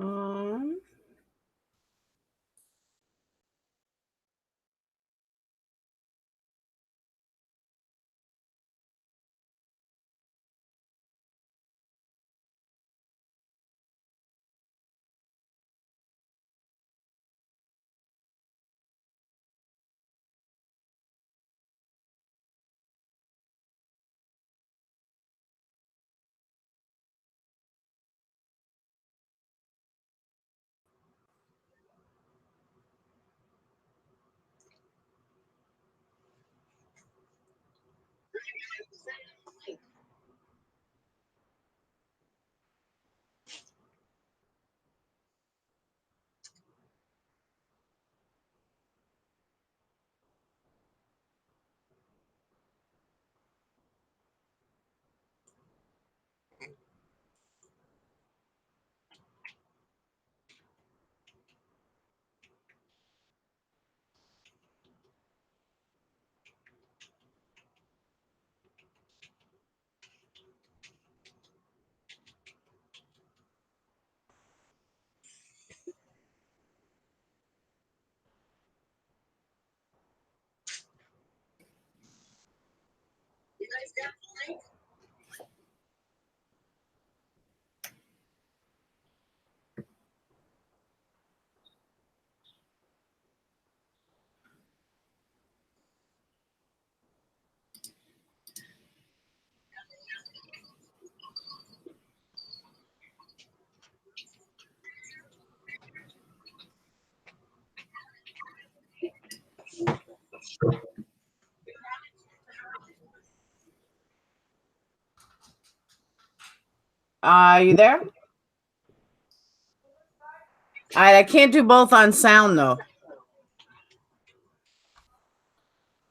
Um, are you there? All right, I can't do both on sound though.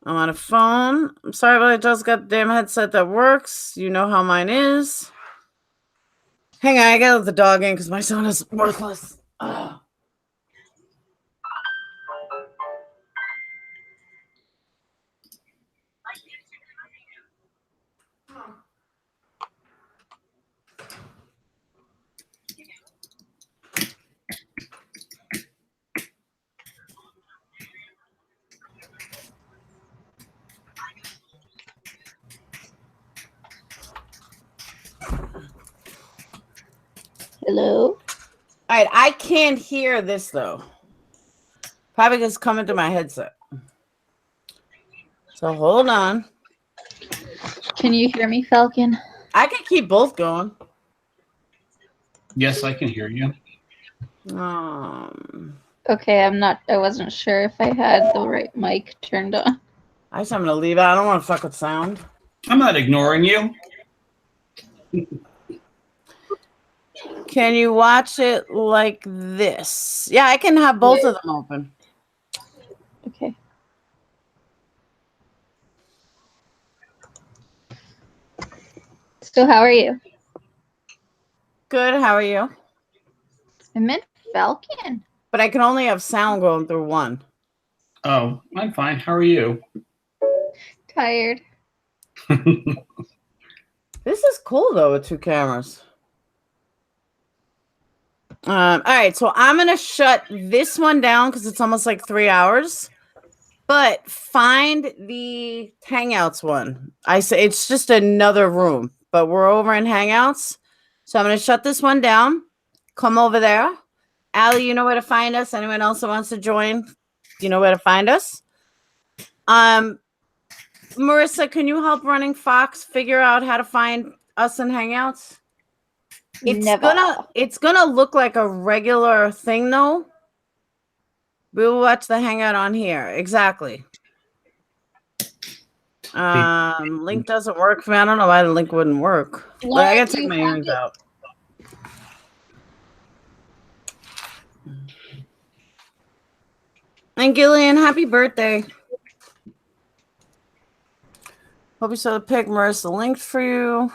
I'm on a phone. I'm sorry, but I just got the damn headset that works. You know how mine is. Hang on, I gotta let the dog in because my son is worthless. Ugh. Hello? All right, I can't hear this though. Probably because it's coming to my headset. So hold on. Can you hear me, Falcon? I can keep both going. Yes, I can hear you. Okay, I wasn't sure if I had the right mic turned on. I'm gonna leave it. I don't want to fuck with sound. I'm not ignoring you. Can you watch it like this? Yeah, I can have both of them open. Okay. So how are you? Good. How are you? I meant Falcon. But I can only have sound going through one. Oh, I'm fine. How are you? Tired. This is cool though with two cameras. All right, so I'm gonna shut this one down because it's almost like 3 hours. But find the Hangouts one. I say it's just another room, but we're over in Hangouts. So I'm gonna shut this one down. Come over there. Allie, you know where to find us. Anyone else that wants to join, you know where to find us. Marissa, can you help Running Fox figure out how to find us in Hangouts? It's gonna look like a regular thing though. We'll watch the Hangout on here. Exactly. Link doesn't work for me. I don't know why the link wouldn't work. Laura, I gotta take my earrings out. And Gillian, happy birthday. Hope you saw the pic. Marissa linked for you.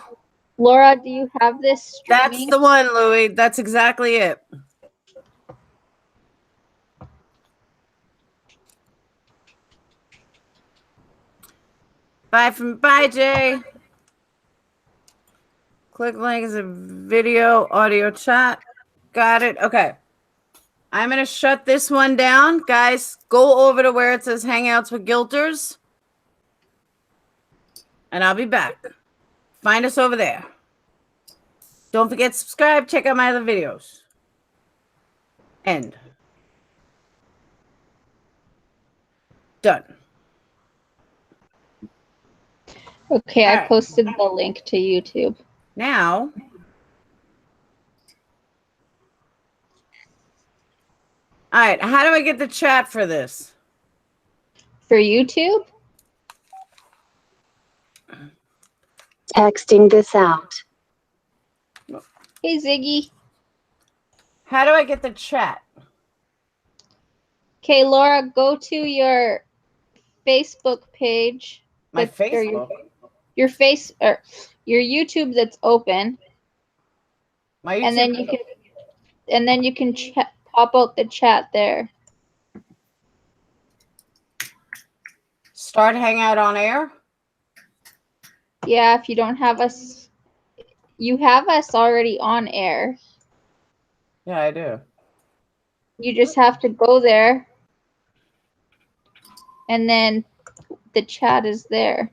Laura, do you have this streaming? That's the one, Louie. That's exactly it. Bye, Jay. Click link is a video, audio chat. Got it. Okay. I'm going to shut this one down. Guys, go over to where it says Hangouts with Guilters. And I'll be back. Find us over there. Don't forget to subscribe. Check out my other videos. End. Done. Okay, All I right. posted the link to YouTube. Now, all right, how do I get the chat for this? For YouTube? Texting this out. Hey, Ziggy. How do I get the chat? Okay, Laura, go to your Facebook page. My or Facebook? Your face or your YouTube that's open. My YouTube. And then you can pop out the chat there. Start Hangout on air? Yeah, if you don't have us, you have us already on air. Yeah, I do. You just have to go there. And then the chat is there.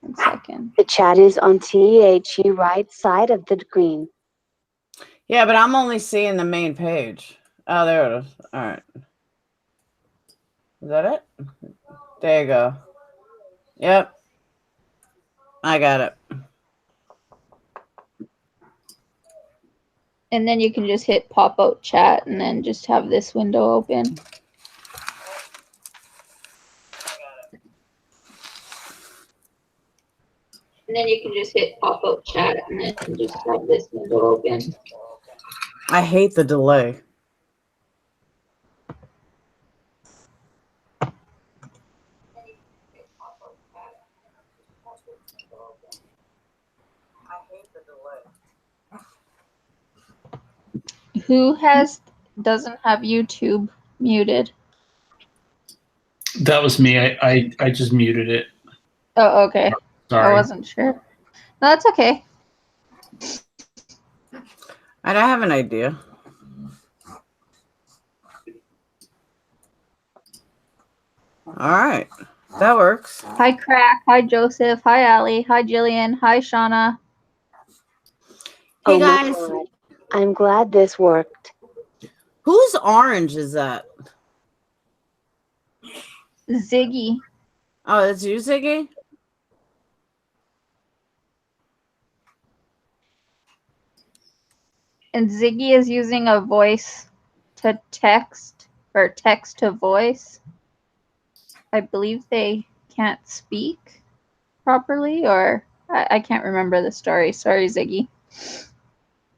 1 second. The chat is on THE right side of the screen. Yeah, but I'm only seeing the main page. Oh, there it is. All right. Is that it? There you go. Yep. I got it. And then you can just hit pop out chat and then just have this window open. And then you can just hit pop out chat and then just have this window open. I hate the delay. Who doesn't have YouTube muted? That was me. I just muted it. Oh, okay. Sorry. I wasn't sure. No, that's okay. I have an idea. All right. That works. Hi, Crack. Hi, Joseph. Hi, Allie. Hi, Jillian. Hi, Shauna. Hey, Oh my guys. God. I'm glad this worked. Whose orange is that? Ziggy. Oh, that's you, Ziggy? And Ziggy is using a voice to text or text to voice. I believe they can't speak properly, or I can't remember the story. Sorry, Ziggy.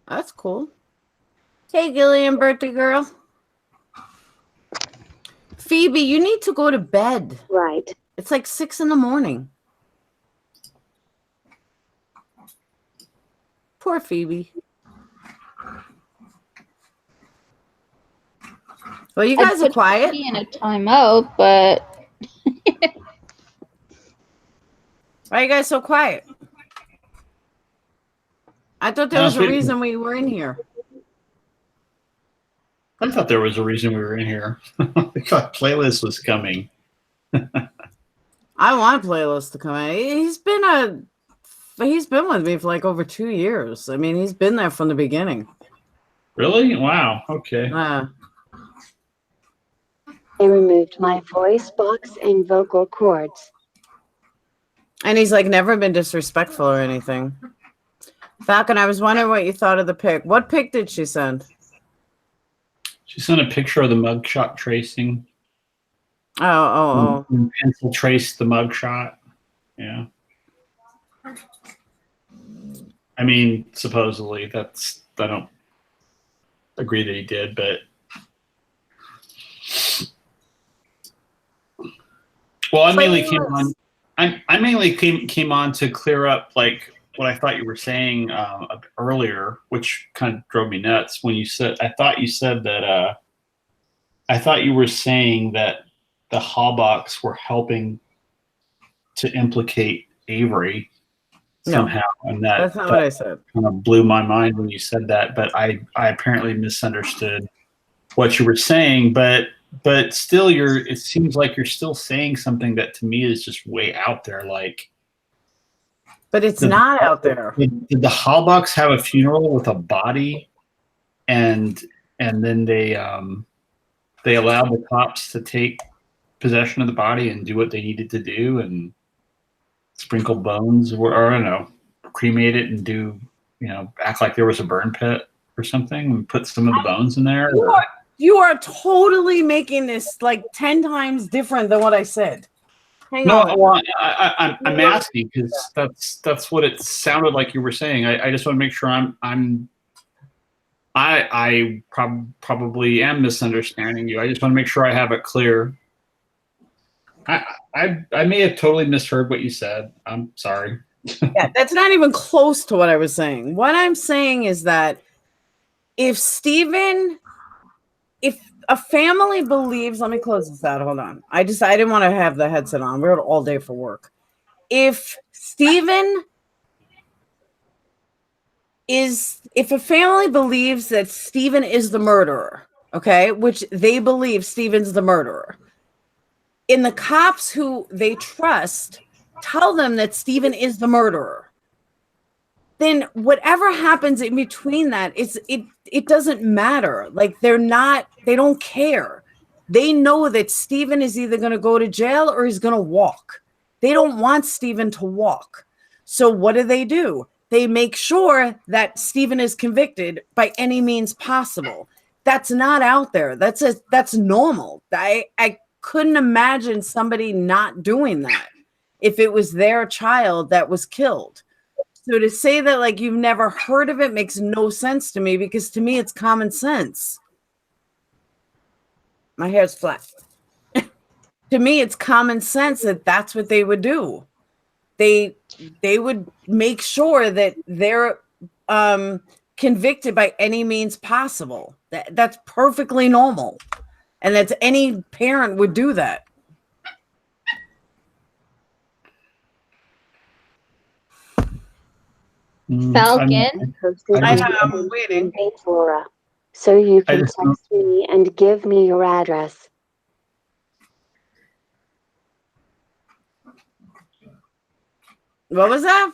That's cool. Hey, Gillian, birthday girl. Phoebe, you need to go to bed. Right. It's like 6 in the morning. Poor Phoebe. Well, you guys are quiet. In a timeout, but Why are you guys so quiet? I thought there was a reason we were in here. I thought there was a reason we were in here. I thought playlist was coming. I want a playlist to come in. He's been with me for like over 2 years. I mean, he's been there from the beginning. Really? Wow. Okay. I removed my voice box and vocal cords. And he's like never been disrespectful or anything. Falcon, I was wondering what you thought of the pic. What pic did she send? She sent a picture of the mugshot tracing. Oh. And pencil traced the mugshot. Yeah. I mean, supposedly I don't agree that he did, but well, I mainly came on to clear up like what I thought you were saying earlier, which kind of drove me nuts when you said. I thought you were saying that the Hawbucks were helping to implicate Avery, No. somehow, and That's not what I said. kind of blew my mind when you said that. But I apparently misunderstood what you were saying. But still, it seems like you're still saying something that to me is just way out there. Like, But it's not out there. Did the Hallbox have a funeral with a body, and then they allowed the cops to take possession of the body and do what they needed to do and sprinkle bones, or I don't know, cremate it and do, act like there was a burn pit or something and put some of the bones in there? You are totally making this like 10 times different than what I said. Hang on. Well, I'm asking because that's what it sounded like you were saying. I just want to make sure I probably am misunderstanding you. I just want to make sure I have it clear. I may have totally misheard what you said. I'm sorry. Yeah, that's not even close to what I was saying. What I'm saying is that if a family believes, let me close this out. Hold on. I didn't want to have the headset on. We're all day for work. If a family believes that Stephen is the murderer, okay, which they believe Stephen's the murderer, and the cops who they trust tell them that Stephen is the murderer, then whatever happens in between that, it doesn't matter. Like they don't care. They know that Stephen is either going to go to jail or he's going to walk. They don't want Stephen to walk. So what do? They make sure that Stephen is convicted by any means possible. That's not out there. That's normal. I couldn't imagine somebody not doing that if it was their child that was killed. So to say that like you've never heard of it makes no sense to me, because to me it's common sense. My hair's flat. To me it's common sense that that's what they would do. They would make sure that they're convicted by any means possible. That's perfectly normal. And that's any parent would do that. Falcon? I'm waiting. Hey, Flora. So you can text me and give me your address. What was that?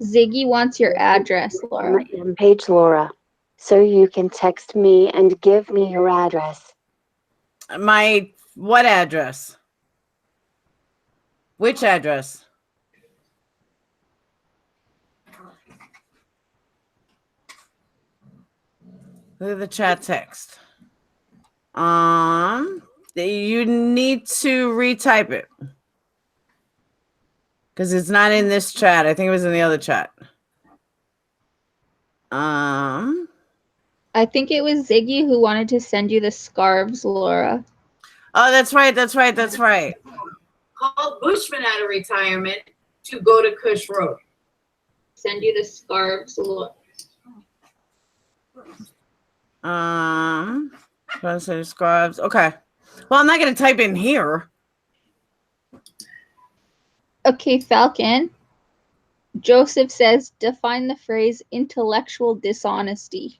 Ziggy wants your address, Laura. Page Laura. So you can text me and give me your address. My what address? Which address? Look at the chat text. You need to retype it because it's not in this chat. I think it was in the other chat. I think it was Ziggy who wanted to send you the scarves, Laura. Oh, that's right. Called Bushman out of retirement to go to Cush Road. Send you the scarves, Laura. Scarves. Okay. Well, I'm not going to type in here. Okay, Falcon. Joseph says, define the phrase intellectual dishonesty.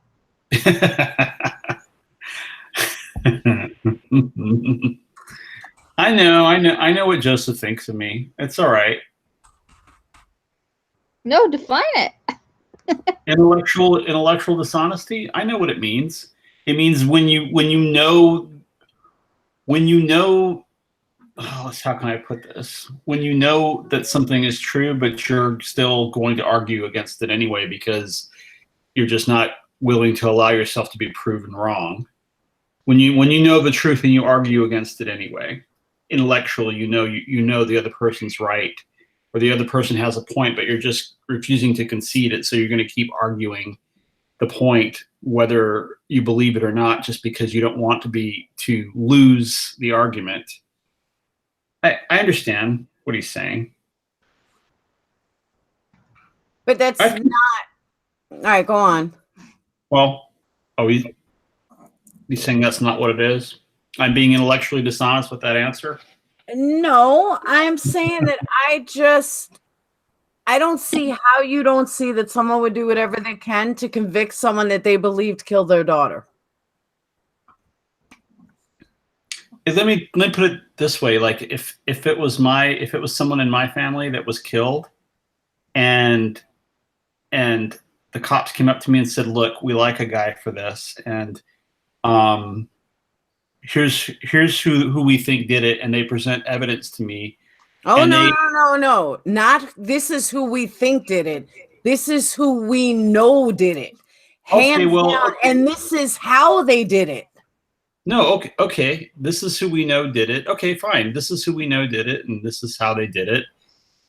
I know what Joseph thinks of me. It's all right. No, define it. Intellectual dishonesty. I know what it means. It means when you know. Oh, how can I put this? When you know that something is true, but you're still going to argue against it anyway because you're just not willing to allow yourself to be proven wrong. When you know the truth and you argue against it anyway, intellectually, you know the other person's right, or the other person has a point, but you're just refusing to concede it. So you're going to keep arguing the point, whether you believe it or not, just because you don't want to lose the argument. I understand what he's saying. But that's not... All right, go on. Well, he's saying that's not what it is. I'm being intellectually dishonest with that answer. No, I'm saying that I don't see how you don't see that someone would do whatever they can to convict someone that they believed killed their daughter. Let me put it this way: like if it was someone in my family that was killed, and the cops came up to me and said, "Look, we like a guy for this, and here's who we think did it," and they present evidence to me. Oh, no. Not this is who we think did it. This is who we know did it. Hands down. And this is how they did it. No, okay. This is who we know did it. Okay, fine. This is who we know did it, and this is how they did it.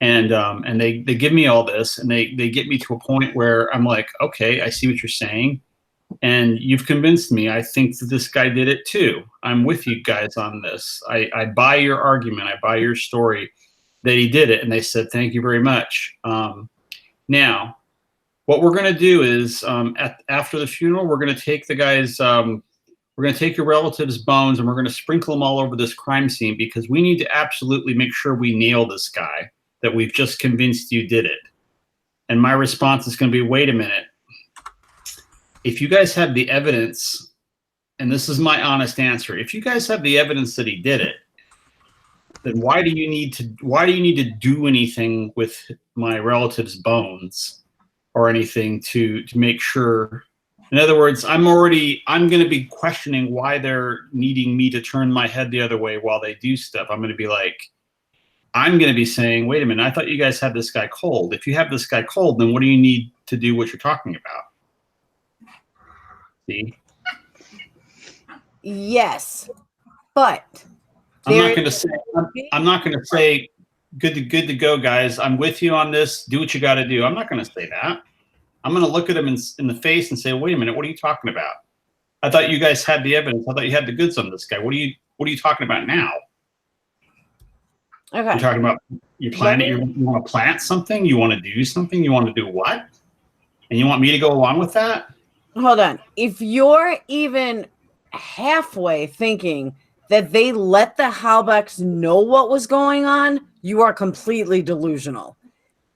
And they give me all this, and they get me to a point where I'm like, okay, I see what you're saying, and you've convinced me. I think that this guy did it too. I'm with you guys on this. I buy your argument. I buy your story that he did it. And they said, thank you very much. Now, what we're going to do is after the funeral, we're going to take the guy's, we're going to take your relative's bones and we're going to sprinkle them all over this crime scene because we need to absolutely make sure we nail this guy that we've just convinced you did it. And my response is going to be, wait a minute. If you guys have the evidence, and this is my honest answer, if you guys have the evidence that he did it, then why do you need to do anything with my relative's bones or anything to make sure? In other words, I'm going to be questioning why they're needing me to turn my head the other way while they do stuff. I'm going to be saying, wait a minute, I thought you guys had this guy cold. If you have this guy cold, then what do you need to do what you're talking about? See? Yes, but I'm not going to say good to go, guys. I'm with you on this. Do what you got to do. I'm not going to say that. I'm going to look at him in the face and say, wait a minute, what are you talking about? I thought you guys had the evidence. I thought you had the goods on this guy. What are you talking about now? Okay. You're talking about you want to plant something? You want to do something? You want to do what? And you want me to go along with that? Hold on. If you're even halfway thinking that they let the Halbechs know what was going on, you are completely delusional.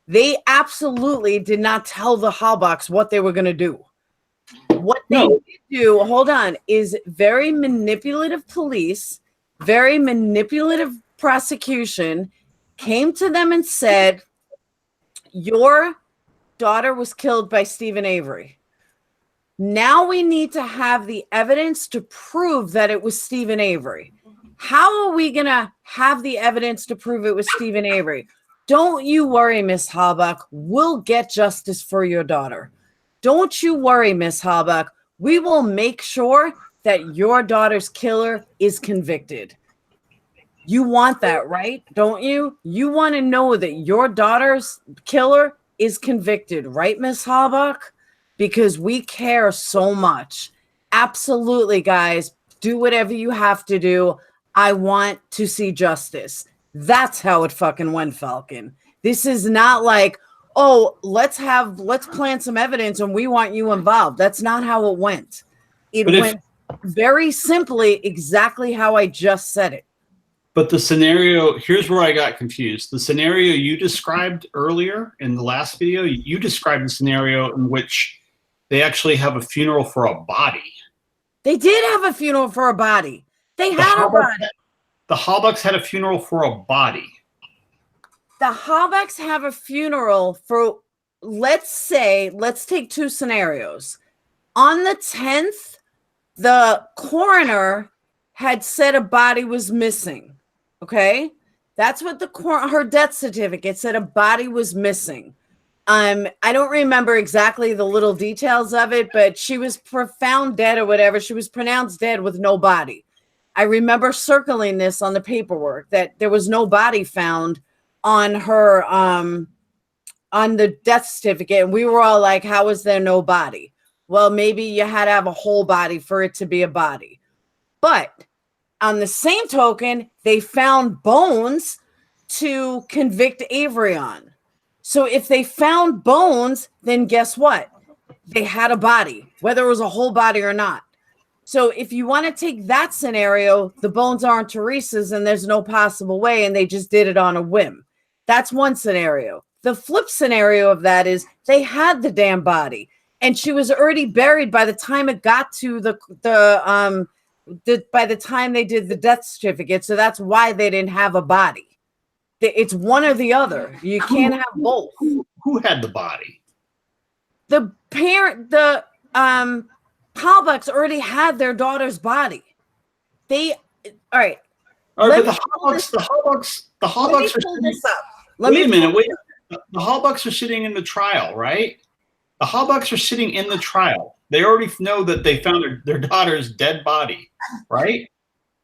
They absolutely did not tell the Halbechs what they were going to do. What they did do, hold on, is very manipulative police, very manipulative prosecution came to them and said, your daughter was killed by Stephen Avery. Now we need to have the evidence to prove that it was Stephen Avery. How are we going to have the evidence to prove it was Stephen Avery? Don't you worry, Miss Halbach. We'll get justice for your daughter. Don't you worry, Miss Halbach. We will make sure that your daughter's killer is convicted. You want that, right? Don't you? You want to know that your daughter's killer is convicted, right, Miss Halbach? Because we care so much. Absolutely, guys. Do whatever you have to do. I want to see justice. That's how it fucking went, Falcon. This is not like, oh, let's plant some evidence and we want you involved. That's not how it went. It went very simply exactly how I just said it. But the scenario, here's where I got confused. The scenario you described earlier in the last video, you described a scenario in which they actually have a funeral for a body. They did have a funeral for a body. They had a body. The Halbechs had a funeral for a body. The Halbechs have a funeral for, let's take two scenarios. On the 10th, the coroner had said a body was missing. Okay? That's what her death certificate said, a body was missing. I don't remember exactly the little details of it, but she was found dead or whatever. She was pronounced dead with no body. I remember circling this on the paperwork that there was no body found on her, on the death certificate. And we were all like, how is there no body? Well, maybe you had to have a whole body for it to be a body. But on the same token, they found bones to convict Avery on. So if they found bones, then guess what? They had a body, whether it was a whole body or not. So if you want to take that scenario, the bones aren't Teresa's and there's no possible way, and they just did it on a whim. That's one scenario. The flip scenario of that is they had the damn body and she was already buried by the time it got to by the time they did the death certificate. So that's why they didn't have a body. It's one or the other. You can't have both. Who had the body? The Halbachs already had their daughter's body. All right. All right, but the Halbachs are sitting. Wait a minute. Wait. The Halbachs are sitting in the trial, right? The Halbachs are sitting in the trial. They already know that they found their daughter's dead body, right?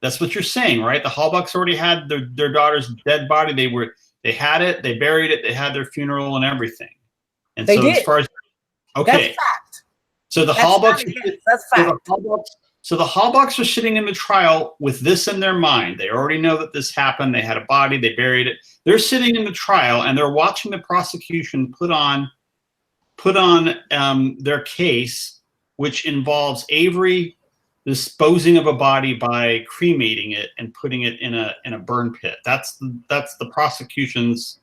That's what you're saying, right? The Halbachs already had their daughter's dead body. They had it. They buried it. They had their funeral and everything. And they so did. as far as okay, that's fact. So the Halbachs. That's fact. So the Halbachs are sitting in the trial with this in their mind. They already know that this happened. They had a body. They buried it. They're sitting in the trial and they're watching the prosecution put on their case, which involves Avery disposing of a body by cremating it and putting it in a burn pit. That's the prosecution's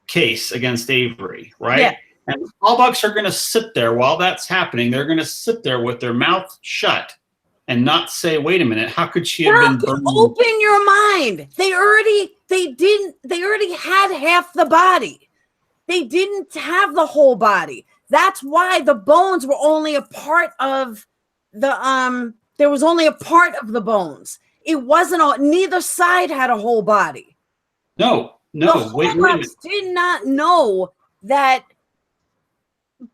case against Avery, right? Yeah. And the Halbachs are going to sit there while that's happening. They're going to sit there with their mouth shut and not say, "Wait a minute, how could she have been burned?" Open your mind. They already had half the body. They didn't have the whole body. That's why the bones were only a part of the there was only a part of the bones. It wasn't all, neither side had a whole body. No. The Halbachs did not know that.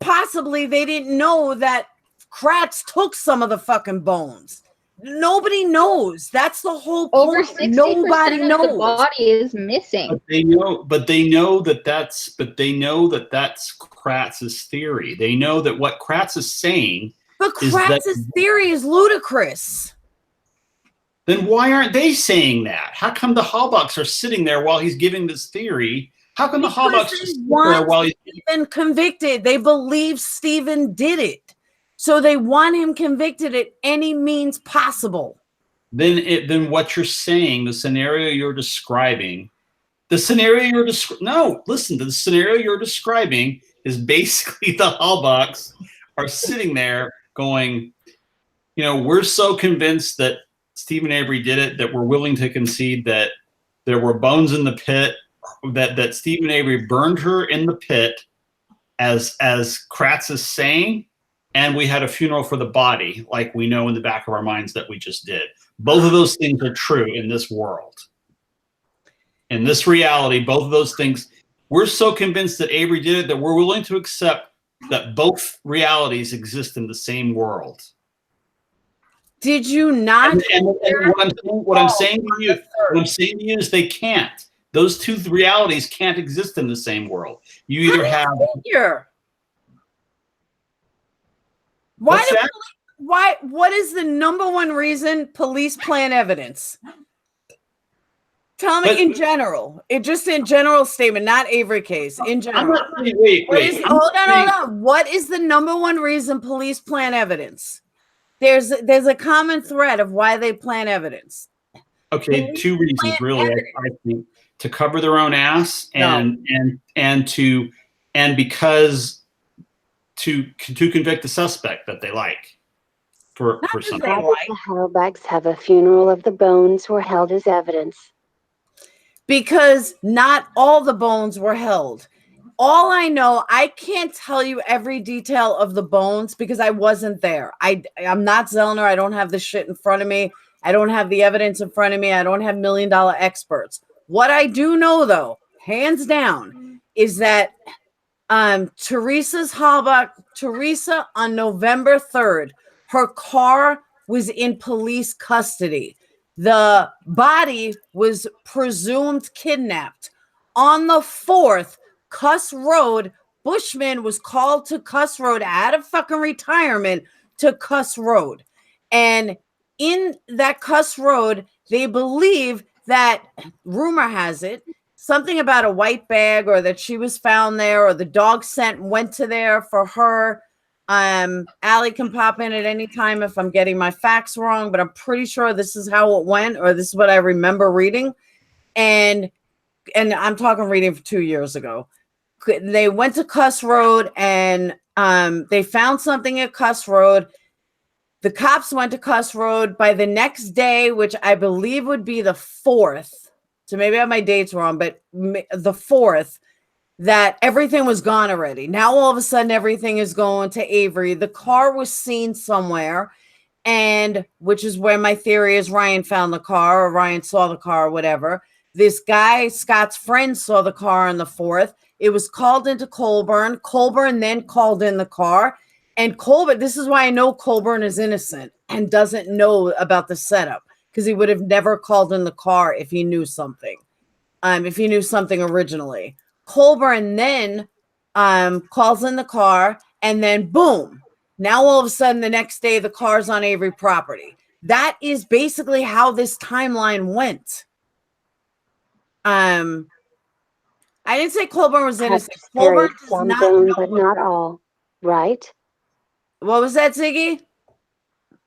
Possibly they didn't know that Kratz took some of the fucking bones. Nobody knows. That's the whole point. Over 60% Nobody knows. of the body is missing. But they know that that's Kratz's theory. They know that what Kratz is saying. But Kratz's theory is ludicrous. Then why aren't they saying that? How come the Halbachs are sitting there while he's giving this theory? How come the Halbachs are while he's been convicted? They believe Stephen did it, so they want him convicted at any means possible. Then what you're saying, the scenario you're describing, the scenario you're describing is basically the Halbachs are sitting there going, we're so convinced that Stephen Avery did it that we're willing to concede that there were bones in the pit. That Stephen Avery burned her in the pit, as Kratz is saying, and we had a funeral for the body, like we know in the back of our minds that we just did. Both of those things are true in this world. In this reality, both of those things, we're so convinced that Avery did it that we're willing to accept that both realities exist in the same world. Did you not? And what I'm saying to you is they can't. Those two realities can't exist in the same world. You either have. What is the number one reason police plant evidence? Tell me in general. Just in general statement, not Avery case. In general. Hold on. What is the number one reason police plant evidence? There's a common thread of why they plant evidence. Okay, two reasons really. I think. To cover their own ass and because to convict a suspect that they like for something. Why did the Halbachs have a funeral of the bones were held as evidence? Because not all the bones were held. All I know, I can't tell you every detail of the bones because I wasn't there. I'm not Zellner. I don't have the shit in front of me. I don't have the evidence in front of me. I don't have $1 million experts. What I do know, though, hands down, is that Teresa on November 3rd, her car was in police custody. The body was presumed kidnapped. On the 4th, Cuss Road, Bushman was called to Cuss Road out of fucking retirement to Cuss Road. And in that Cuss Road, they believe that, rumor has it, something about a white bag or that she was found there or the dog scent went to there for her. Allie can pop in at any time if I'm getting my facts wrong, but I'm pretty sure this is how it went, or this is what I remember reading. And I'm talking reading for 2 years ago. They went to Cuss Road and they found something at Cuss Road. The cops went to Cuss Road. By the next day, which I believe would be the 4th, so maybe I have my dates wrong, but the 4th, that everything was gone already. Now all of a sudden everything is going to Avery. The car was seen somewhere, and which is where my theory is Ryan found the car, or Ryan saw the car, or whatever. This guy, Scott's friend, saw the car on the 4th. It was called into Colburn. Colburn then called in the car. And Colburn, this is why I know Colburn is innocent and doesn't know about the setup, because he would have never called in the car if he knew something. If he knew something originally. Colburn then calls in the car, and then boom. Now all of a sudden the next day the car's on Avery property. That is basically how this timeline went. I didn't say Colburn was innocent. Colburn does some not bone, know. but not all, right? What was that, Ziggy?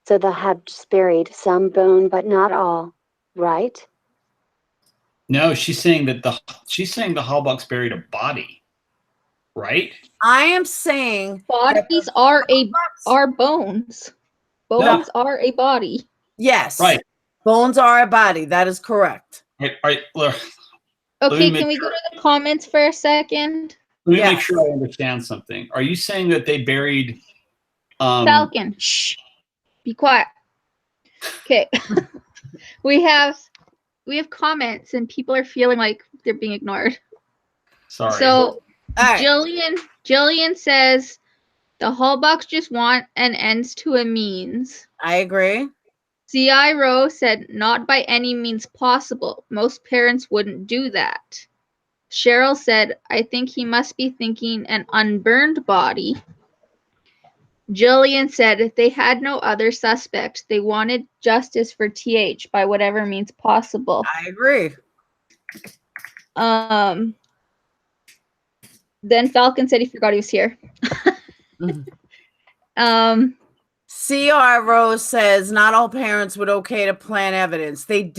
So the Hubs buried some bone, but not all, right? No, she's saying the Hallbucks buried a body, right? I am saying Bodies are bones. Bones are a body. yes. Right. Bones are a body. That is correct. Right. Okay, can we go to the comments for a second? Let me Yeah. make sure I understand something. Are you saying that they buried Falcon, shh. Be quiet. Okay. we have comments and people are feeling like they're being ignored. Sorry. So All right. Jillian says the Hallbucks just want an ends to a means. I agree. C.I. Rowe said not by any means possible. Most parents wouldn't do that. Cheryl said, I think he must be thinking an unburned body. Jillian said they had no other suspect. They wanted justice for TH by whatever means possible. I agree. Then Falcon said he forgot he was here. C.R. Rose says not all parents would okay to plant evidence. They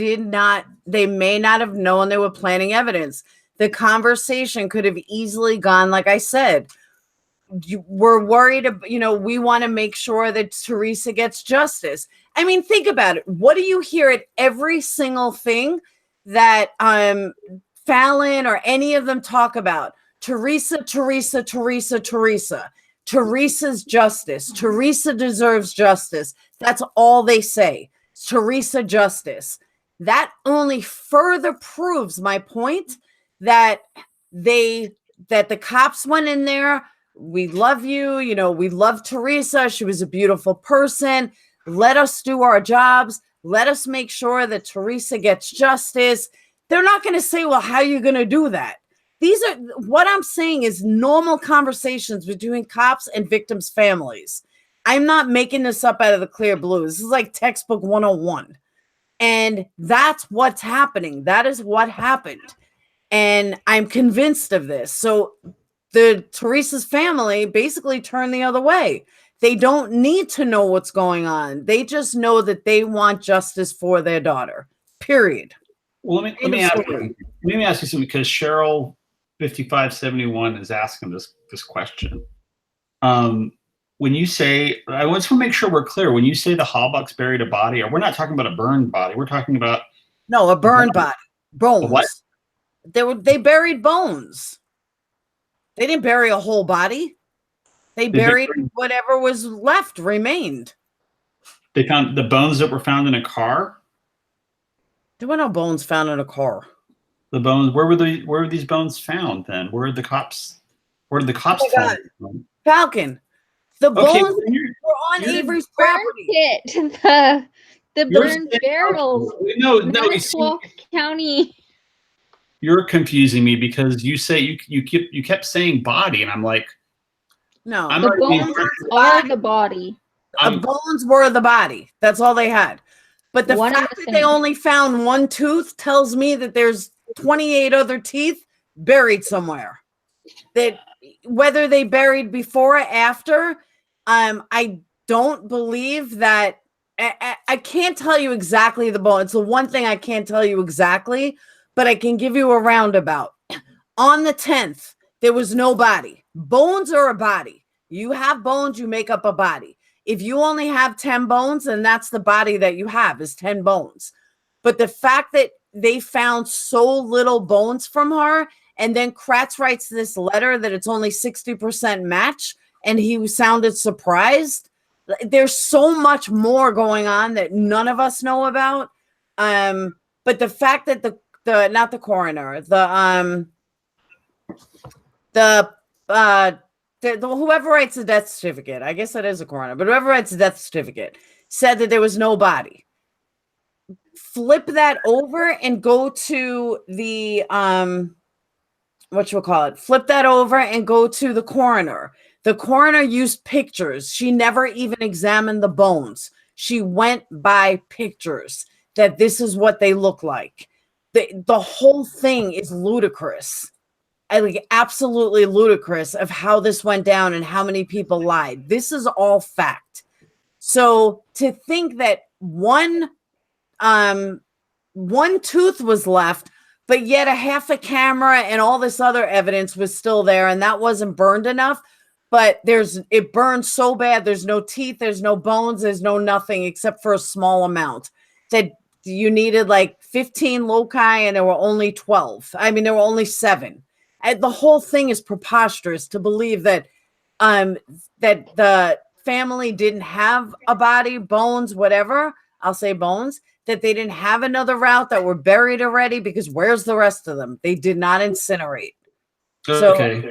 may not have known they were planting evidence. The conversation could have easily gone, like I said, we're worried, we want to make sure that Teresa gets justice. I mean, think about it. What do you hear at every single thing that Fallon or any of them talk about? Teresa. Teresa's justice. Teresa deserves justice. That's all they say. Teresa justice. That only further proves my point that the cops went in there. We love you. We love Teresa. She was a beautiful person. Let us do our jobs. Let us make sure that Teresa gets justice. They're not going to say, well, how are you going to do that? What I'm saying is normal conversations between cops and victims' families. I'm not making this up out of the clear blue. This is like textbook 101. And that's what's happening. That is what happened. And I'm convinced of this. So Teresa's family basically turned the other way. They don't need to know what's going on. They just know that they want justice for their daughter. Period. Well, let me ask you something, because Cheryl 5571 is asking this question. When you say, I just want to make sure we're clear. When you say the Hallbucks buried a body, we're not talking about a burned body. We're talking about a burned body. Bones. What? They buried bones. They didn't bury a whole body. They buried whatever was left, remained. They found the bones that were found in a car. There were no bones found in a car. The bones. Where were these bones found then? Where did the cops find them? Falcon. The bones were on Avery's property. The burned barrels. No, Manitowoc County. You're confusing me, because you say you kept saying body, and I'm like, no, the bones are the body. The bones were the body. That's all they had. But the fact that they only found one tooth tells me that there's 28 other teeth buried somewhere. That whether they buried before or after, I don't believe that. I can't tell you exactly the bone. It's the one thing I can't tell you exactly, but I can give you a roundabout. On the 10th, there was no body. Bones are a body. You have bones, you make up a body. If you only have 10 bones, then that's the body that you have is 10 bones. But the fact that they found so little bones from her, and then Kratz writes this letter that it's only 60% match, and he sounded surprised. There's so much more going on that none of us know about. But the fact that the not the coroner, the whoever writes the death certificate, I guess that is a coroner, but whoever writes the death certificate said that there was no body. Flip that over and go to the flip that over and go to the coroner. The coroner used pictures. She never even examined the bones. She went by pictures that this is what they look like. The whole thing is ludicrous. Absolutely ludicrous of how this went down and how many people lied. This is all fact. So to think that one tooth was left, but yet a half a camera and all this other evidence was still there, and that wasn't burned enough. But it burned so bad. There's no teeth, there's no bones, there's no nothing except for a small amount. That you needed like 15 loci, and there were only 12. I mean, there were only 7. And the whole thing is preposterous to believe that that the family didn't have a body, bones, whatever. I'll say bones. That they didn't have another route, that were buried already, because where's the rest of them? They did not incinerate. Okay.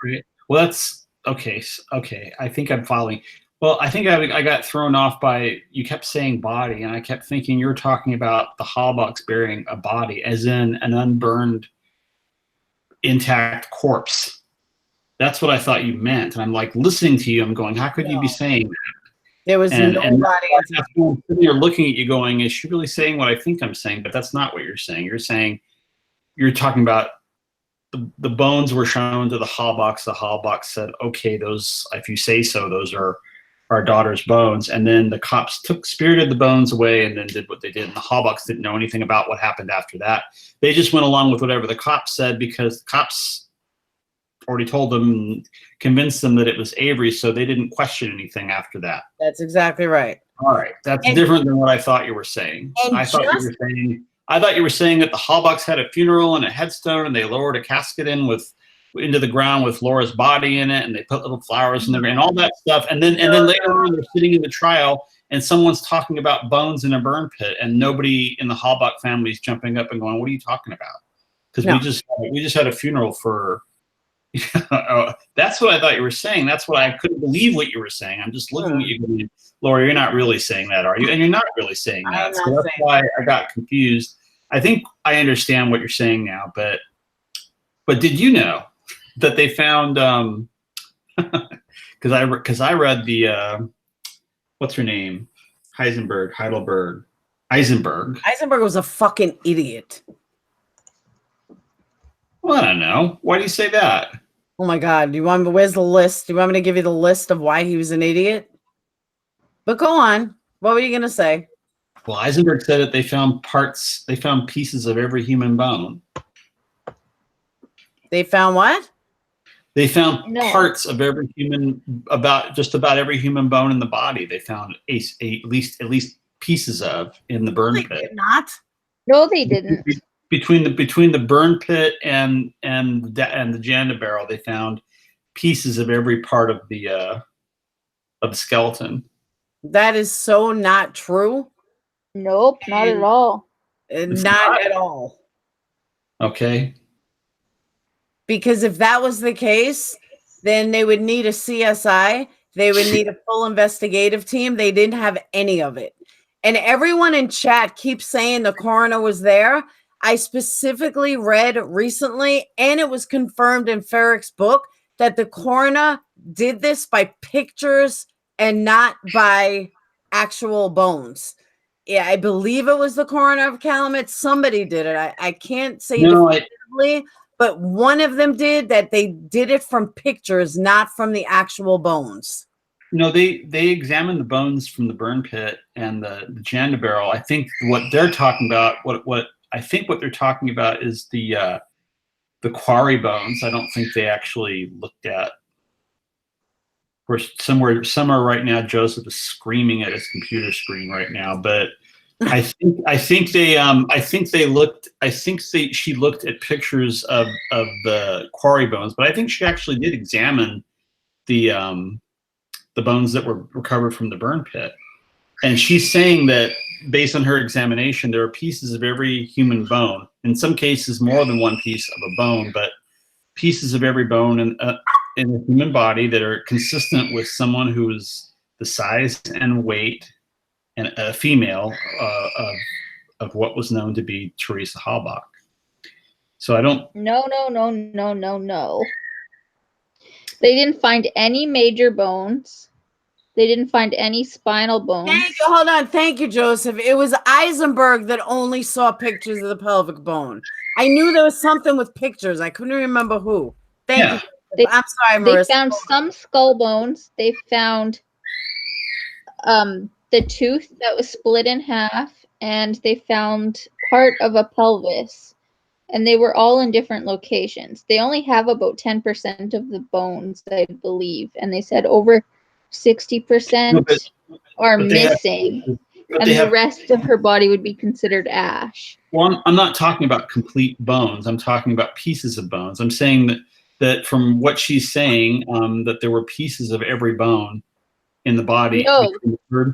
Right. Well, that's okay. Okay. I think I'm following. Well, I think I got thrown off by, you kept saying body, and I kept thinking you were talking about the Hallbox burying a body, as in an unburned, intact corpse. That's what I thought you meant. And I'm like listening to you. I'm going, how could you be saying that? There was no body. I'm sitting here looking at you going, is she really saying what I think I'm saying? But that's not what you're saying. You're saying, you're talking about the bones were shown to the Hallbox. The Hallbox said, okay, those, if you say so, those are our daughter's bones. And then the cops spirited the bones away and then did what they did. And the Hallbox didn't know anything about what happened after that. They just went along with whatever the cops said, because the cops already told them, convinced them that it was Avery, so they didn't question anything after that. That's exactly right. All right, that's different than what I thought you were saying. I thought you were saying that the Hallbox had a funeral and a headstone, and they lowered a casket into the ground with Laura's body in it, and they put little flowers in there and all that stuff. And then later on, they're sitting in the trial, and someone's talking about bones in a burn pit, and nobody in the Hallbox family is jumping up and going, "What are you talking about?" Because we just had a funeral for. That's what I thought you were saying. That's what I couldn't believe what you were saying. I'm just looking at you going, Laura, you're not really saying that, are you? And you're not really saying that. So that's why I got confused. I think I understand what you're saying now, but did you know that they found because I read the what's her name? Heidelberg. Eisenberg. Eisenberg was a fucking idiot. Well, I don't know. Why do you say that? Oh my God. Where's the list? Do you want me to give you the list of why he was an idiot? But go on. What were you going to say? Well, Eisenberg said that they found pieces of every human bone. They found what? They found parts of every human, just about every human bone in the body. They found at least pieces of in the burn pit. They did not. No, they didn't. Between the burn pit and the janitor barrel, they found pieces of every part of the skeleton. That is so not true. Nope, not at all. Not at all. Okay. Because if that was the case, then they would need a CSI. They would need a full investigative team. They didn't have any of it. And everyone in chat keeps saying the coroner was there. I specifically read recently, and it was confirmed in Ferrick's book, that the coroner did this by pictures and not by actual bones. Yeah, I believe it was the coroner of Calumet. Somebody did it. I can't say definitively, but one of them did that. They did it from pictures, not from the actual bones. No, they examined the bones from the burn pit and the janda barrel. I think what they're talking about, what I think what they're talking about is the quarry bones. I don't think they actually looked at. Of course, somewhere right now, Joseph is screaming at his computer screen right now. But I think she looked at pictures of the quarry bones. But I think she actually did examine the bones that were recovered from the burn pit. And she's saying that based on her examination, there are pieces of every human bone. In some cases, more than one piece of a bone, but pieces of every bone in the human body that are consistent with someone who is the size and weight and a female of what was known to be Teresa Halbach. So I don't. No. They didn't find any major bones. They didn't find any spinal bones. Hold on. Thank you, Joseph. It was Eisenberg that only saw pictures of the pelvic bone. I knew there was something with pictures. I couldn't remember who. Thank you. I'm sorry, Marissa. They found some skull bones. They found the tooth that was split in half, and they found part of a pelvis. And they were all in different locations. They only have about 10% of the bones, I believe. And they said over 60% are missing. And the rest of her body would be considered ash. Well, I'm not talking about complete bones. I'm talking about pieces of bones. I'm saying that from what she's saying, that there were pieces of every bone in the body. No, what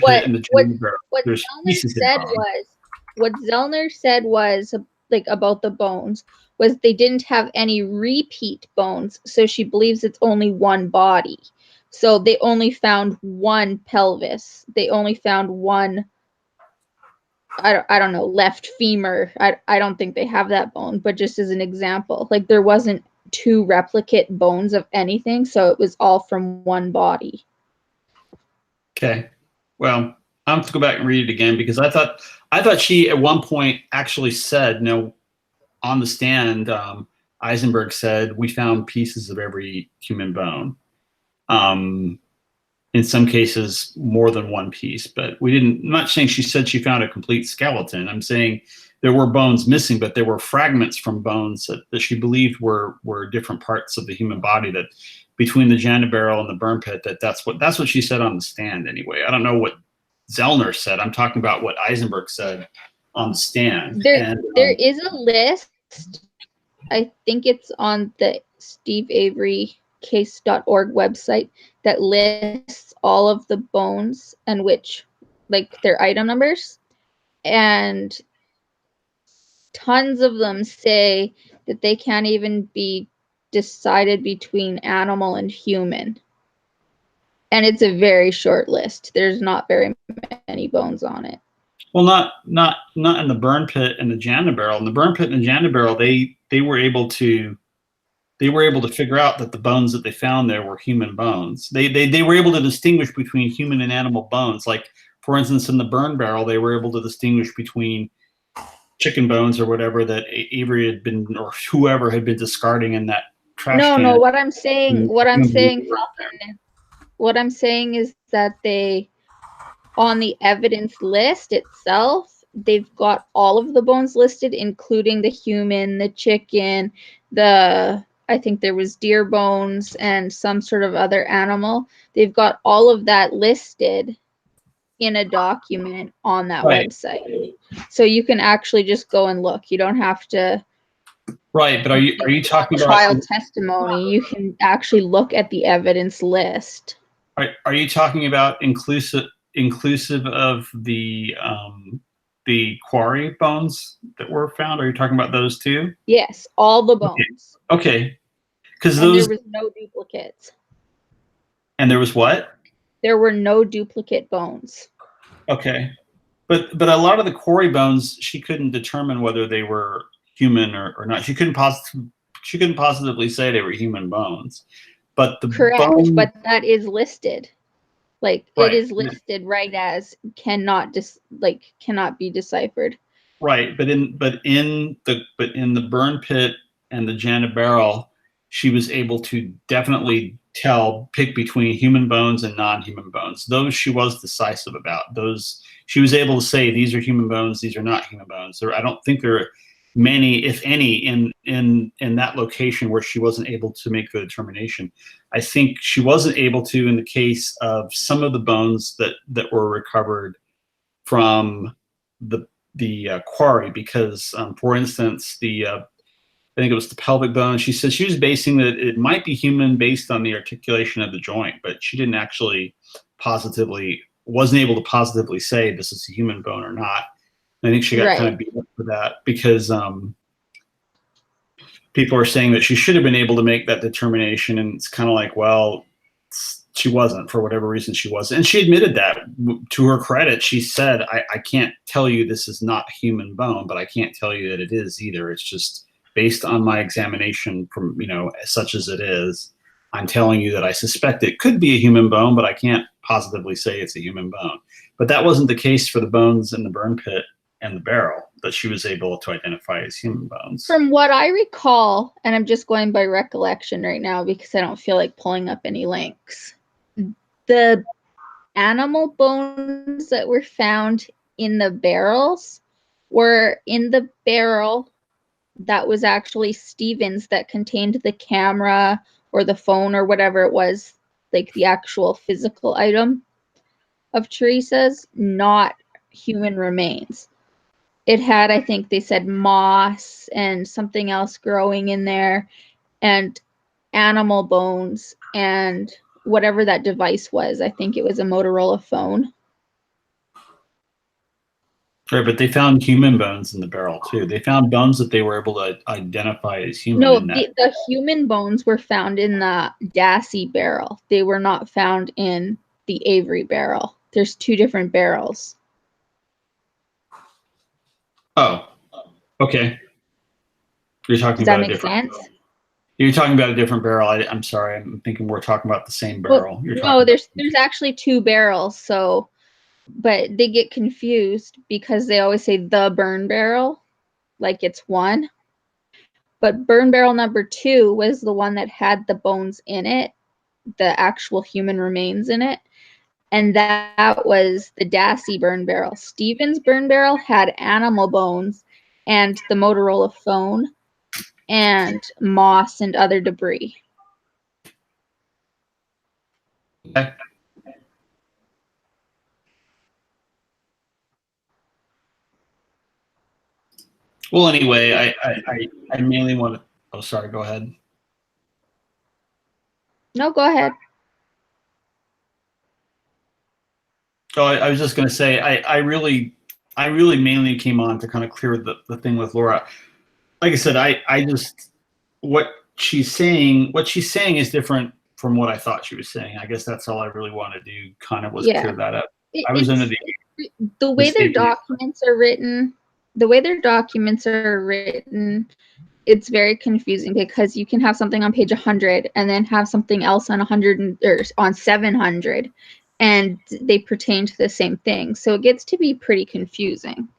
Zellner said was like about the bones was they didn't have any repeat bones, so she believes it's only one body. So they only found one pelvis. They only found one. I don't know, left femur. I don't think they have that bone, but just as an example, like there wasn't two replicate bones of anything, so it was all from one body. Okay, well, I have to go back and read it again because I thought she at one point actually said, on the stand, Eisenberg said we found pieces of every human bone. In some cases, more than one piece, but we didn't. I'm not saying she said she found a complete skeleton. I'm saying there were bones missing, but there were fragments from bones that she believed were different parts of the human body that between the janda barrel and the burn pit. That's what she said on the stand. Anyway, I don't know what Zellner said. I'm talking about what Eisenberg said on the stand. There is a list. I think it's on the steveaverycase.org website that lists all of the bones and their item numbers. And tons of them say that they can't even be decided between animal and human. And it's a very short list. There's not very many bones on it. Well, not in the burn pit and the janda barrel. In the burn pit and the janda barrel, they were able to figure out that the bones that they found there were human bones. They were able to distinguish between human and animal bones. Like, for instance, in the burn barrel, they were able to distinguish between chicken bones or whatever that Avery had been, or whoever had been discarding in that trash can. No, what I'm saying is that they, on the evidence list itself, they've got all of the bones listed, including the human, the chicken, I think there was deer bones and some sort of other animal. They've got all of that listed in a document on that website. So you can actually just go and look. You don't have to. Right, but are you talking about trial testimony? You can actually look at the evidence list. Are you talking about inclusive of the quarry bones that were found? Are you talking about those too? Yes, all the bones. Okay. Because there was no duplicates. And there was what? There were no duplicate bones. Okay, but a lot of the quarry bones, she couldn't determine whether they were human or not. She couldn't positively say they were human bones. But correct, but that is listed. Like it is listed right as cannot be deciphered. Right, but in the burn pit and the janda barrel, she was able to definitely pick between human bones and non-human bones. Those she was decisive about. Those she was able to say, these are human bones, these are not human bones. I don't think there are many, if any, in that location where she wasn't able to make the determination. I think she wasn't able to in the case of some of the bones that were recovered from the quarry, because, for instance, I think it was the pelvic bone. She said she was basing that it might be human based on the articulation of the joint, but she didn't actually wasn't able to positively say this is a human bone or not. I think she got kind of beat up for that because people are saying that she should have been able to make that determination, and it's kind of like, well, she wasn't, for whatever reason she wasn't. And she admitted that. To her credit, she said, I can't tell you this is not a human bone, but I can't tell you that it is either. It's just based on my examination from, such as it is, I'm telling you that I suspect it could be a human bone, but I can't positively say it's a human bone. But that wasn't the case for the bones in the burn pit and the barrel that she was able to identify as human bones. From what I recall, and I'm just going by recollection right now because I don't feel like pulling up any links, the animal bones that were found in the barrels were in the barrel that was actually Stevens that contained the camera or the phone or whatever it was, like the actual physical item of Teresa's, not human remains. It had, I think they said, moss and something else growing in there, and animal bones, and whatever that device was. I think it was a Motorola phone. Right, but they found human bones in the barrel too. They found bones that they were able to identify as human. No, the human bones were found in the Dassey barrel. They were not found in the Avery barrel. There's two different barrels. Oh, okay. You're talking Does that about make sense? You're talking about a different barrel. I'm sorry. I'm thinking we're talking about the same barrel. No, there's actually two barrels. So, but they get confused because they always say the burn barrel, like it's one. But burn barrel number 2 was the one that had the bones in it, the actual human remains in it. And that was the Dassey burn barrel. Stevens burn barrel had animal bones and the Motorola phone and moss and other debris. Okay. Well, anyway, I mainly want to. Oh, sorry. Go ahead. No, go ahead. Oh, I was just going to say, I really mainly came on to kind of clear the thing with Laura. Like I said, I just, what she's saying is different from what I thought she was saying. I guess that's all I really want to do, kind of, was clear that up. I was under the way their documents are written. The way their documents are written, it's very confusing because you can have something on page 100 and then have something else on 100 or on 700, and they pertain to the same thing. So it gets to be pretty confusing.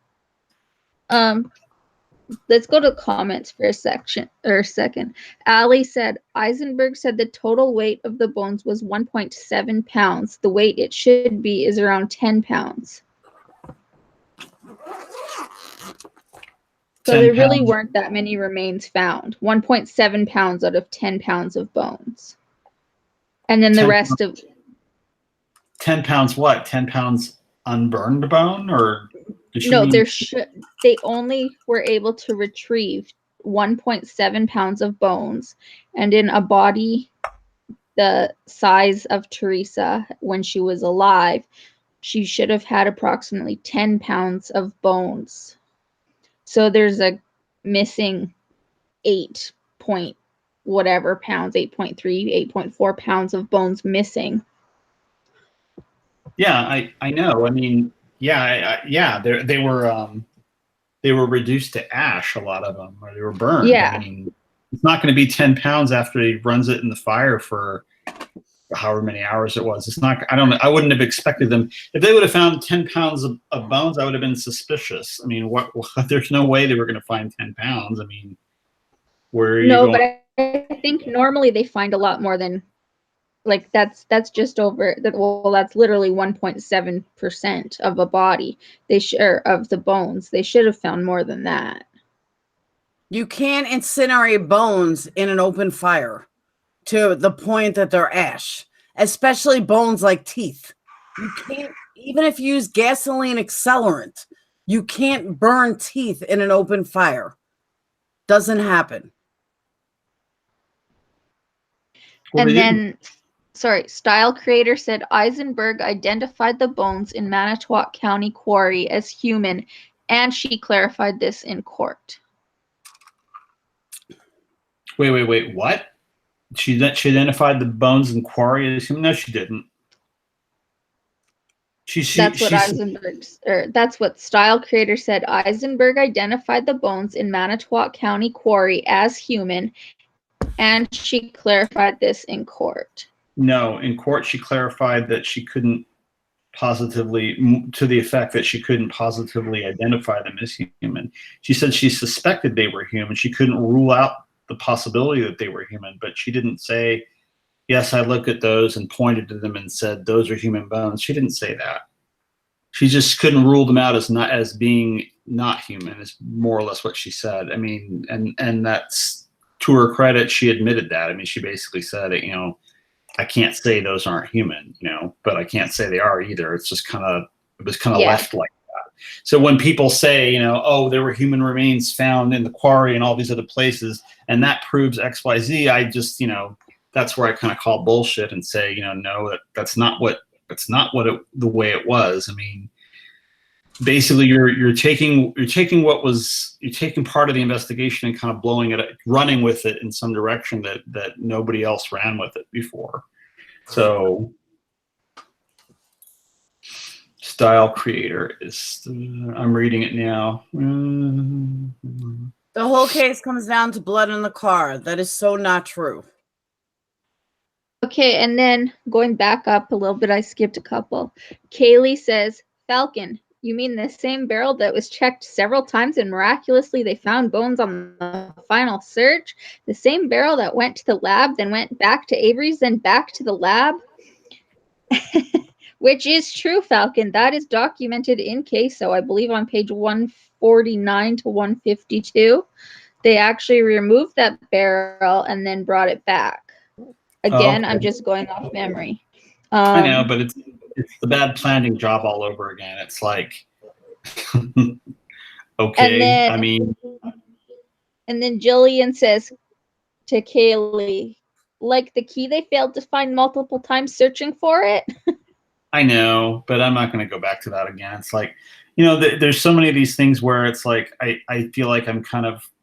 Let's go to comments for a second. Allie said, Eisenberg said the total weight of the bones was 1.7 pounds. The weight it should be is around 10 pounds. So there really weren't that many remains found. 1.7 pounds out of 10 pounds of bones. And then the rest of 10 pounds what? 10 pounds unburned bone? Or no, they only were able to retrieve 1.7 pounds of bones, and in a body the size of Teresa when she was alive, she should have had approximately 10 pounds of bones. So there's a missing 8 point whatever pounds, 8.3, 8.4 pounds of bones missing. Yeah, I know. I mean, yeah, they were reduced to ash, a lot of them, or they were burned. Yeah. I mean, it's not going to be 10 pounds after he runs it in the fire for however many hours it was. It's not. I don't know. I wouldn't have expected them. If they would have found 10 pounds of bones, I would have been suspicious. I mean, what there's no way they were going to find 10 pounds. I mean, where are you going? But I think normally they find a lot more than, like, that's just over that. Well, that's literally 1.7% of a body. Of the bones. They should have found more than that. You can't incinerate bones in an open fire to the point that they're ash, especially bones like teeth. You can't, even if you use gasoline accelerant, you can't burn teeth in an open fire. Doesn't happen. Well, And then, sorry, Style Creator said Eisenberg identified the bones in Manitowoc County Quarry as human, and she clarified this in court. Wait. What? She identified the bones in quarry as human? No, she didn't. That's what Style Creator said. Eisenberg identified the bones in Manitowoc County Quarry as human, and she clarified this in court. No, in court she clarified that she couldn't positively, to the effect that she couldn't positively identify them as human. She said she suspected they were human. She couldn't rule out the possibility that they were human, but she didn't say, yes, I looked at those and pointed to them and said, those are human bones. She didn't say that. She just couldn't rule them out as being not human, is more or less what she said. I mean, and that's, to her credit, she admitted that. I mean, she basically said, I can't say those aren't human, but I can't say they are either. It's just it was left like that. So when people say, oh, there were human remains found in the quarry and all these other places, and that proves X, Y, Z, I just, that's where I kind of call bullshit and say, no, that's not the way it was. I mean, basically you're taking part of the investigation and kind of running with it in some direction that nobody else ran with it before. So Style Creator is, I'm reading it now. The whole case comes down to blood in the car. That is so not true. Okay, and then going back up a little bit, I skipped a couple. Kaylee says, Falcon, you mean the same barrel that was checked several times and miraculously they found bones on the final search? The same barrel that went to the lab, then went back to Avery's, then back to the lab? Which is true, Falcon. That is documented in CASO, I believe on page 149 to 152. They actually removed that barrel and then brought it back. Again, I'm just going off memory. I know, but it's the bad planning job all over again. It's like, okay, I mean. And then Jillian says to Kaylee, like the key they failed to find multiple times searching for it. I know, but I'm not going to go back to that again. It's like, there's so many of these things where it's like, I feel like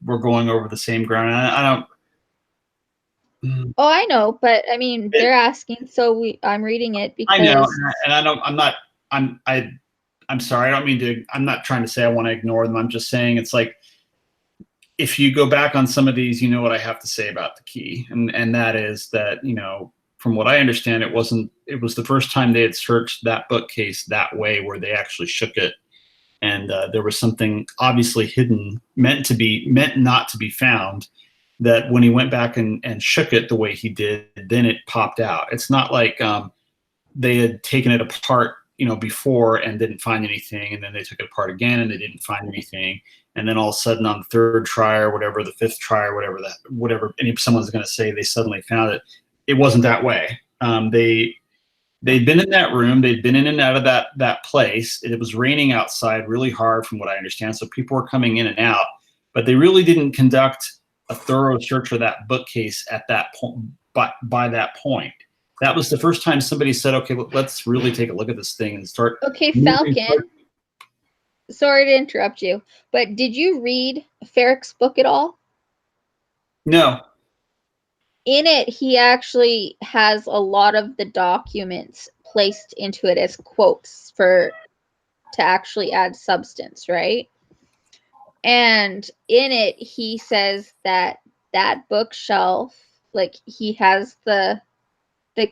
we're going over the same ground. I don't. Oh, I know, but I mean, they're asking, so I'm reading it because I know, and I'm sorry, I don't mean to. I'm not trying to say I want to ignore them. I'm just saying it's like, if you go back on some of these, you know what I have to say about the key, and that is that, from what I understand, it was the first time they had searched that bookcase that way, where they actually shook it, and there was something obviously hidden, meant not to be found, that when he went back and shook it the way he did, then it popped out. It's not like they had taken it apart, before and didn't find anything, and then they took it apart again and they didn't find anything, and then all of a sudden on the third try or whatever, the fifth try or whatever someone's going to say, they suddenly found it. It wasn't that way. They'd been in that room, they'd been in and out of that place. It was raining outside really hard, from what I understand, so people were coming in and out, but they really didn't conduct a thorough search of that bookcase at that point. By that point, that was the first time somebody said, okay, let's really take a look at this thing and start. Okay, Falcon, sorry to interrupt you, but did you read Ferrick's book at all? No. In it, he actually has a lot of the documents placed into it as quotes to actually add substance, right? And in it, he says that bookshelf, like, he has the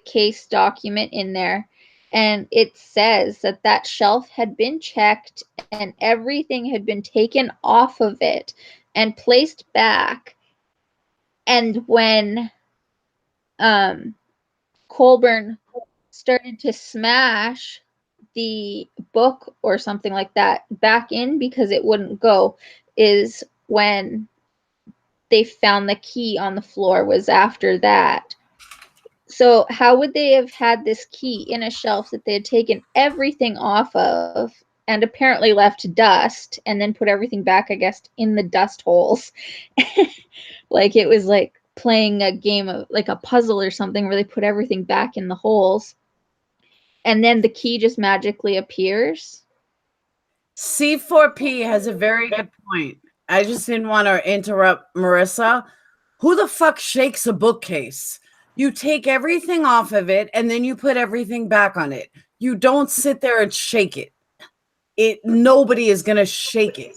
case document in there, and it says that shelf had been checked and everything had been taken off of it and placed back And when Colburn started to smash the book or something like that back in because it wouldn't go, is when they found the key on the floor, was after that. So how would they have had this key in a shelf that they had taken everything off of and apparently left dust and then put everything back, I guess, in the dust holes? Like it was like playing a game of like a puzzle or something where they put everything back in the holes and then the key just magically appears. C4P has a very good point. I just didn't want to interrupt Marissa. Who the fuck shakes a bookcase? You take everything off of it and then you put everything back on it. You don't sit there and shake it. Nobody is gonna shake it.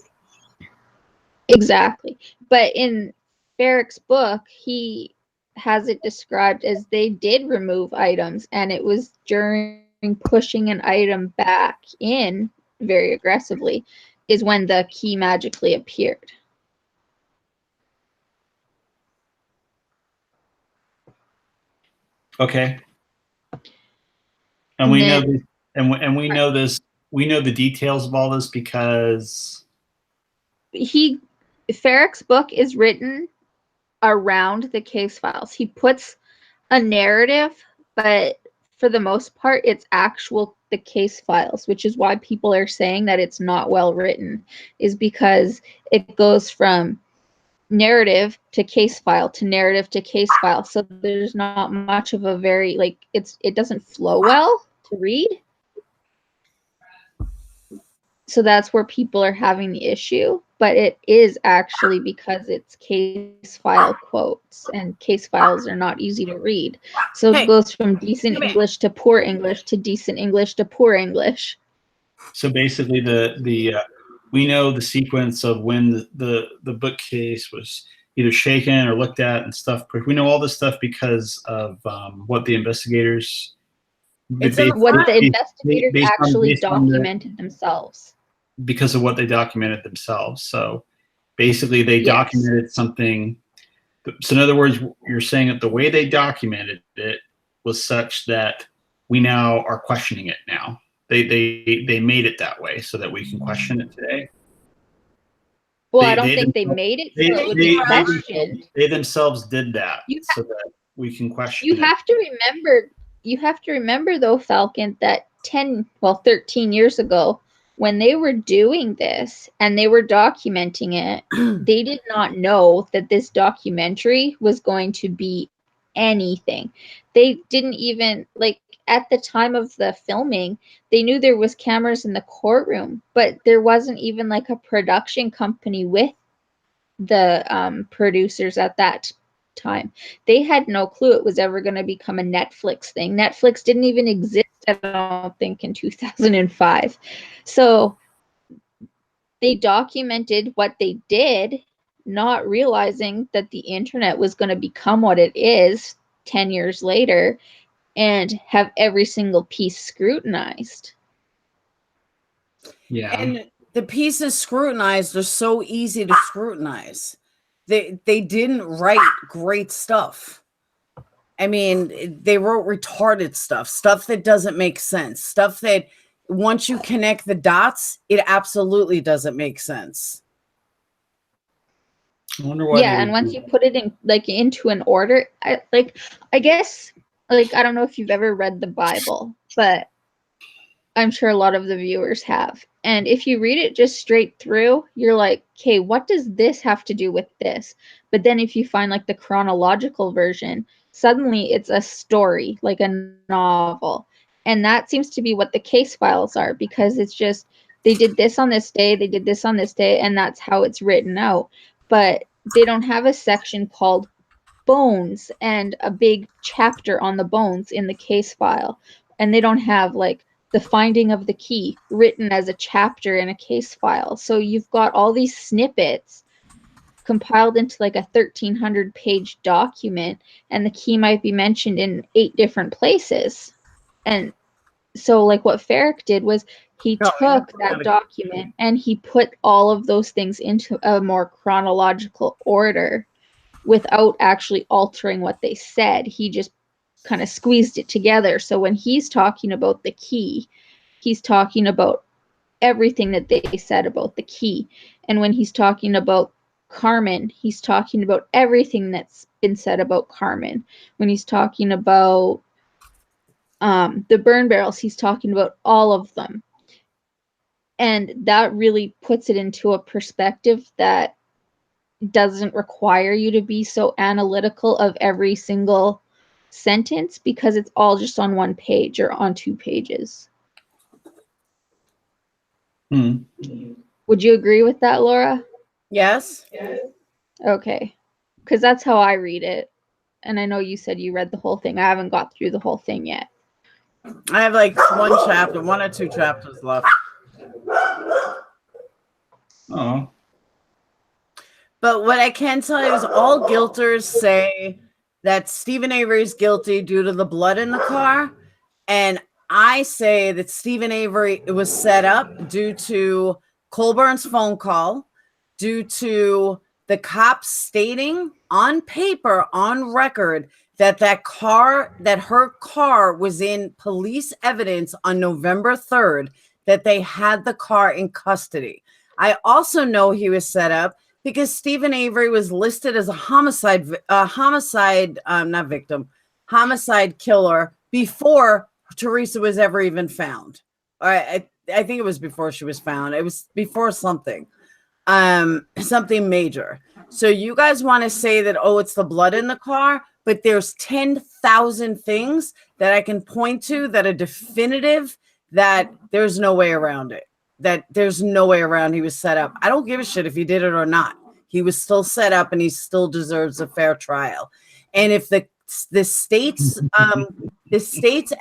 Exactly. But in Ferrick's book, he has it described as they did remove items, and it was during pushing an item back in very aggressively is when the key magically appeared. Okay. And And we then- know this, and we know this. We know the details of all this because Ferrick's book is written around the case files. He puts a narrative, but for the most part, it's the case files, which is why people are saying that it's not well written, is because it goes from narrative to case file to narrative to case file. So there's not much of a very, like, it doesn't flow well to read. So that's where people are having the issue, but it is actually because it's case file quotes, and case files are not easy to read. So it goes from decent English to poor English to decent English to poor English. so basically we know the sequence of when the bookcase was either shaken or looked at and stuff. We know all this stuff because of what the investigators. What the investigators actually documented themselves. Because of what they documented themselves. So basically they documented something. So in other words, you're saying that the way they documented it was such that we now are questioning it now. They made it that way so that we can question it today. Well, I don't think they made it so it would be questioned. They themselves did that so that we can question it. You have to remember though, Falcon, that 13 years ago, when they were doing this and they were documenting it, they did not know that this documentary was going to be anything. They didn't even, like, at the time of the filming, they knew there was cameras in the courtroom, but there wasn't even like a production company with the producers at that time. They had no clue it was ever going to become a Netflix thing. Netflix didn't even exist, I don't think, in 2005. So they documented what they did, not realizing that the internet was going to become what it is 10 years later and have every single piece scrutinized. Yeah. And the pieces scrutinized are so easy to scrutinize. They didn't write great stuff. I mean, they wrote retarded stuff that doesn't make sense, stuff that once you connect the dots, it absolutely doesn't make sense. I wonder why. Yeah, and once you put it in, like, into an order, I guess, like, I don't know if you've ever read the Bible, but I'm sure a lot of the viewers have. And if you read it just straight through, you're like, okay, what does this have to do with this? But then if you find like the chronological version, suddenly it's a story, like a novel. And that seems to be what the case files are, because it's just, they did this on this day, they did this on this day, and that's how it's written out. But they don't have a section called bones and a big chapter on the bones in the case file. And they don't have like the finding of the key written as a chapter in a case file. So you've got all these snippets compiled into like a 1,300 page document, and the key might be mentioned in 8 different places. And so like what Ferrick did was he took that document and he put all of those things into a more chronological order. without actually altering what they said. He just kind of squeezed it together. So when he's talking about the key, he's talking about everything that they said about the key. And when he's talking about Carmen, he's talking about everything that's been said about Carmen. When he's talking about the burn barrels, he's talking about all of them. And that really puts it into a perspective that doesn't require you to be so analytical of every single sentence, because it's all just on one page or on 2 pages. Would you agree with that, Laura? Yes. Okay. Because that's how I read it. And I know you said you read the whole thing. I haven't got through the whole thing yet. I have like 1 or 2 chapters left. Oh. But what I can tell you is all guilters say that Stephen Avery is guilty due to the blood in the car. And I say that Stephen Avery was set up due to Colburn's phone call, due to the cops stating on paper, on record, that her car was in police evidence on November 3rd, that they had the car in custody. I also know he was set up because Stephen Avery was listed as a homicide killer before Teresa was ever even found. I think it was before she was found. It was before something major. So you guys want to say that, oh, it's the blood in the car, but there's 10,000 things that I can point to that are definitive that there's no way around it. That there's no way around he was set up. I don't give a shit if he did it or not. He was still set up and he still deserves a fair trial. And if the state's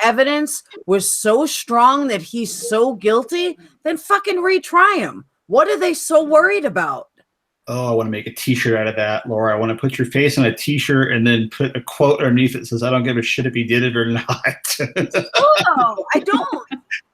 evidence was so strong that he's so guilty, then fucking retry him. What are they so worried about? Oh, I want to make a t-shirt out of that, Laura. I want to put your face on a t-shirt and then put a quote underneath that says, I don't give a shit if he did it or not. No, I don't.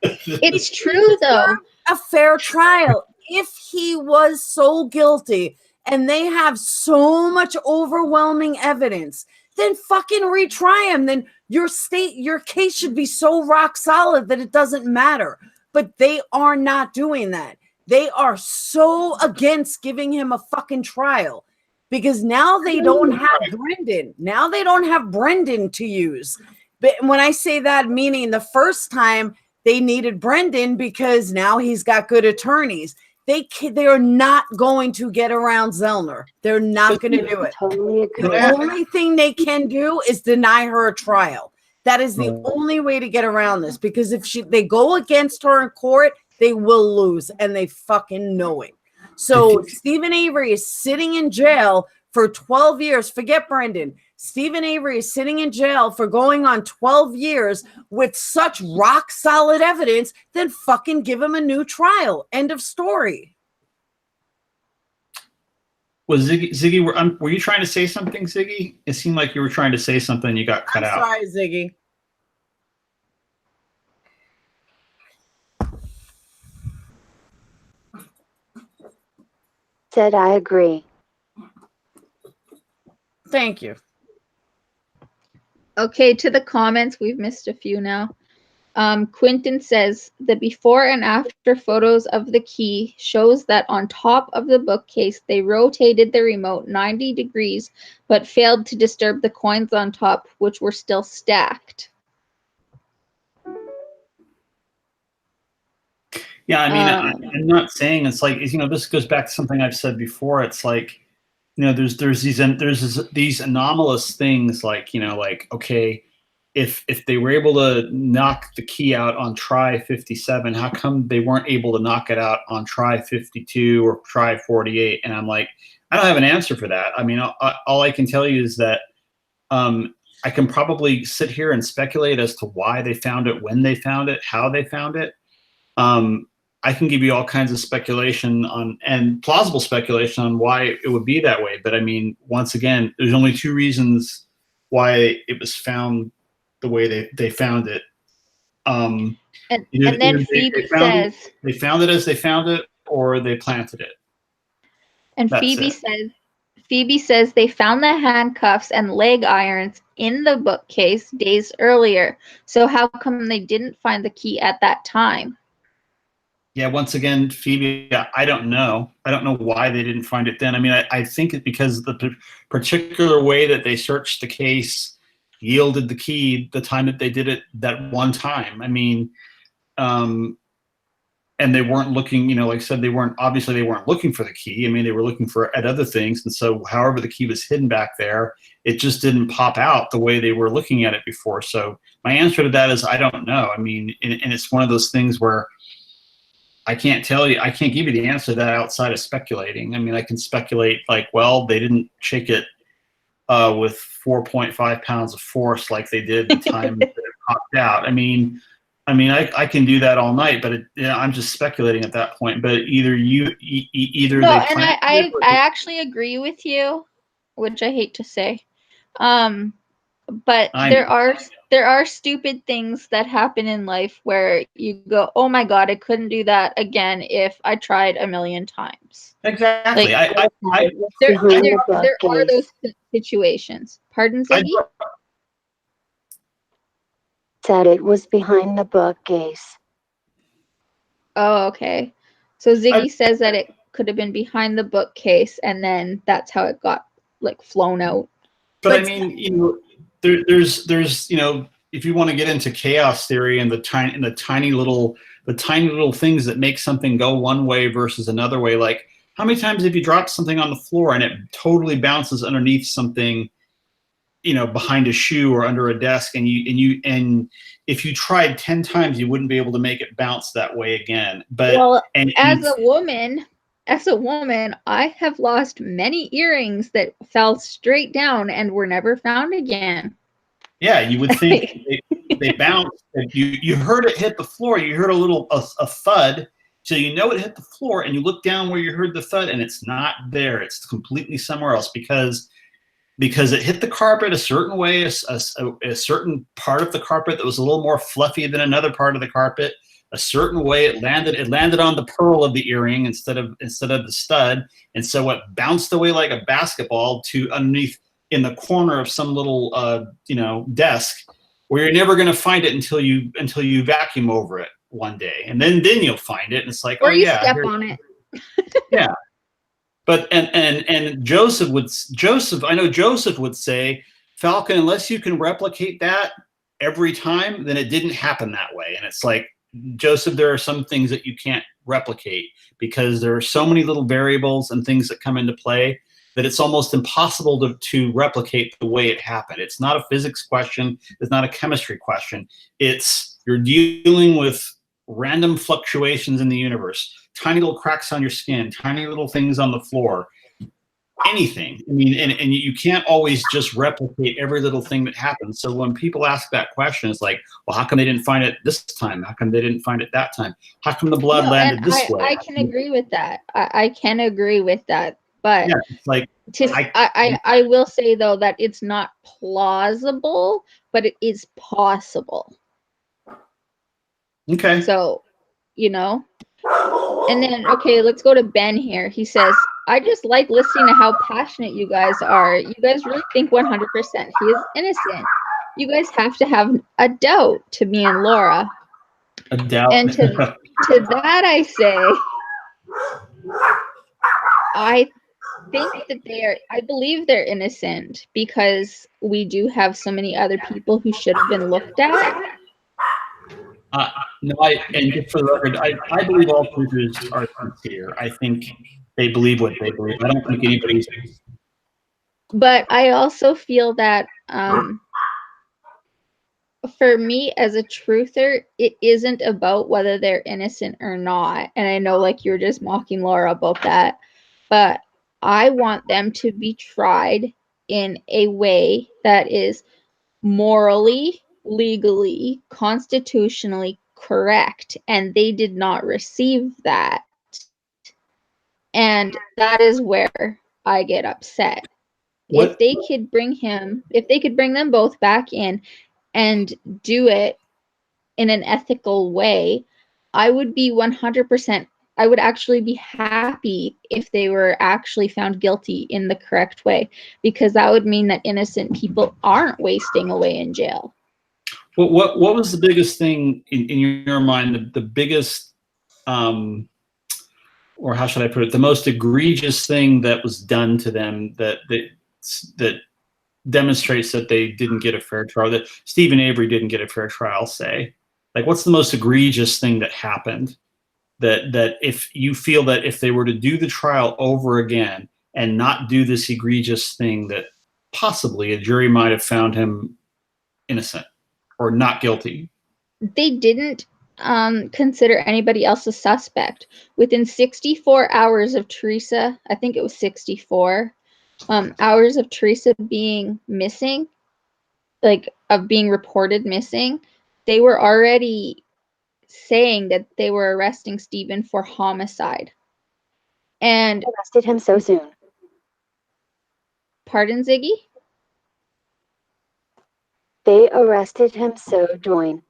It's true, though. A fair trial. If he was so guilty and they have so much overwhelming evidence, then fucking retry him. Then your case should be so rock solid that it doesn't matter. But they are not doing that. They are so against giving him a fucking trial because now they don't have Brendan. Now they don't have Brendan to use. But when I say that, meaning the first time they needed Brendan because now he's got good attorneys. They are not going to get around Zellner. They're not going to do it. Totally agree. The only thing they can do is deny her a trial. That is the only way to get around this, because if they go against her in court, they will lose, and they fucking know it. So Stephen Avery is sitting in jail for 12 years. Forget Brendan. Stephen Avery is sitting in jail for going on 12 years with such rock solid evidence, then fucking give him a new trial. End of story. Was Ziggy, were you trying to say something, Ziggy? It seemed like you were trying to say something and you got cut out. Sorry, Ziggy. Said I agree. Thank you. Okay, to the comments, we've missed a few now. Quentin says the before and after photos of the key shows that on top of the bookcase, they rotated the remote 90 degrees, but failed to disturb the coins on top, which were still stacked. Yeah, I mean, I'm not saying it's like, you know, this goes back to something I've said before. It's like, you know, there's these anomalous things, like, you know, like, okay, if they were able to knock the key out on try 57, how come they weren't able to knock it out on try 52 or try 48? And I'm like, I don't have an answer for that. I mean, all I can tell you is that I can probably sit here and speculate as to why they found it, when they found it, how they found it. I can give you all kinds of speculation on, and plausible speculation on, why it would be that way. But I mean, once again, there's only 2 reasons why it was found the way they found it. And then Phoebe says they found it as they found it, or they planted it. And That's Phoebe it. says Phoebe says they found the handcuffs and leg irons in the bookcase days earlier. So how come they didn't find the key at that time? Yeah, once again, Phoebe, I don't know. I don't know why they didn't find it then. I mean, I think it's because the particular way that they searched the case yielded the key the time that they did it that one time. I mean, and they weren't looking, like I said, they weren't looking for the key. I mean, they were looking at other things. And so however the key was hidden back there, it just didn't pop out the way they were looking at it before. So my answer to that is I don't know. I mean, and it's one of those things where I can't give you the answer to that outside of speculating. I mean, I can speculate like, well, they didn't shake it with 4.5 pounds of force like they did the time that it popped out. I mean, I can do that all night, but I'm just speculating at that point. But either No, and I actually agree with you, which I hate to say. But there are stupid things that happen in life where you go, oh my God, I couldn't do that again if I tried a million times. Exactly. Like, there are those situations. Pardon, Ziggy? Said it was behind the bookcase. Oh, okay. So Ziggy says that it could have been behind the bookcase, and then that's how it got like flown out. But I mean, there's if you want to get into chaos theory and the tiny little things that make something go one way versus another way, like how many times have you dropped something on the floor and it totally bounces underneath something, behind a shoe or under a desk, and if you tried 10 times, you wouldn't be able to make it bounce that way again. But as a woman, I have lost many earrings that fell straight down and were never found again. Yeah, you would think they bounced. You heard it hit the floor. You heard a thud, so it hit the floor, and you look down where you heard the thud, and it's not there. It's completely somewhere else because it hit the carpet a certain way, a certain part of the carpet that was a little more fluffy than another part of the carpet. A certain way it landed on the pearl of the earring instead of the stud, and so it bounced away like a basketball to underneath in the corner of some little desk where you're never going to find it until you vacuum over it one day, and then you'll find it, and it's like, or you step on it. Yeah. But and Joseph, I know Joseph would say, Falcon, unless you can replicate that every time, then it didn't happen that way. And it's like, Joseph, there are some things that you can't replicate because there are so many little variables and things that come into play that it's almost impossible to replicate the way it happened. It's not a physics question. It's not a chemistry question. You're dealing with random fluctuations in the universe, tiny little cracks on your skin, tiny little things on the floor, anything. I mean, and you can't always just replicate every little thing that happens. So when people ask that question, it's like, well, how come they didn't find it this time? How come they didn't find it that time? How come the blood landed this way? I can agree with that. I can agree with that. But yeah, it's like, I will say, though, that it's not plausible, but it is possible. Okay. So, and then, okay, let's go to Ben here. He says, I just like listening to how passionate you guys are. You guys really think 100% he is innocent. You guys have to have a doubt to me and Laura. A doubt. And to that I say, I think that I believe they're innocent because we do have so many other people who should have been looked at. No, and just for the record, I believe all truthers are sincere. I think they believe what they believe. I don't think anybody's. But I also feel that for me as a truther, it isn't about whether they're innocent or not. And I know, like, you're just mocking Laura about that, but I want them to be tried in a way that is morally, legally, constitutionally correct, and they did not receive that. And that is where I get upset. If they could bring them both back in and do it in an ethical way, I would be 100% I would actually be happy if they were actually found guilty in the correct way, because that would mean that innocent people aren't wasting away in jail. Well, what was the biggest thing in your mind, the biggest, or how should I put it, the most egregious thing that was done to them that demonstrates that they didn't get a fair trial, that Stephen Avery didn't get a fair trial, say? Like, what's the most egregious thing that happened? That if you feel that if they were to do the trial over again and not do this egregious thing, that possibly a jury might have found him innocent or not guilty. They didn't consider anybody else a suspect. Within 64 hours of Teresa, I think it was 64 hours of Teresa being missing, like of being reported missing, they were already saying that they were arresting Stephen for homicide. And Arrested him so soon. pardon, Ziggy? They arrested him so soon.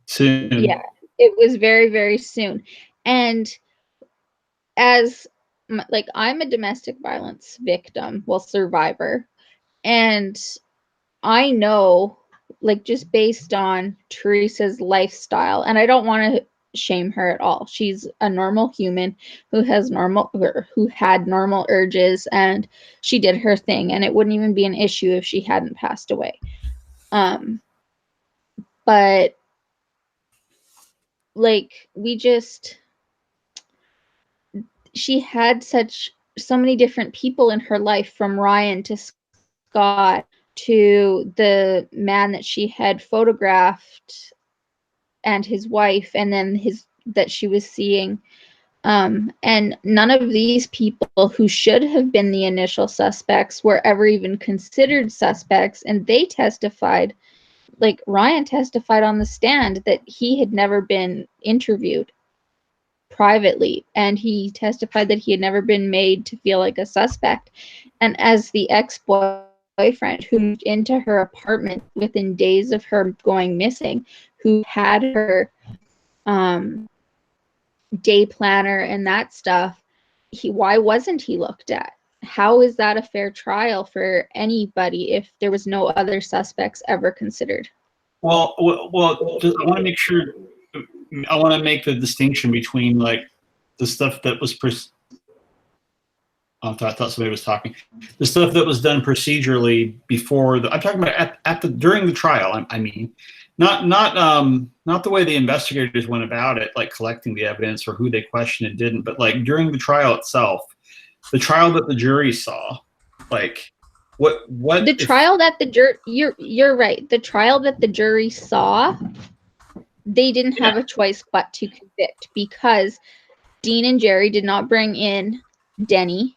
Soon. Yeah, it was very, very soon. And as like, I'm a domestic violence victim, well, survivor, and I know, like, just based on Teresa's lifestyle, and I don't want to shame her at all. She's a normal human who had normal urges, and she did her thing, and it wouldn't even be an issue if she hadn't passed away. But like, she had so many different people in her life, from Ryan to Scott to the man that she had photographed and his wife, and then that she was seeing. And none of these people who should have been the initial suspects were ever even considered suspects. And they testified, like Ryan testified on the stand, that he had never been interviewed privately, and he testified that he had never been made to feel like a suspect. And as the ex-boyfriend who moved into her apartment within days of her going missing, who had her day planner and that stuff, why wasn't he looked at? How is that a fair trial for anybody if there was no other suspects ever considered? Well, I want to make sure. I want to make the distinction between, like, the stuff that was I thought somebody was talking. The stuff that was done procedurally before I'm talking about during the trial. I mean, not the way the investigators went about it, like collecting the evidence or who they questioned and didn't, but like during the trial itself, the trial that the jury saw, like what the trial that the jury, you're right. The trial that the jury saw, they didn't have a choice but to convict, because Dean and Jerry did not bring in Denny.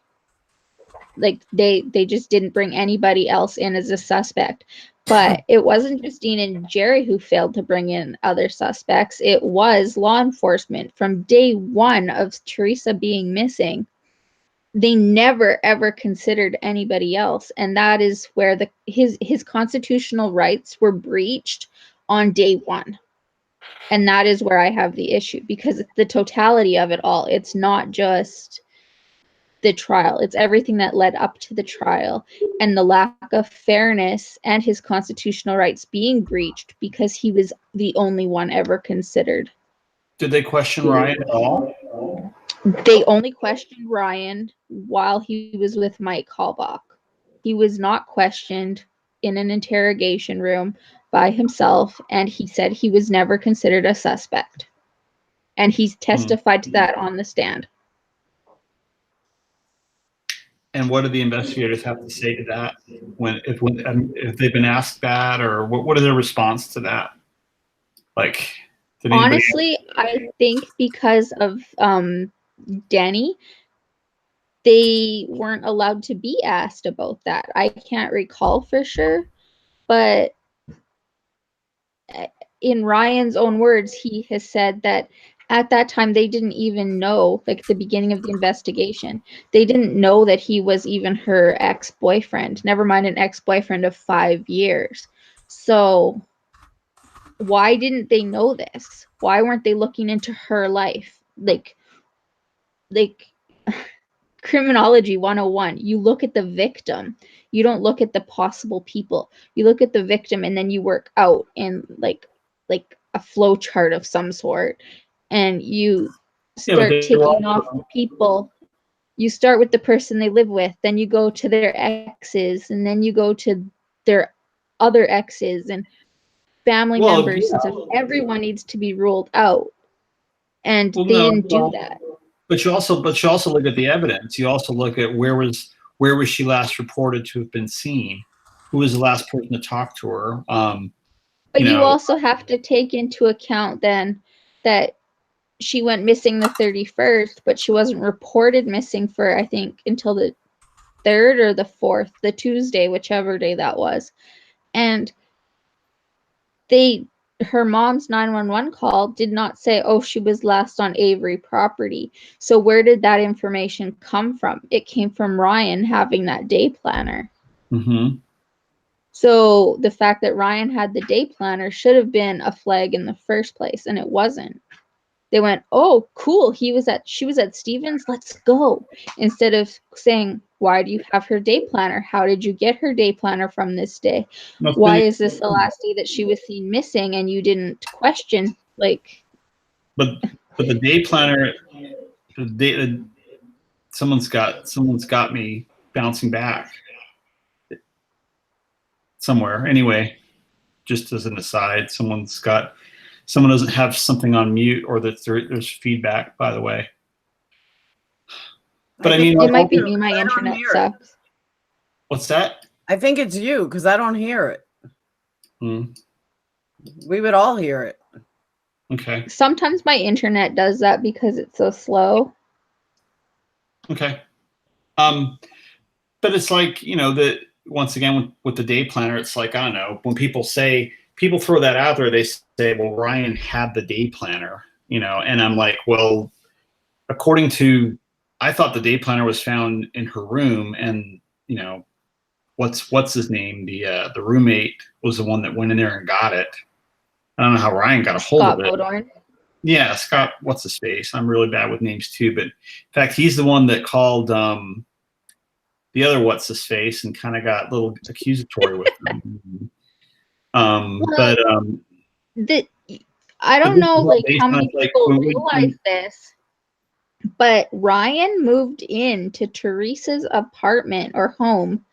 Like, they just didn't bring anybody else in as a suspect. But it wasn't just Dean and Jerry who failed to bring in other suspects. It was law enforcement. From day one of Teresa being missing, they never ever considered anybody else, and that is where his constitutional rights were breached on day one. And that is where I have the issue, because it's the totality of it all. It's not just the trial, it's everything that led up to the trial, and the lack of fairness and his constitutional rights being breached because he was the only one ever considered. Did they question Ryan at all? They only questioned Ryan while he was with Mike Halbach. He was not questioned in an interrogation room by himself, and he said he was never considered a suspect. And he's testified to that on the stand. And what do the investigators have to say to that if they've been asked that, or what is their response to that? Like, honestly, I think because of Denny, they weren't allowed to be asked about that. I can't recall for sure, but in Ryan's own words, he has said that at that time they didn't even know, like the beginning of the investigation, they didn't know that he was even her ex-boyfriend, never mind an ex-boyfriend of 5 years. So why didn't they know this? Why weren't they looking into her life? like criminology 101. You look at the victim. You don't look at the possible people. You look at the victim and then you work out in like a flow chart of some sort, and you start ticking off the people. You start with the person they live with, then you go to their exes, and then you go to their other exes and family members. So everyone needs to be ruled out, and they didn't do that. But you also look at the evidence. You also look at where was she last reported to have been seen? Who was the last person to talk to her? But you also have to take into account then that she went missing the 31st, but she wasn't reported missing for, I think, until the 3rd or the 4th, the Tuesday, whichever day that was. And her mom's 911 call did not say, oh, she was last on Avery property. So where did that information come from? It came from Ryan having that day planner. Mm-hmm. So the fact that Ryan had the day planner should have been a flag in the first place, and it wasn't. They went, oh, cool, she was at Stevens, let's go. Instead of saying, why do you have her day planner? How did you get her day planner from this day? Why is this the last day that she was seen missing and you didn't question? Like, but the day planner, someone's got me bouncing back somewhere. Anyway, just as an aside, someone doesn't have something on mute, or that there's feedback, by the way. But I mean, it might be me, my internet sucks. What's that? I think it's you, because I don't hear it. We would all hear it. Okay. Sometimes my internet does that because it's so slow. Okay. But it's like, that once again with the day planner, it's like, I don't know, when people throw that out there, they say, well, Ryan had the day planner, and I'm like, well, I thought the day planner was found in her room, and what's his name? The roommate was the one that went in there and got it. I don't know how Ryan got a hold of it. Scott Bodorn. Yeah, Scott, what's his face? I'm really bad with names too, but in fact, he's the one that called the other what's his face and kind of got a little accusatory with him. I don't know like how many people realize this, but Ryan moved into Teresa's apartment or home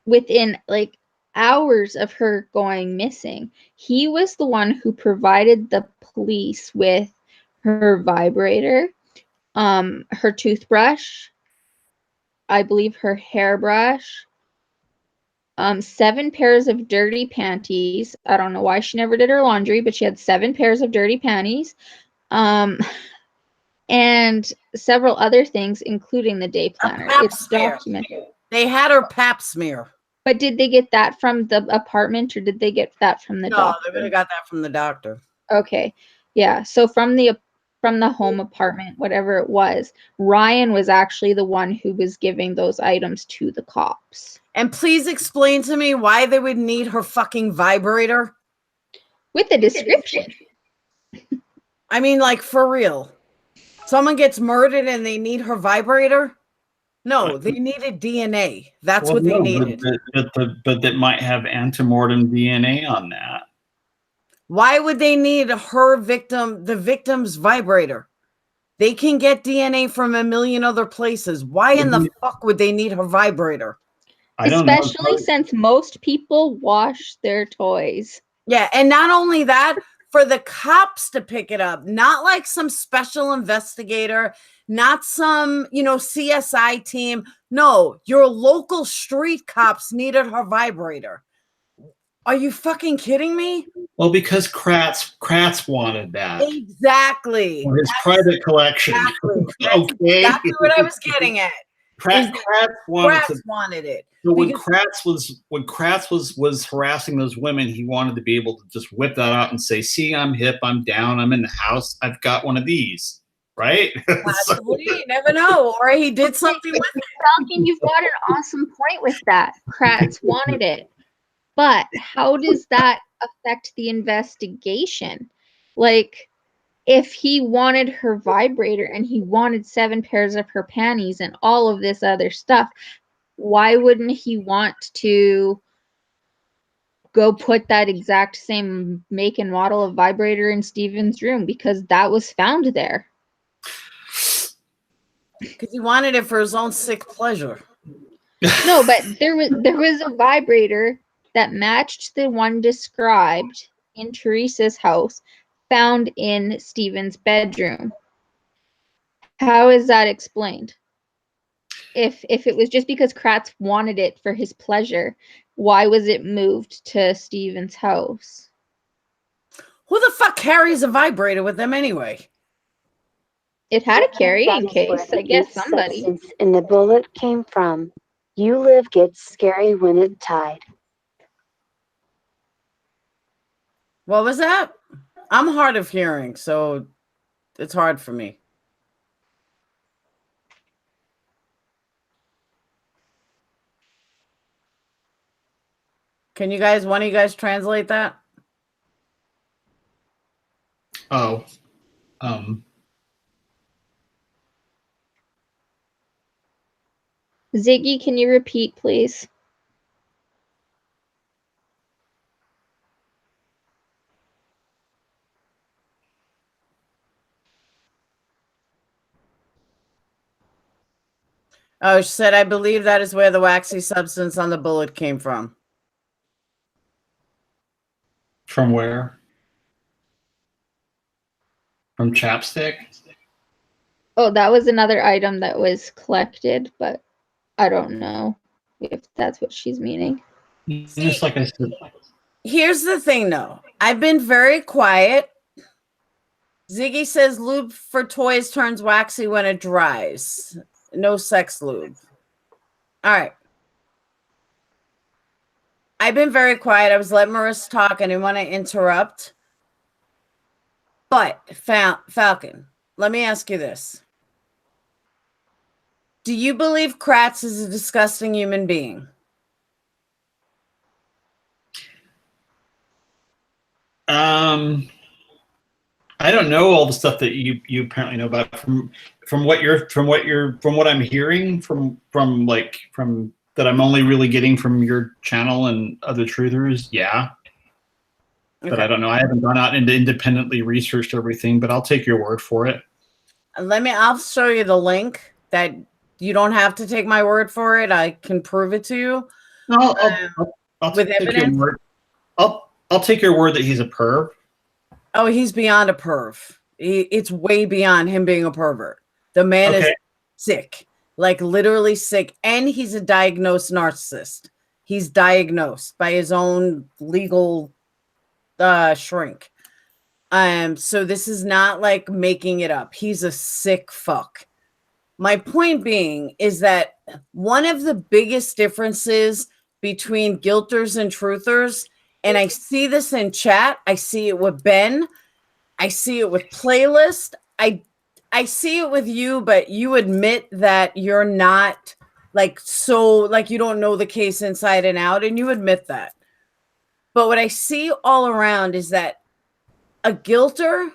within like hours of her going missing. He was the one who provided the police with her vibrator, her toothbrush, I believe her hairbrush, 7 pairs of dirty panties. I don't know why she never did her laundry, but she had 7 pairs of dirty panties, and several other things, including the day planner. It's documented. They had her pap smear. But did they get that from the apartment, or did they get that from the doctor? No, they would have got that from the doctor. Okay. Yeah. So from the home apartment, whatever it was, Ryan was actually the one who was giving those items to the cops. And please explain to me why they would need her fucking vibrator. With a description. I mean, like, for real. Someone gets murdered and they need her vibrator? No, they needed DNA. That's what they needed. But that might have antemortem DNA on that. Why would they need the victim's vibrator? They can get DNA from a million other places. Why in the fuck would they need her vibrator? Especially since most people wash their toys. Yeah, and not only that, for the cops to pick it up, not like some special investigator, not some, CSI team. No, your local street cops needed her vibrator. Are you fucking kidding me? Well, because Kratz wanted that. Exactly. For his private collection. Exactly. Okay. Exactly what I was getting at. Kratz wanted it. So when Kratz was harassing those women, he wanted to be able to just whip that out and say, "See, I'm hip, I'm down, I'm in the house, I've got one of these." Right? Possibly, you never know. Or he did something with it. Falcon, you've got an awesome point with that. Kratz wanted it. But how does that affect the investigation? Like, if he wanted her vibrator and he wanted 7 pairs of her panties and all of this other stuff, why wouldn't he want to go put that exact same make and model of vibrator in Steven's room? Because that was found there. Because he wanted it for his own sick pleasure. No, but there was a vibrator that matched the one described in Teresa's house, found in Steven's bedroom. How is that explained? If it was just because Kratz wanted it for his pleasure, why was it moved to Steven's house? Who the fuck carries a vibrator with them anyway? It had a carrying That is where case. the I guess ink somebody. substance in the bullet came from. You live gets scary when it tied. What was that? I'm hard of hearing, so it's hard for me. Can you guys, one of you guys translate that? Oh. Ziggy, can you repeat, please? Oh, she said, I believe that is where the waxy substance on the bullet came from. From where? From chapstick? Oh, that was another item that was collected, but I don't know if that's what she's meaning. Just like I said. Here's the thing, though. I've been very quiet. Ziggy says lube for toys turns waxy when it dries. No sex lube. All right. I've been very quiet. I was letting Marissa talk. I didn't want to interrupt. But, Falcon, let me ask you this. Do you believe Kratz is a disgusting human being? I don't know all the stuff that you apparently know about from what I'm hearing from that I'm only really getting from your channel and other truthers. Yeah. Okay. But I don't know. I haven't gone out and independently researched everything, but I'll take your word for it. I'll show you the link that you don't have to take my word for it. I can prove it to you. No, I'll with take evidence. Your word. I'll take your word that he's a perv. Oh, he's beyond a perv. It's way beyond him being a pervert. The man is sick, like literally sick, and he's a diagnosed narcissist. He's diagnosed by his own legal shrink. So this is not like making it up. He's a sick fuck. My point being is that one of the biggest differences between guilters and truthers, and I see this in chat, I see it with Ben, I see it with Playlist, I see it with you, but you admit that you're not like you don't know the case inside and out, and you admit that. But what I see all around is that a guilter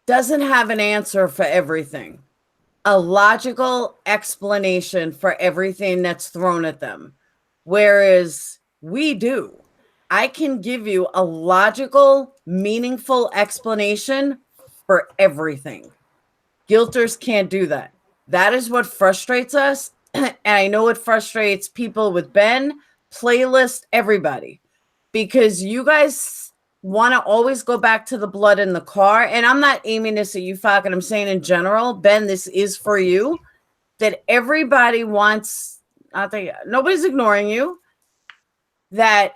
doesn't have an answer for everything, a logical explanation for everything that's thrown at them. Whereas we do. I can give you a logical, meaningful explanation for everything. Guilters can't do that. That is what frustrates us. And I know it frustrates people with Ben, Playlist, everybody. Because you guys want to always go back to the blood in the car. And I'm not aiming this at you, Falcon. I'm saying in general, Ben, this is for you. That everybody wants, nobody's ignoring you. That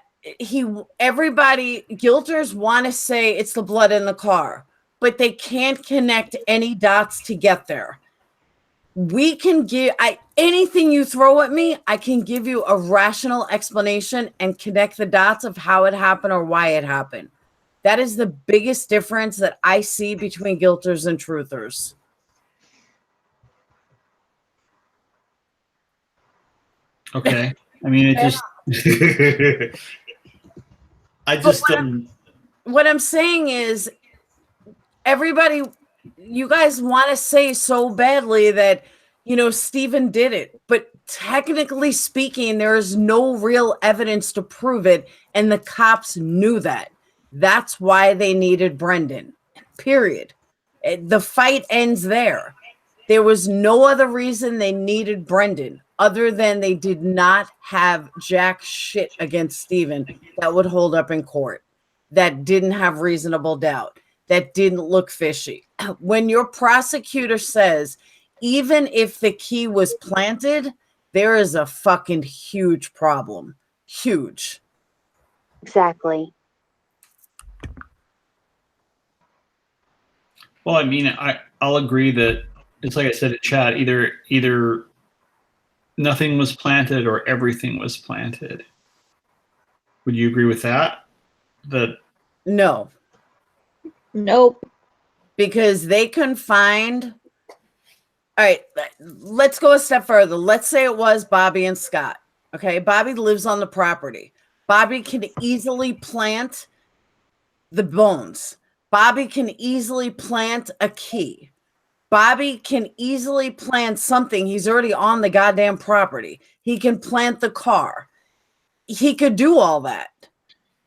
everybody, guilters want to say it's the blood in the car, but they can't connect any dots to get there. We can give anything you throw at me, I can give you a rational explanation and connect the dots of how it happened or why it happened. That is the biggest difference that I see between guilters and truthers. Okay. I mean, it just what I'm saying is everybody, you guys want to say so badly that, Stephen did it, but technically speaking, there is no real evidence to prove it. And the cops knew that. That's why they needed Brendan, period. The fight ends there. There was no other reason they needed Brendan other than they did not have jack shit against Stephen that would hold up in court, that didn't have reasonable doubt, that didn't look fishy. When your prosecutor says, even if the key was planted, there is a fucking huge problem. Huge. Exactly. Well, I mean, I'll agree that it's like I said in chat, either nothing was planted or everything was planted. Would you agree with that? No. Nope. Because they can find. All right, let's go a step further. Let's say it was Bobby and Scott. Okay, Bobby lives on the property. Bobby can easily plant the bones. Bobby can easily plant a key. Bobby can easily plant something. He's already on the goddamn property. He can plant the car. He could do all that.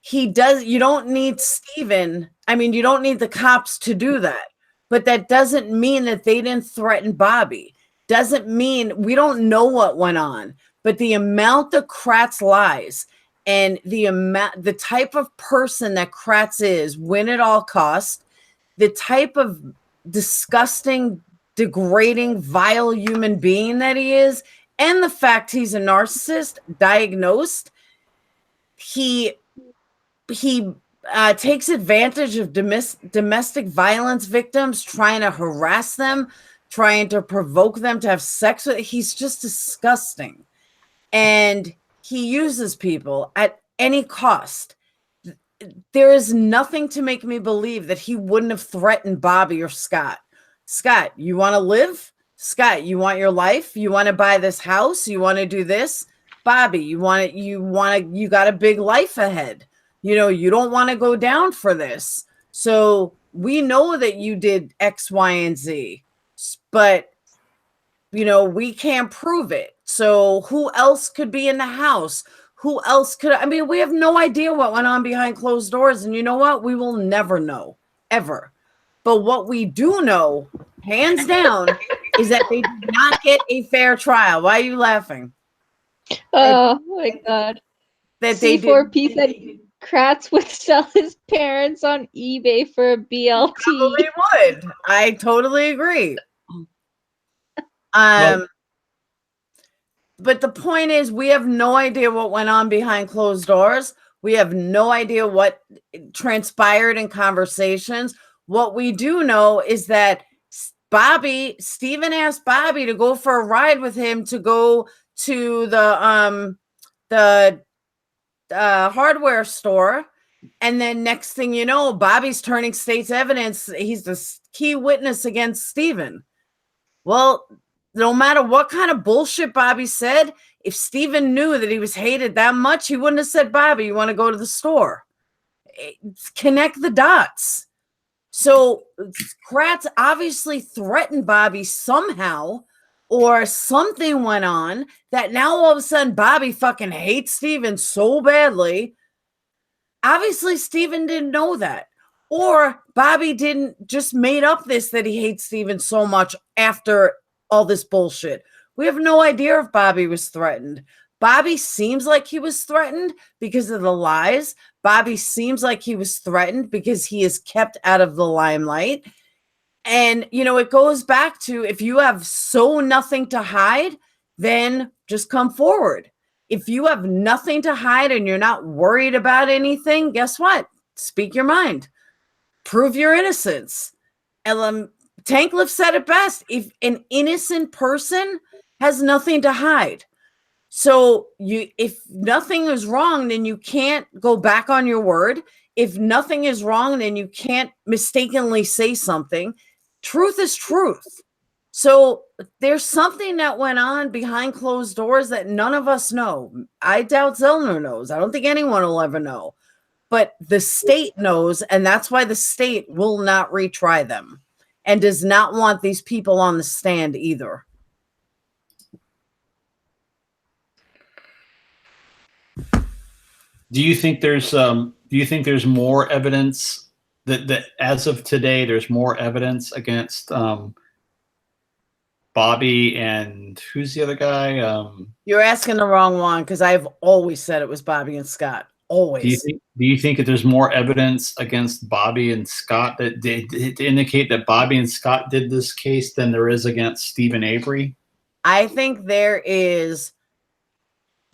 He does. You don't need Stephen. I mean, you don't need the cops to do that. But that doesn't mean that they didn't threaten Bobby. Doesn't mean we don't know what went on. But the amount that Kratz lies and the type of person that Kratz is, win at all costs, the type of disgusting, degrading, vile human being that he is, and the fact he's a narcissist, diagnosed, he takes advantage of domestic violence victims, trying to harass them, trying to provoke them to have sex with. He's just disgusting. And he uses people at any cost. There is nothing to make me believe that he wouldn't have threatened Bobby or Scott. Scott, you want to live? Scott, you want your life? You want to buy this house? You want to do this? Bobby, you got a big life ahead. You don't want to go down for this. So we know that you did X, Y, and Z, but we can't prove it. So who else could be in the house? Who else could? I mean, we have no idea what went on behind closed doors. And you know what? We will never know, ever. But what we do know, hands down, is that they did not get a fair trial. Why are you laughing? Oh my God. That they C4P said Kratz would sell his parents on eBay for a BLT. Probably would. I totally agree. But the point is, we have no idea what went on behind closed doors. We have no idea what transpired in conversations. What we do know is that Stephen asked Bobby to go for a ride with him to go to the hardware store. And then next thing you know, Bobby's turning state's evidence. He's the key witness against Stephen. Well, no matter what kind of bullshit Bobby said, if Stephen knew that he was hated that much, he wouldn't have said, Bobby, you want to go to the store? Connect the dots. So Kratz obviously threatened Bobby somehow, or something went on that now all of a sudden Bobby fucking hates Stephen so badly. Obviously, Stephen didn't know that. Or Bobby didn't just made up this that he hates Stephen so much after all this bullshit. We have no idea if Bobby was threatened. Bobby seems like he was threatened because of the lies. Bobby seems like he was threatened because he is kept out of the limelight. And, it goes back to, if you have so nothing to hide, then just come forward. If you have nothing to hide and you're not worried about anything, guess what? Speak your mind. Prove your innocence. And Tankliff said it best. If an innocent person has nothing to hide. So if nothing is wrong, then you can't go back on your word. If nothing is wrong, then you can't mistakenly say something. Truth is truth. So there's something that went on behind closed doors that none of us know. I doubt Zellner knows. I don't think anyone will ever know. but the state knows, and that's why the state will not retry them and does not want these people on the stand either. Do you think there's more evidence that as of today there's more evidence against Bobby and who's the other guy? You're asking the wrong one, because I've always said it was Bobby and Scott. Always. Do you think that there's more evidence against Bobby and Scott that to indicate that Bobby and Scott did this case than there is against Stephen Avery? I think there is,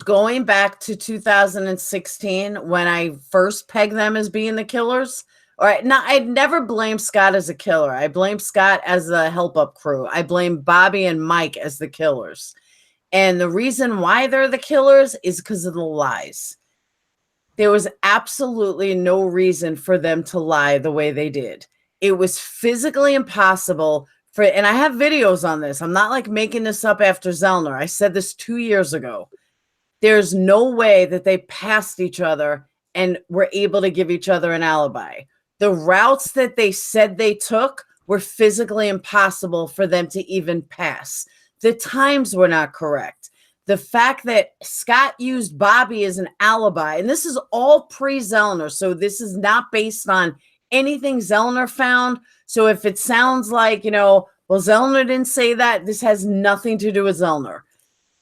going back to 2016 when I first pegged them as being the killers. All right, now I'd never blame Scott as a killer. I blame Scott as the help up crew. I blame Bobby and Mike as the killers. And the reason why they're the killers is because of the lies. There was absolutely no reason for them to lie the way they did. It was physically impossible for, and I have videos on this. I'm not like making this up after Zellner. I said this 2 years ago. There's no way that they passed each other and were able to give each other an alibi. The routes that they said they took were physically impossible for them to even pass. The times were not correct. The fact that Scott used Bobby as an alibi, and this is all pre-Zellner, so this is not based on anything Zellner found. So if it sounds like, well, Zellner didn't say that, this has nothing to do with Zellner.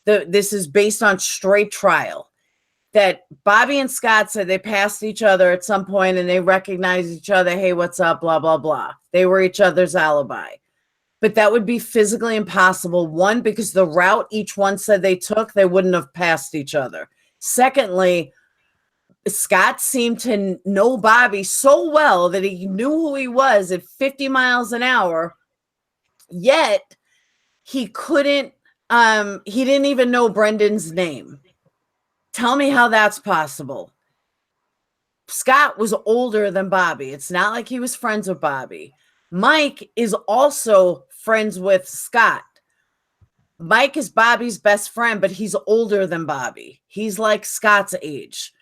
This is based on straight trial. That Bobby and Scott said they passed each other at some point and they recognized each other. Hey, what's up? Blah, blah, blah. They were each other's alibi. But that would be physically impossible. One, because the route each one said they took, they wouldn't have passed each other. Secondly, Scott seemed to know Bobby so well that he knew who he was at 50 miles an hour, yet he couldn't, he didn't even know Brendan's name. Tell me how that's possible. Scott was older than Bobby. It's not like he was friends with Bobby. Mike is also friends with Scott. Mike is Bobby's best friend, but he's older than Bobby. He's like Scott's age,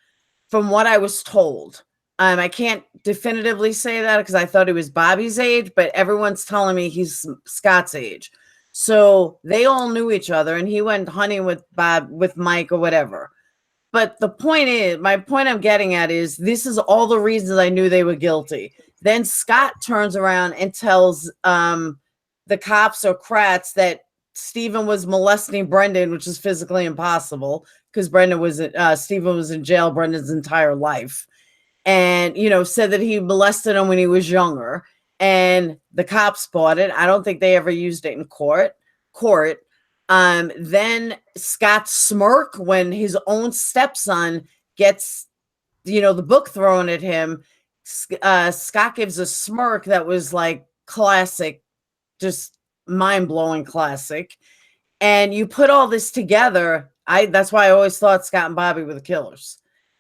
from what I was told. I can't definitively say that because I thought he was Bobby's age, but everyone's telling me he's Scott's age. So they all knew each other, and he went hunting with Mike or whatever. But the point is, my point I'm getting at is this is all the reasons I knew they were guilty. Then Scott turns around and tells the cops or Kratz that Stephen was molesting Brendan, which is physically impossible because Stephen was in jail Brendan's entire life. And, said that he molested him when he was younger. And the cops bought it. I don't think they ever used it in court. Then Scott's smirk when his own stepson gets, the book thrown at him. Scott gives a smirk that was like classic, just mind-blowing classic. And you put all this together. That's why I always thought Scott and Bobby were the killers.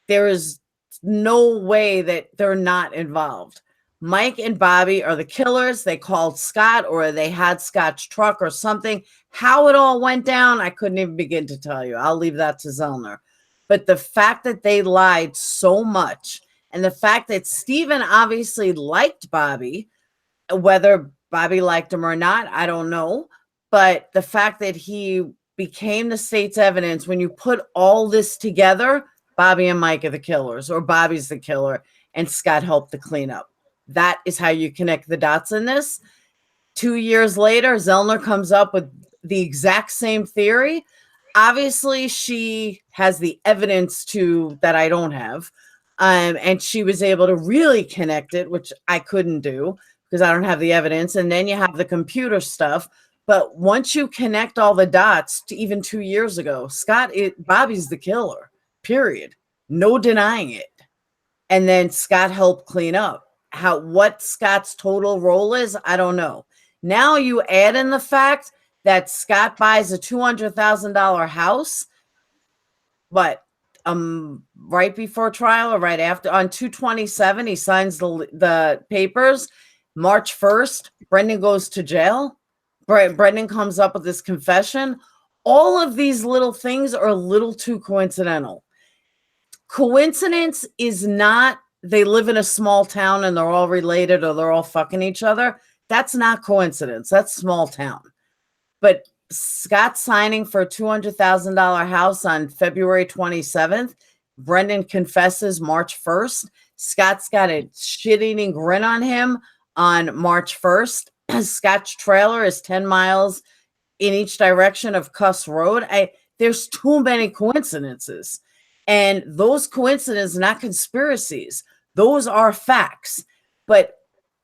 There is no way that they're not involved. Mike and Bobby are the killers. They called Scott, or they had Scott's truck or something. How it all went down, I couldn't even begin to tell you. I'll leave that to Zellner. But the fact that they lied so much, and the fact that Stephen obviously liked Bobby, whether Bobby liked him or not, I don't know. But the fact that he became the state's evidence, when you put all this together, Bobby and Mike are the killers, or Bobby's the killer, and Scott helped to clean up. That is how you connect the dots in this. 2 years later, Zellner comes up with the exact same theory. Obviously, she has the evidence that I don't have. And she was able to really connect it, which I couldn't do because I don't have the evidence. And then you have the computer stuff. But once you connect all the dots to even 2 years ago, Bobby's the killer, period. No denying it. And then Scott helped clean up. What Scott's total role is, I don't know. Now you add in the fact that Scott buys a $200,000 house, right before trial or right after, on 2/27, he signs the papers. March 1st, Brendan goes to jail. Brendan comes up with this confession. All of these little things are a little too coincidental. Coincidence is not they live in a small town and they're all related or they're all fucking each other. That's not coincidence. That's small town. But Scott signing for a $200,000 house on February 27th. Brendan confesses March 1st. Scott's got a shit-eating grin on him on March 1st. Scott's trailer is 10 miles in each direction of Cuss Road. There's too many coincidences. And those coincidences, not conspiracies, those are facts. But,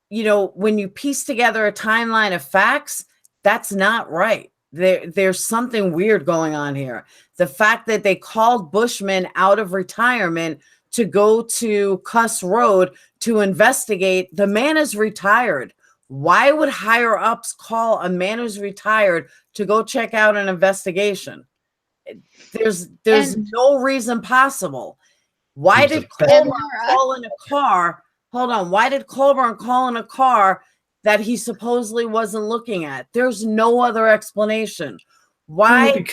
you know, when you piece together a timeline of facts, that's not right. There's something weird going on here. The fact that they called Bushman out of retirement to go to Cuss Road to investigate, the man is retired. Why would higher ups call a man who's retired to go check out an investigation? There's no reason possible. Why did Colburn call in a car? Hold on. Why did Colburn call in a car that he supposedly wasn't looking at? There's no other explanation. Why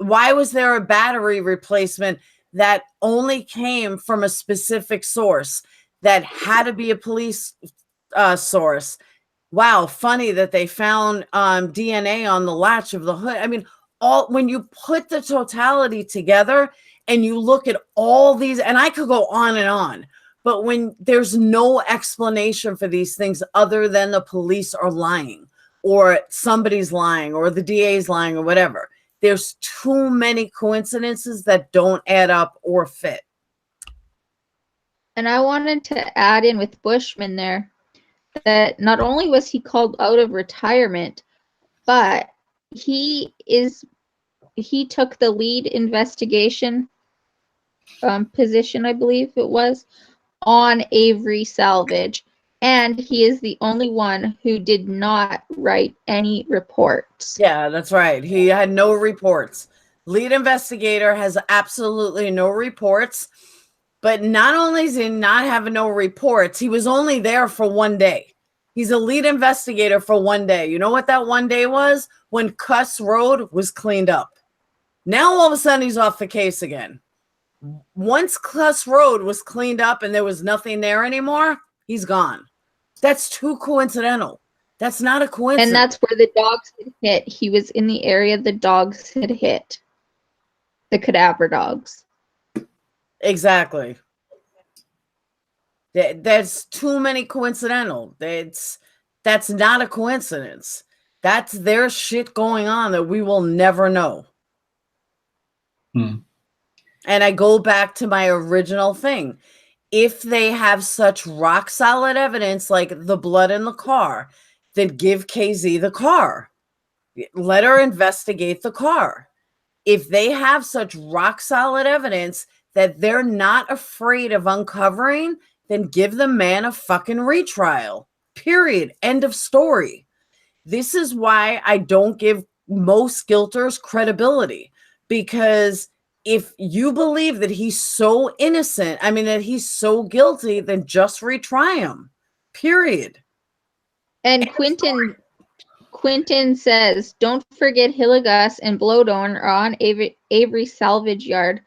was there a battery replacement that only came from a specific source that had to be a police source? Wow, funny that they found DNA on the latch of the hood. I mean, when you put the totality together and you look at all these, and I could go on, but when there's no explanation for these things other than the police are lying or somebody's lying or the DA's lying or whatever, there's too many coincidences that don't add up or fit. And I wanted to add in with Bushman there that not only was he called out of retirement, but he took the lead investigation position, I believe it was, on Avery Salvage, and he is the only one who did not write any reports. Yeah, that's right. He had no reports. Lead investigator has absolutely no reports, but not only does he not have no reports, he was only there for one day. He's a lead investigator for one day. You know what that one day was? When Cuss Road was cleaned up. Now all of a sudden he's off the case again. Once Cuss Road was cleaned up and there was nothing there anymore, he's gone. That's too coincidental. That's not a coincidence. And that's where the dogs had hit. He was in the area the dogs had hit. The cadaver dogs. Exactly. There's too many coincidental. That's not a coincidence. That's their shit going on that we will never know. And I go back to my original thing. If they have such rock solid evidence like the blood in the car, then give KZ the car. Let her investigate the car. If they have such rock solid evidence that they're not afraid of uncovering, then give the man a fucking retrial. Period. End of story. This is why I don't give most guilters credibility, because if you believe that he's so innocent, I mean, that he's so guilty, then just retry him. Period. And Quentin says, don't forget Hillegas and Blowdorn are on Avery Salvage Yard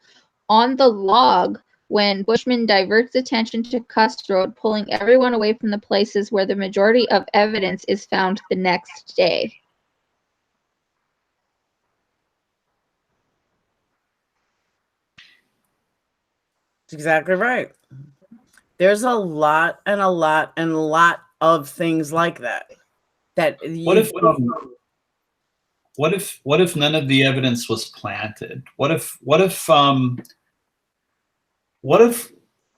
on the log when Bushman diverts attention to Cuss Road, pulling everyone away from the places where the majority of evidence is found the next day. That's exactly right. There's a lot of things like that. What if none of the evidence was planted? What if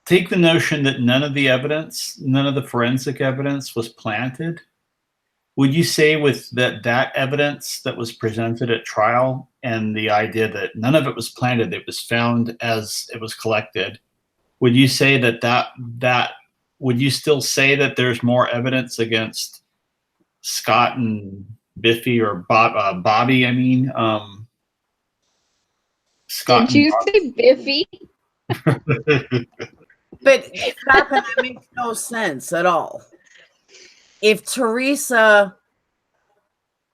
take the notion that none of the forensic evidence was planted? Would you say with that evidence that was presented at trial and the idea that none of it was planted, it was found as it was collected, would you say that would you still say that there's more evidence against Scott and Biffy or Bobby? I mean, Scott. Did you say Biffy? But Scott, that makes no sense at all. If Teresa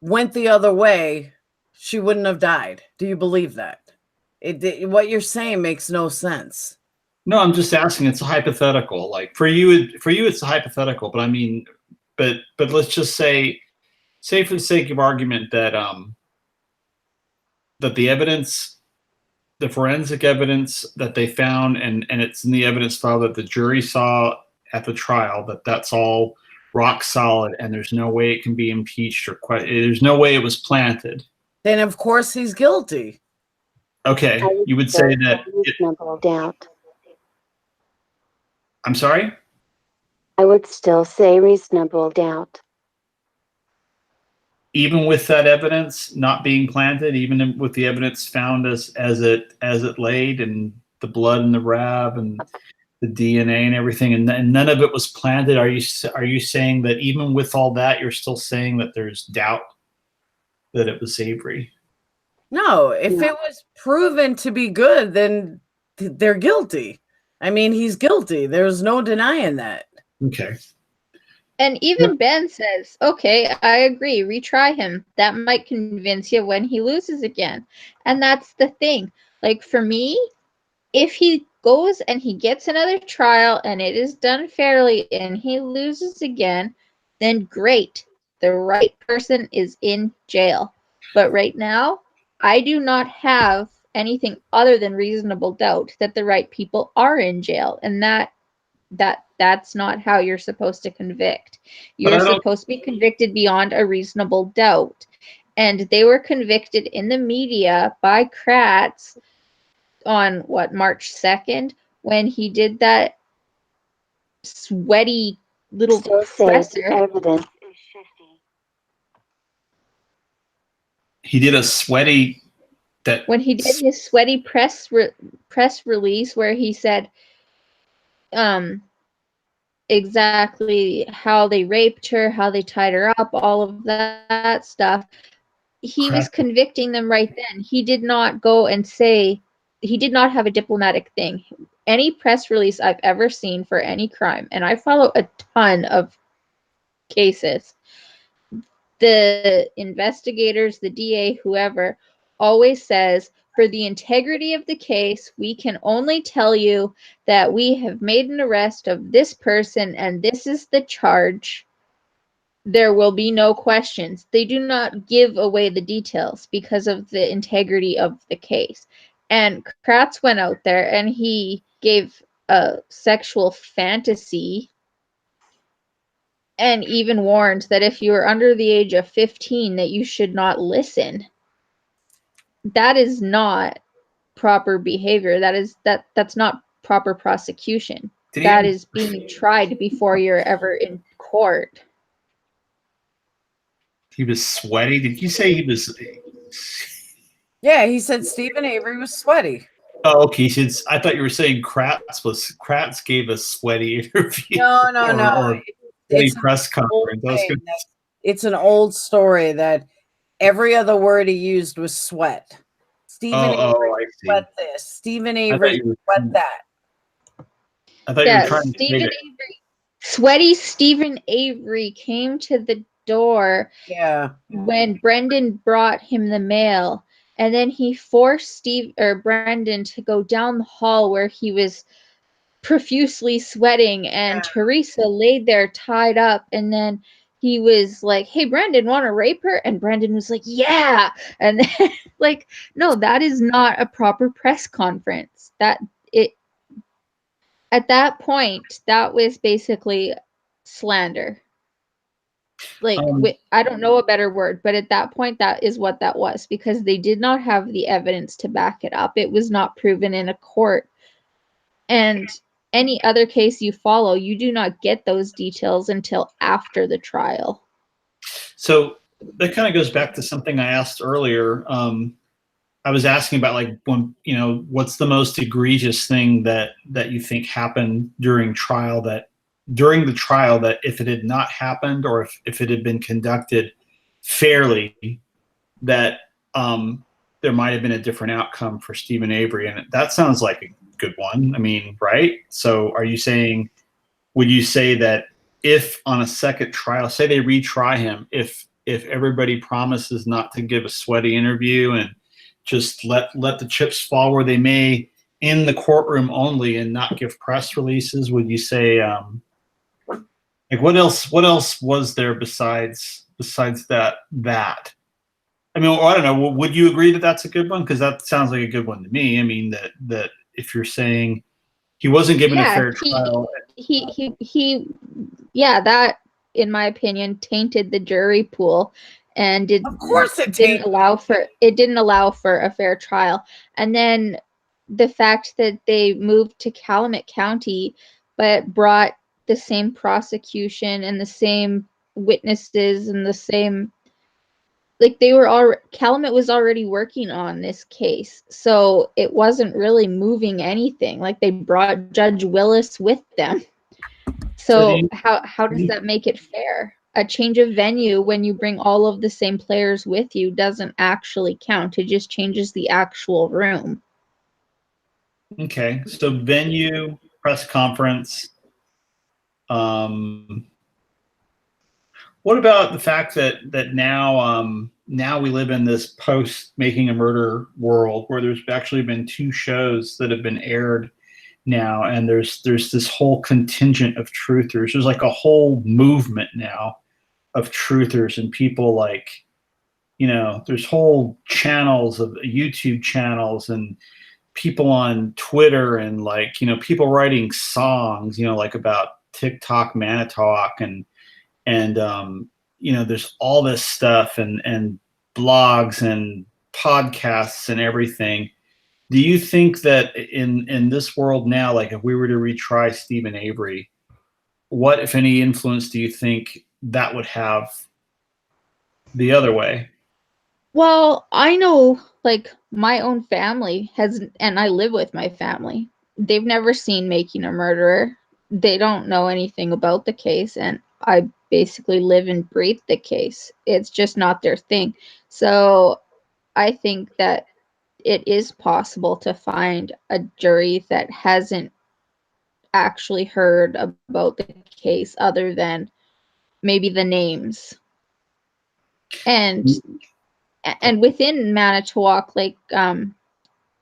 went the other way, she wouldn't have died. Do you believe that? What you're saying makes no sense. No, I'm just asking. It's a hypothetical. Like for you, it's a hypothetical. But I mean, but let's just say for the sake of argument that that the evidence, the forensic evidence that they found, and it's in the evidence file that the jury saw at the trial, that's all rock solid, and there's no way it can be impeached or there's no way it was planted. Then of course he's guilty. Okay, you would say that. Reasonable doubt. I'm sorry? I would still say reasonable doubt. Even with that evidence not being planted, even with the evidence found as it laid, and the blood and the rab and the DNA and everything, and none of it was planted, are you saying that even with all that, you're still saying that there's doubt that it was Avery? No, if it was proven to be good, then they're guilty. I mean, he's guilty. There's no denying that. Okay. And even Ben says, okay, I agree, retry him. That might convince you when he loses again. And that's the thing. Like, for me, if he goes and he gets another trial and it is done fairly and he loses again, then great. The right person is in jail. But right now, I do not have anything other than reasonable doubt that the right people are in jail. And that's not how you're supposed to convict. You're supposed to be convicted beyond a reasonable doubt. And they were convicted in the media by Kratz on March 2nd, when he did that sweaty little presser. Evidence. He did a sweaty when he did his sweaty press release where he said exactly how they raped her, how they tied her up, all of that stuff. He was convicting them right then. He did not go and say, he did not have a diplomatic thing. Any press release I've ever seen for any crime, and I follow a ton of cases, the investigators, the DA, whoever, always says, for the integrity of the case, we can only tell you that we have made an arrest of this person and this is the charge. There will be no questions. They do not give away the details because of the integrity of the case. And Kratz went out there and he gave a sexual fantasy and even warned that if you are under the age of 15 that you should not listen. That is not proper behavior. That's not proper prosecution. That is being tried before you're ever in court. He was sweaty. Did you say he was? Yeah, he said Stephen Avery was sweaty. Oh, okay. I thought you were saying Kratz gave a sweaty interview. No. It's a press conference. It's an old story that every other word he used was sweat. Stephen Avery sweat this. Stephen Avery sweat that. I thought you were trying to say that. Sweaty Stephen Avery came to the door when Brendan brought him the mail, and then he forced Brendan to go down the hall where he was profusely sweating, and Teresa laid there tied up, and then he was like, hey, Brendan, want to rape her? And Brendan was like, yeah. And then, like, no, that is not a proper press conference. At that point, that was basically slander. Like, I don't know a better word, but at that point, that is what that was, because they did not have the evidence to back it up. It was not proven in a court. And any other case you follow, you do not get those details until after the trial. So that kind of goes back to something I asked earlier. I was asking about, like, when, what's the most egregious thing that you think happened during the trial that if it had not happened, or if it had been conducted fairly, that there might have been a different outcome for Stephen Avery. And that sounds like a good one. I mean, right? So would you say that if on a second trial, say they retry him, if everybody promises not to give a sweaty interview and just let the chips fall where they may, in the courtroom only and not give press releases? Would you say, like, what else was there besides that? I mean, I don't know. Would you agree that that's a good one? Because that sounds like a good one to me. I mean, that if you're saying he wasn't given a fair trial, yeah, that, in my opinion, tainted the jury pool, and Of course it didn't allow for a fair trial. And then the fact that they moved to Calumet County, but brought the same prosecution and the same witnesses and the same, like, Calumet was already working on this case, so it wasn't really moving anything. Like, they brought Judge Willis with them. So how does that make it fair? A change of venue when you bring all of the same players with you doesn't actually count. It just changes the actual room. okay, so venue, press conference. What about the fact that now we live in this post Making a Murder world where there's actually been 2 shows that have been aired now, and there's this whole contingent of truthers. There's like a whole movement now of truthers, and people like, there's whole channels of YouTube channels and people on Twitter, and like, people writing songs, like about TikTok, Manitalk, and there's all this stuff and blogs and podcasts and everything. Do you think that in this world now, like if we were to retry Stephen Avery, what, if any, influence do you think that would have the other way? Well, I know, like, my own family and I live with my family. They've never seen Making a Murderer. They don't know anything about the case, and I basically live and breathe the case. It's just not their thing. So I think that it is possible to find a jury that hasn't actually heard about the case other than maybe the names. And within Manitowoc, like,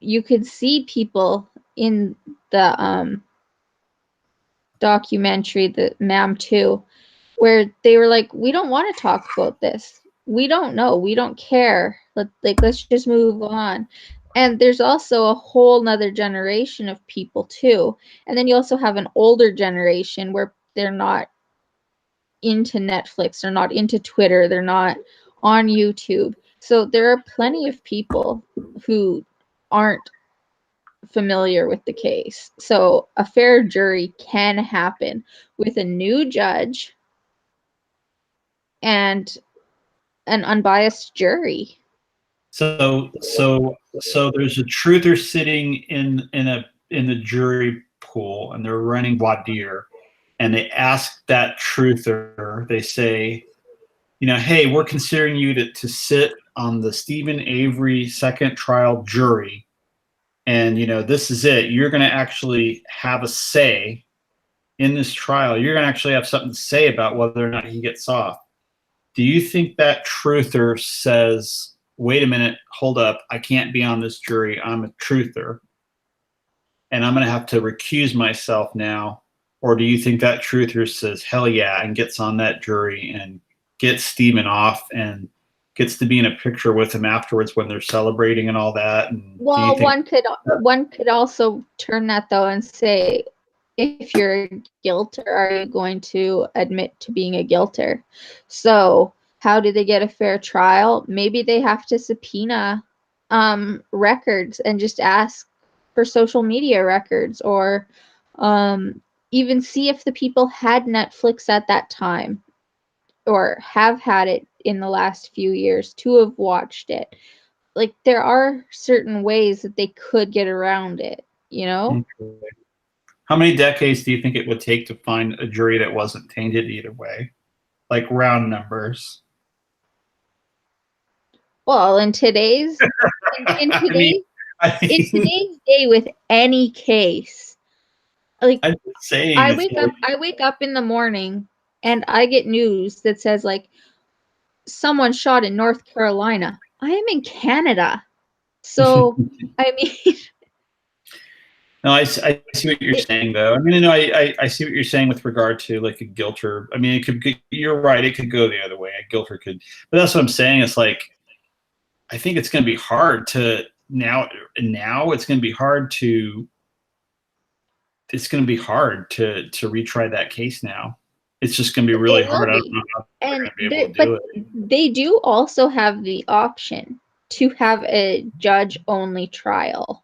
you could see people in the documentary, the Mam 2, where they were like, we don't want to talk about this. We don't know. We don't care. Let's just move on. And there's also a whole nother generation of people too. And then you also have an older generation where they're not into Netflix, they're not into Twitter, they're not on YouTube. So there are plenty of people who aren't familiar with the case. So a fair jury can happen with a new judge and an unbiased jury. So there's a truther sitting in the jury pool, and they're running voir dire, and they ask that truther, they say, hey, we're considering you to sit on the Stephen Avery second trial jury, and this is it. You're going to actually have a say in this trial. You're going to actually have something to say about whether or not he gets off. Do you think that truther says, wait a minute, hold up, I can't be on this jury, I'm a truther, and I'm going to have to recuse myself now? Or do you think that truther says, hell yeah, and gets on that jury and gets Stephen off and gets to be in a picture with him afterwards when they're celebrating and all that? And well, one could also turn that though and say, if you're a guilter, are you going to admit to being a guilter? So how do they get a fair trial? Maybe they have to subpoena records and just ask for social media records, or even see if the people had Netflix at that time or have had it in the last few years to have watched it. Like, there are certain ways that they could get around it, Okay. How many decades do you think it would take to find a jury that wasn't tainted either way? Like round numbers. Well, in today's day, with any case, like, I'm saying, I wake up in the morning and I get news that says, like, someone shot in North Carolina. I am in Canada. So I mean, No, I see what you're saying, though. I mean, no, I see what you're saying with regard to like a guilt or, I mean, it could. You're right. It could go the other way. A guilt or could, but that's what I'm saying. It's like, I think it's going to be hard to now. Now it's going to be hard to. It's going to be hard to retry that case now. It's just going to be really hard. I don't know how they're going to be able to do it. They do also have the option to have a judge-only trial.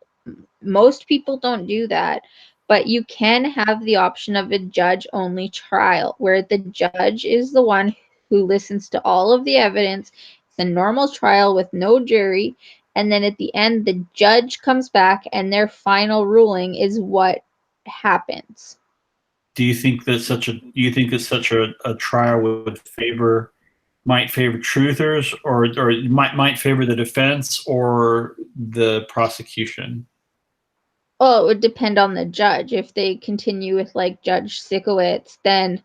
Most people don't do that, but you can have the option of a judge-only trial where the judge is the one who listens to all of the evidence. It's a normal trial with no jury, and then at the end, the judge comes back and their final ruling is what happens. Do you think that such a trial might favor truthers or might favor the defense or the prosecution? Well, it would depend on the judge. If they continue with like Judge Sikowitz, then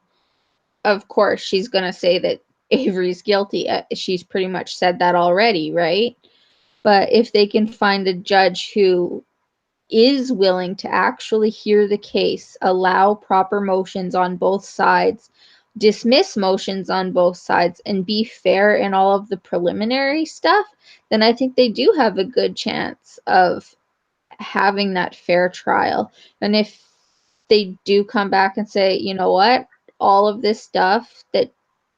of course she's going to say that Avery's guilty. She's pretty much said that already, right? But if they can find a judge who is willing to actually hear the case, allow proper motions on both sides, dismiss motions on both sides, and be fair in all of the preliminary stuff, then I think they do have a good chance of having that fair trial. And if they do come back and say, you know what, all of this stuff that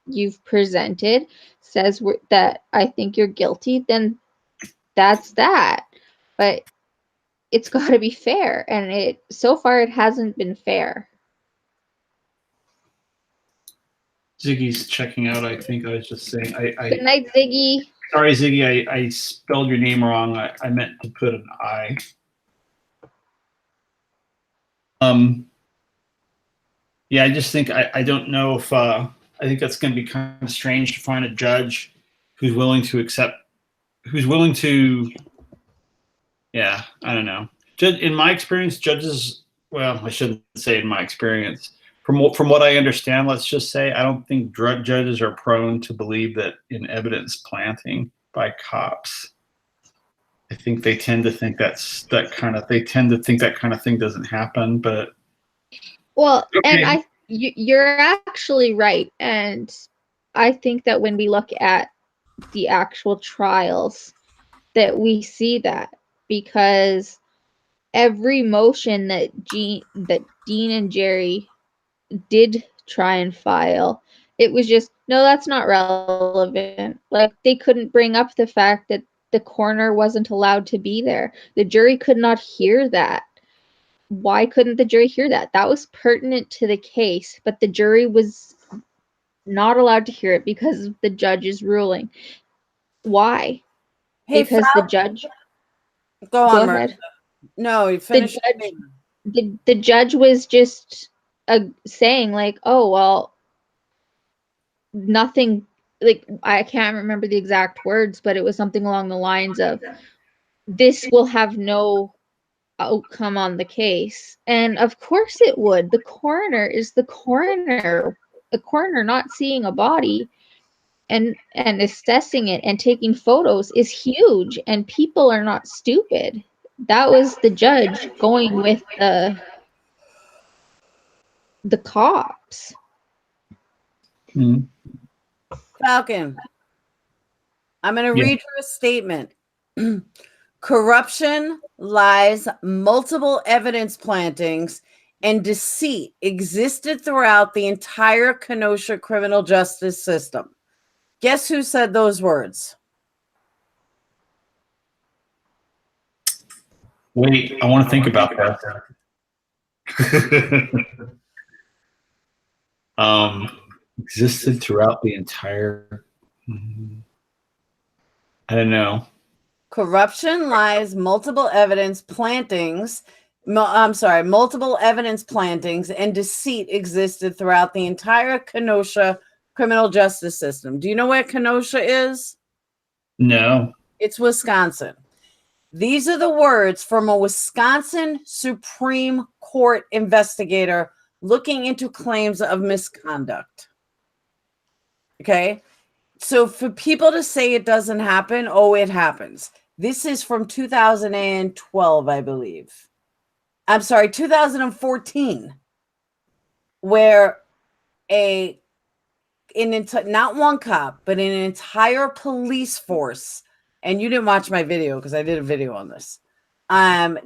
you've presented says that I think you're guilty, then that's that. But it's got to be fair, and so far it hasn't been fair. Ziggy's checking out. I think I was just saying. Good night, Ziggy. Sorry, Ziggy. I spelled your name wrong. I meant to put an I. Yeah, I just think I don't know if I think that's going to be kind of strange to find a judge who's willing to yeah, I don't know. In my experience, judges, well, I shouldn't say in my experience. From what I understand, let's just say, I don't think judges are prone to believe that in evidence planting by cops. I think they tend to think that kind of thing doesn't happen, but. Well, okay. And you're actually right. And I think that when we look at the actual trials, that we see that, because every motion that Dean and Jerry did try and file, it was just, no, that's not relevant. Like, they couldn't bring up the fact that the coroner wasn't allowed to be there. The jury could not hear that. Why couldn't the jury hear that? That was pertinent to the case, but the jury was not allowed to hear it because of the judge's ruling. Why? Hey, because the judge. Go on, ahead. No, you finished. The judge was just saying like, oh, well, nothing, like, I can't remember the exact words, but it was something along the lines of, this will have no outcome on the case. And of course it would. The coroner is the coroner. The coroner not seeing a body and assessing it and taking photos is huge, and people are not stupid. That was the judge going with the cops. Falcon, I'm going to read you a statement. Corruption, lies, multiple evidence plantings, and deceit existed throughout the entire Kenosha criminal justice system. Guess who said those words? Wait, I want to think about that. Existed throughout the entire. I don't know. Corruption, lies, multiple evidence plantings. Multiple evidence plantings and deceit existed throughout the entire Kenosha criminal justice system. Do you know where Kenosha is? No. It's Wisconsin. These are the words from a Wisconsin Supreme Court investigator looking into claims of misconduct. Okay? So for people to say it doesn't happen, oh, it happens. This is from 2012, I believe. I'm sorry, 2014, where not one cop, but an entire police force, and you didn't watch my video because I did a video on this.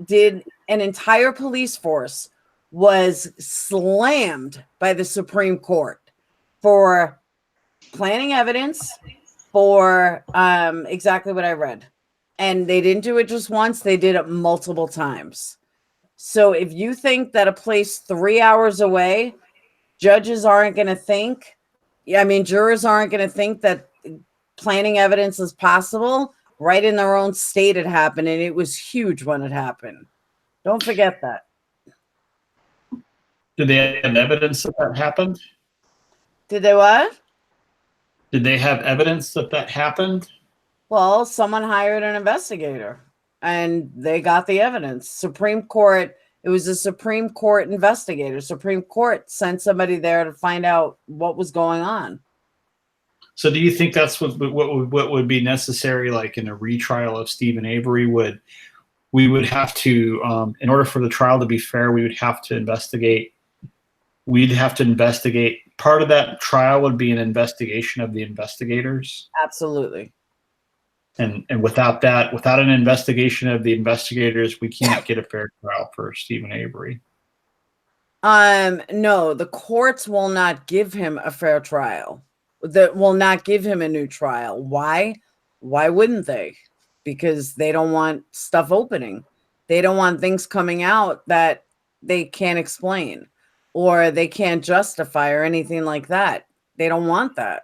Did an entire police force was slammed by the Supreme Court for planting evidence for exactly what I read. And they didn't do it just once, they did it multiple times. So if you think that a place 3 hours away, judges aren't going to think, jurors aren't going to think that planting evidence is possible. Right in their own state it happened, and it was huge when it happened. Don't forget that. Did they have evidence that that happened? Did they what? Did they have evidence that that happened? Well, someone hired an investigator and they got the evidence. Supreme Court, it was a Supreme Court investigator. Supreme Court sent somebody there to find out what was going on. So do you think that's what would be necessary, like in a retrial of Stephen Avery? We would have to, in order for the trial to be fair, we would have to investigate. We'd have to investigate. Part of that trial would be an investigation of the investigators. Absolutely. And without that, without an investigation of the investigators, we can't get a fair trial for Stephen Avery. No, the courts will not give him a fair trial. That will not give him a new trial. Why? Why wouldn't they? Because they don't want stuff opening. They don't want things coming out that they can't explain or they can't justify or anything like that. They don't want that.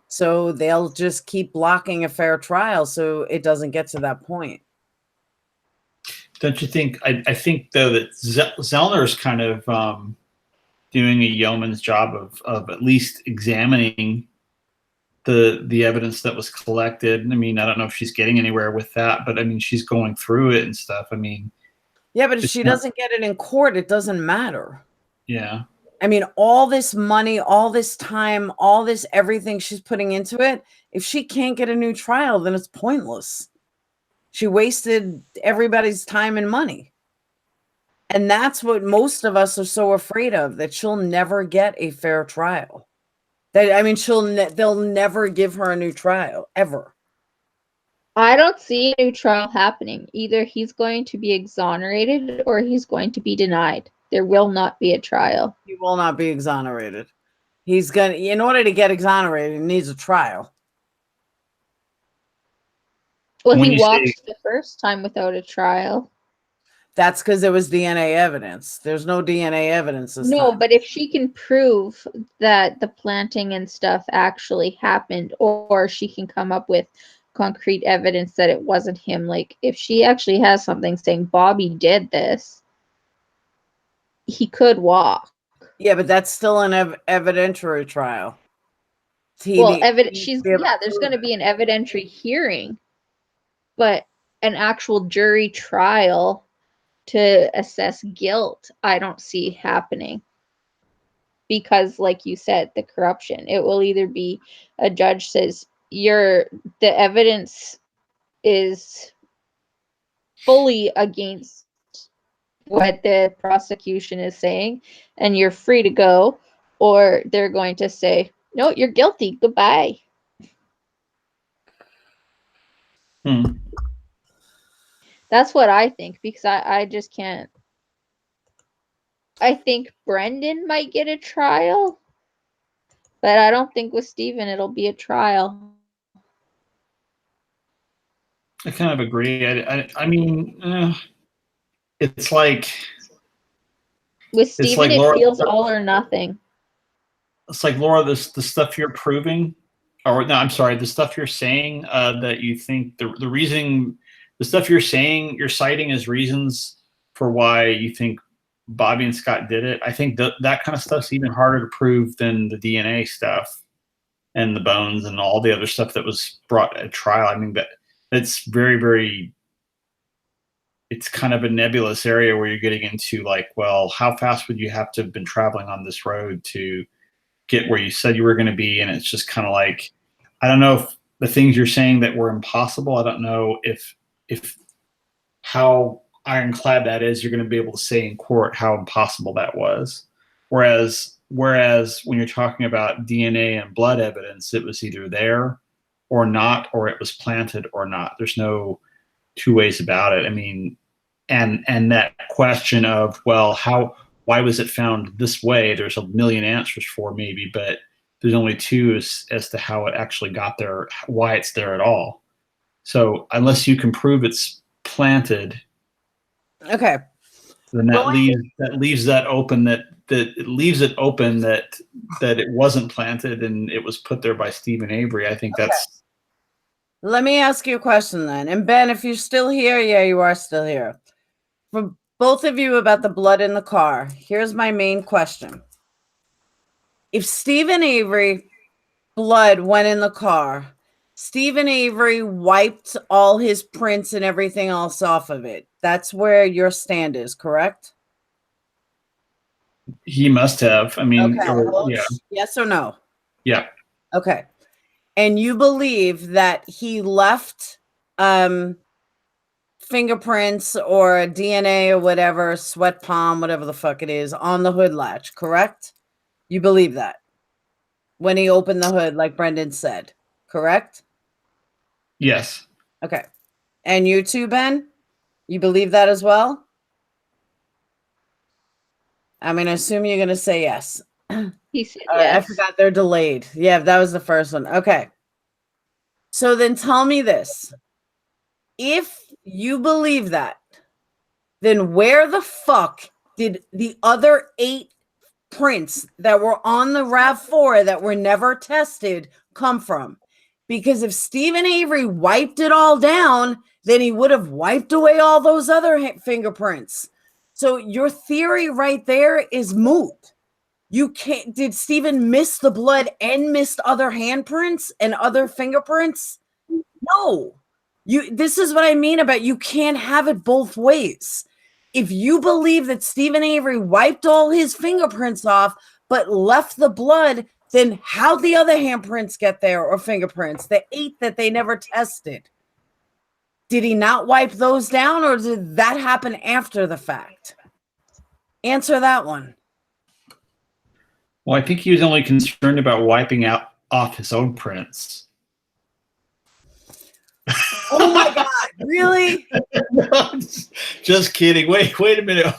So they'll just keep blocking a fair trial so it doesn't get to that point. Don't you think? I think though that Zellner is kind of doing a yeoman's job of at least examining the evidence that was collected. I mean, I don't know if she's getting anywhere with that, but I mean, she's going through it and stuff. I mean, yeah, but if she doesn't get it in court, it doesn't matter. Yeah. I mean, all this money, all this time, all this everything she's putting into it, if she can't get a new trial, then it's pointless. She wasted everybody's time and money. And that's what most of us are so afraid of, that she'll never get a fair trial. They'll never give her a new trial, ever. I don't see a new trial happening. Either he's going to be exonerated or he's going to be denied. There will not be a trial. He will not be exonerated. In order to get exonerated, he needs a trial. Well, he walked the first time without a trial. That's because there was DNA evidence. There's no DNA evidence this time. No, but if she can prove that the planting and stuff actually happened, or she can come up with concrete evidence that it wasn't him, like if she actually has something saying Bobby did this, he could walk. Yeah, but that's still an evidentiary trial. There's going to be an evidentiary hearing, but an actual jury trial to assess guilt, I don't see happening. Because, like you said, the corruption. It will either be a judge says the evidence is fully against what the prosecution is saying, and you're free to go, or they're going to say, no, you're guilty. Goodbye. That's what I think, because I just can't. I think Brendan might get a trial, but I don't think with Stephen it'll be a trial. I kind of agree. I mean, it's like with Stephen, it feels all or nothing. It's like, Laura, the stuff you're proving, or no, I'm sorry, the stuff you're saying that you think the reason. The stuff you're saying, you're citing as reasons for why you think Bobby and Scott did it. I think that kind of stuff's even harder to prove than the DNA stuff and the bones and all the other stuff that was brought at trial. I mean, that's very, very, it's kind of a nebulous area where you're getting into like, well, how fast would you have to have been traveling on this road to get where you said you were going to be? And it's just kind of like, I don't know if the things you're saying that were impossible, I don't know if how ironclad that is, you're going to be able to say in court how impossible that was. Whereas when you're talking about DNA and blood evidence, it was either there or not, or it was planted or not. There's no two ways about it. I mean, and that question of, well, why was it found this way? There's a million answers for, maybe, but there's only two as to how it actually got there, why it's there at all. So unless you can prove it's planted, Okay. then that leaves that open, that it leaves it open that it wasn't planted and it was put there by Stephen Avery. I think that's. Let me ask you a question then. And Ben, if you're still here, yeah, you are still here. For both of you about the blood in the car, here's my main question. If Stephen Avery blood went in the car, Stephen Avery wiped all his prints and everything else off of it. That's where your stand is, correct? He must have. I mean, okay. Yeah. Yes or no? Yeah. Okay. And you believe that he left fingerprints or DNA or whatever, sweat palm, whatever the fuck it is, on the hood latch, correct? You believe that when he opened the hood, like Brendan said, correct? Yes. Okay. And you too, Ben? You believe that as well? I mean, I assume you're going to say yes. He said yes. I forgot they're delayed. Yeah, that was the first one. Okay. So then tell me this. If you believe that, then where the fuck did the other 8 prints that were on the RAV4 that were never tested come from? Because if Stephen Avery wiped it all down, then he would have wiped away all those other fingerprints. So your theory right there is moot. You can't. Did Stephen miss the blood and missed other handprints and other fingerprints? No. This is what I mean about you can't have it both ways. If you believe that Stephen Avery wiped all his fingerprints off but left the blood, then how'd the other handprints get there, or fingerprints, the 8 that they never tested? Did he not wipe those down, or did that happen after the fact? Answer that one. Well, I think he was only concerned about wiping off his own prints. Oh my God! Really? Just kidding. Wait a minute.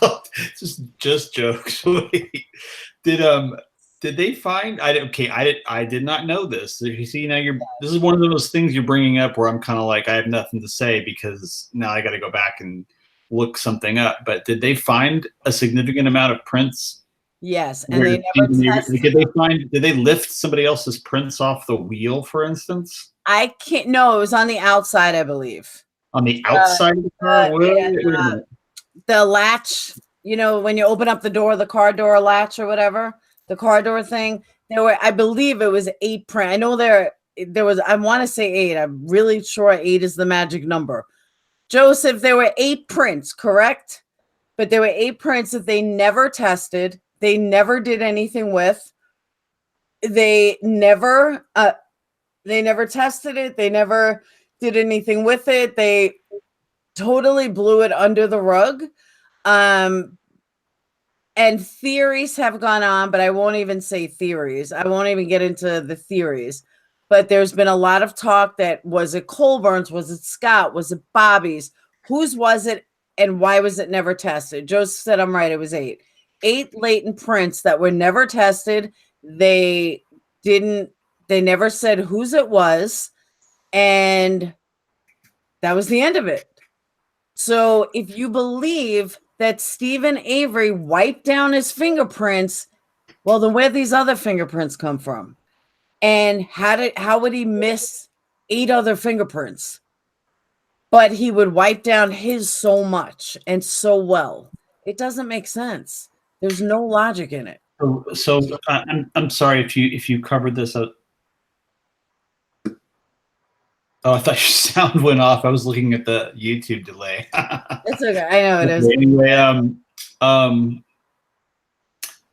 just jokes. Wait. Did they find? I did not know this. You see, now this is one of those things you're bringing up where I'm kind of like, I have nothing to say because now I got to go back and look something up. But did they find a significant amount of prints? Yes, and they never tested. Did they lift somebody else's prints off the wheel, for instance? I can't. No, it was on the outside, I believe. On the outside of the car? Wait a minute. The latch, when you open up the door, the car door latch or whatever, the car door thing, I believe it was 8 print. I know there was, I want to say 8. I'm really sure 8 is the magic number. Joseph, there were 8 prints, correct? But there were 8 prints that they never tested. They never did anything with. They never tested it. They never did anything with it. They totally blew it under the rug. And theories have gone on, but I won't even say theories. I won't even get into the theories. But there's been a lot of talk that, was it Colburn's? Was it Scott? Was it Bobby's? Whose was it? And why was it never tested? Joseph said I'm right. It was 8. 8 latent prints that were never tested. They never said whose it was. And that was the end of it. So if you believe that Stephen Avery wiped down his fingerprints, well, then where'd these other fingerprints come from? And how would he miss 8 other fingerprints? But he would wipe down his so much and so well. It doesn't make sense. There's no logic in it. So I'm sorry if you covered this up. Oh, I thought your sound went off. I was looking at the YouTube delay. It's okay. I know it is. Anyway,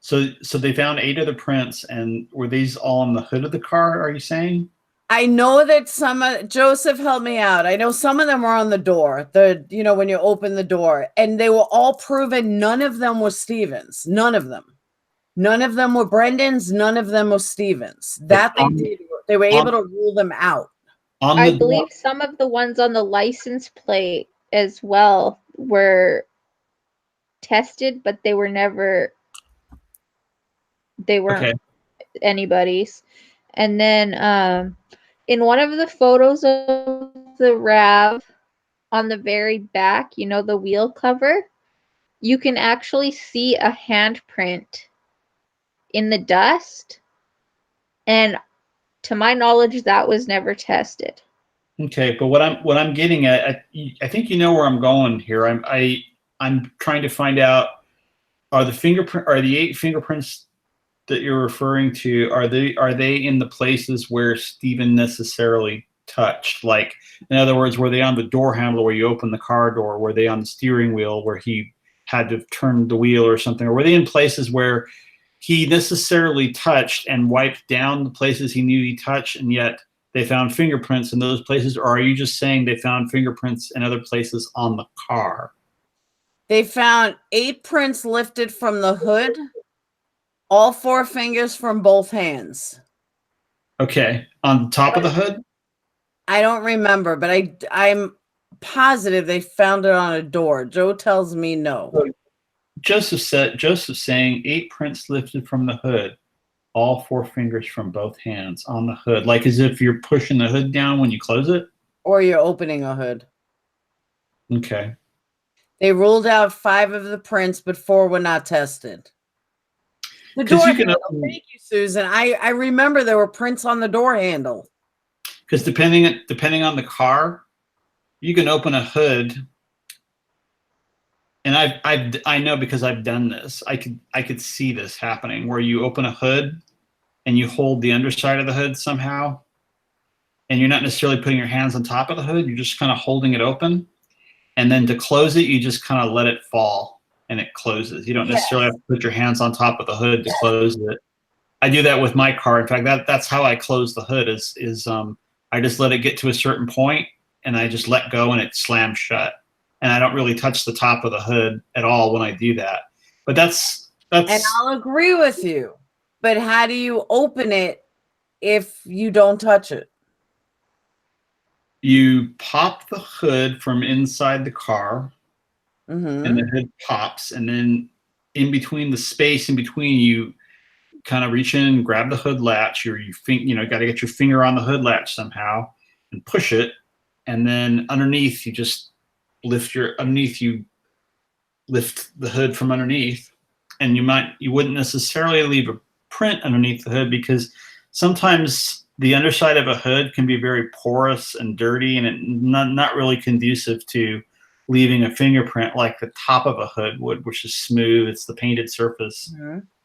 so they found 8 other prints, and were these all on the hood of the car? Are you saying? I know that Joseph helped me out. I know some of them were on the door. When you open the door, and they were all proven. None of them were Stevens. None of them. None of them were Brendan's. None of them were Stevens. That they did. They were able to rule them out. On I the believe some of the ones on the license plate as well were tested, but they weren't Okay. anybody's. And then in one of the photos of the RAV on the very back, the wheel cover, you can actually see a handprint in the dust. And to my knowledge, that was never tested. Okay, but what I'm getting at, I think you know where I'm going here. I'm trying to find out, are the 8 fingerprints that you're referring to, are they in the places where Stephen necessarily touched? Like, in other words, were they on the door handle where you open the car door? Were they on the steering wheel where he had to turn the wheel or something? Or were they in places where he necessarily touched and wiped down the places he knew he touched, and yet they found fingerprints in those places? Or are you just saying they found fingerprints in other places on the car? They found 8 prints lifted from the hood, all 4 fingers from both hands. Okay, on the top of the hood? I don't remember, but I'm positive they found it on a door. Joe tells me no. Joseph saying 8 prints lifted from the hood, all 4 fingers from both hands on the hood, like as if you're pushing the hood down when you close it? Or you're opening a hood. Okay. They ruled out 5 of the prints, but 4 were not tested. The door handle. Thank you, Susan. I remember there were prints on the door handle. Because depending on the car, you can open a hood, and I know because I've done this. I could see this happening where you open a hood and you hold the underside of the hood somehow, and you're not necessarily putting your hands on top of the hood. You're just kind of holding it open, and then to close it, you just kind of let it fall and it closes. You don't necessarily have to put your hands on top of the hood to close it. I do that with my car. In fact, that's how I close the hood. Is I just let it get to a certain point, and I just let go, and it slams shut. And I don't really touch the top of the hood at all when I do that. But that's. And I'll agree with you. But how do you open it if you don't touch it? You pop the hood from inside the car, Mm-hmm. and the hood pops, and then in between the space in between, you kind of reach in and grab the hood latch. Got to get your finger on the hood latch somehow and push it, and then underneath you just lift the hood from underneath, and you wouldn't necessarily leave a print underneath the hood, because sometimes the underside of a hood can be very porous and dirty, and it not really conducive to leaving a fingerprint like the top of a hood would, which is smooth. It's the painted surface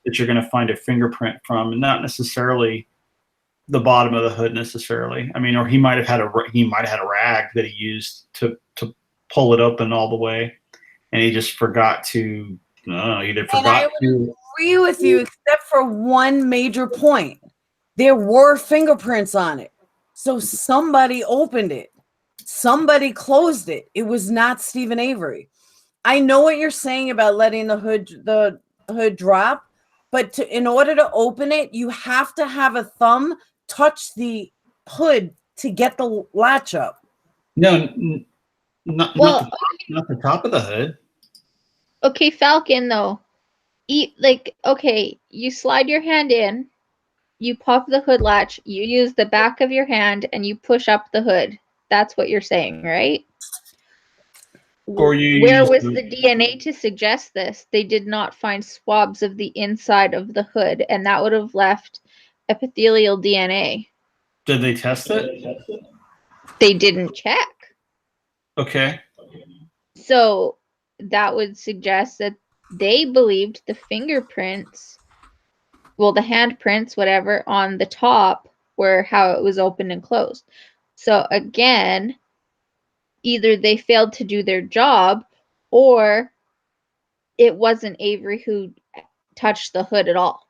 that you're going to find a fingerprint from, and not necessarily the bottom of the hood necessarily. I mean, or he might have had a rag that he used to pull it open all the way, and he just forgot to. He forgot. And I would agree with you, except for one major point. There were fingerprints on it, so somebody opened it. Somebody closed it. It was not Stephen Avery. I know what you're saying about letting the hood drop, but in order to open it, you have to have a thumb touch the hood to get the latch up. No, not the top of the hood. Okay, Falcon, though. You slide your hand in, you pop the hood latch, you use the back of your hand, and you push up the hood. That's what you're saying, right? Where was the DNA to suggest this? They did not find swabs of the inside of the hood, and that would have left epithelial DNA. Did they test it? They didn't check. Okay. So that would suggest that they believed the fingerprints, the handprints, whatever, on the top were how it was opened and closed. So again, either they failed to do their job, or it wasn't Avery who touched the hood at all,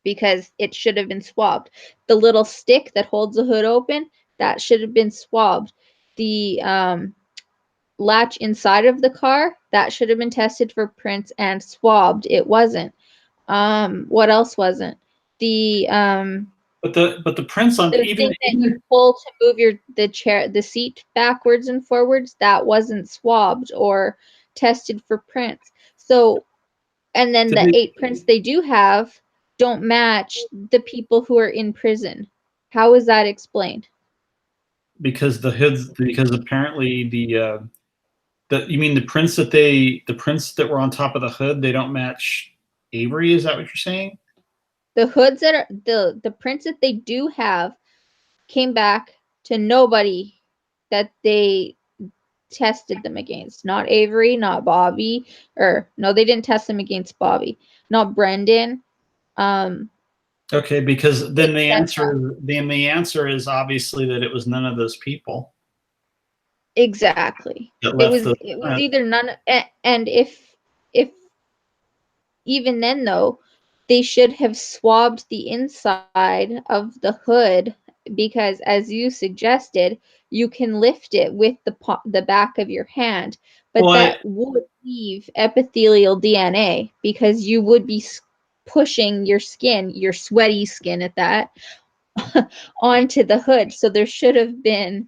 because it should have been swabbed. The little stick that holds the hood open, that should have been swabbed. The latch inside of the car, that should have been tested for prints and swabbed. It wasn't. What else wasn't? The But the prints on the even thing that you pull to move the seat backwards and forwards, that wasn't swabbed or tested for prints. So, and then the 8 prints they do have don't match the people who are in prison. How is that explained? because apparently the you mean the prints that were on top of the hood, they don't match Avery? Is that what you're saying? The hoods that are the prints that they do have came back to nobody that they tested them against. Not Avery, not Bobby, or no, they didn't test them against Bobby. Not Brendan. Okay, because then the answer is obviously that it was none of those people. Exactly. It was either none, and if even then though, they should have swabbed the inside of the hood, because as you suggested, you can lift it with the back of your hand, but that would leave epithelial DNA, because you would be pushing your skin, your sweaty skin at that, onto the hood. So there should have been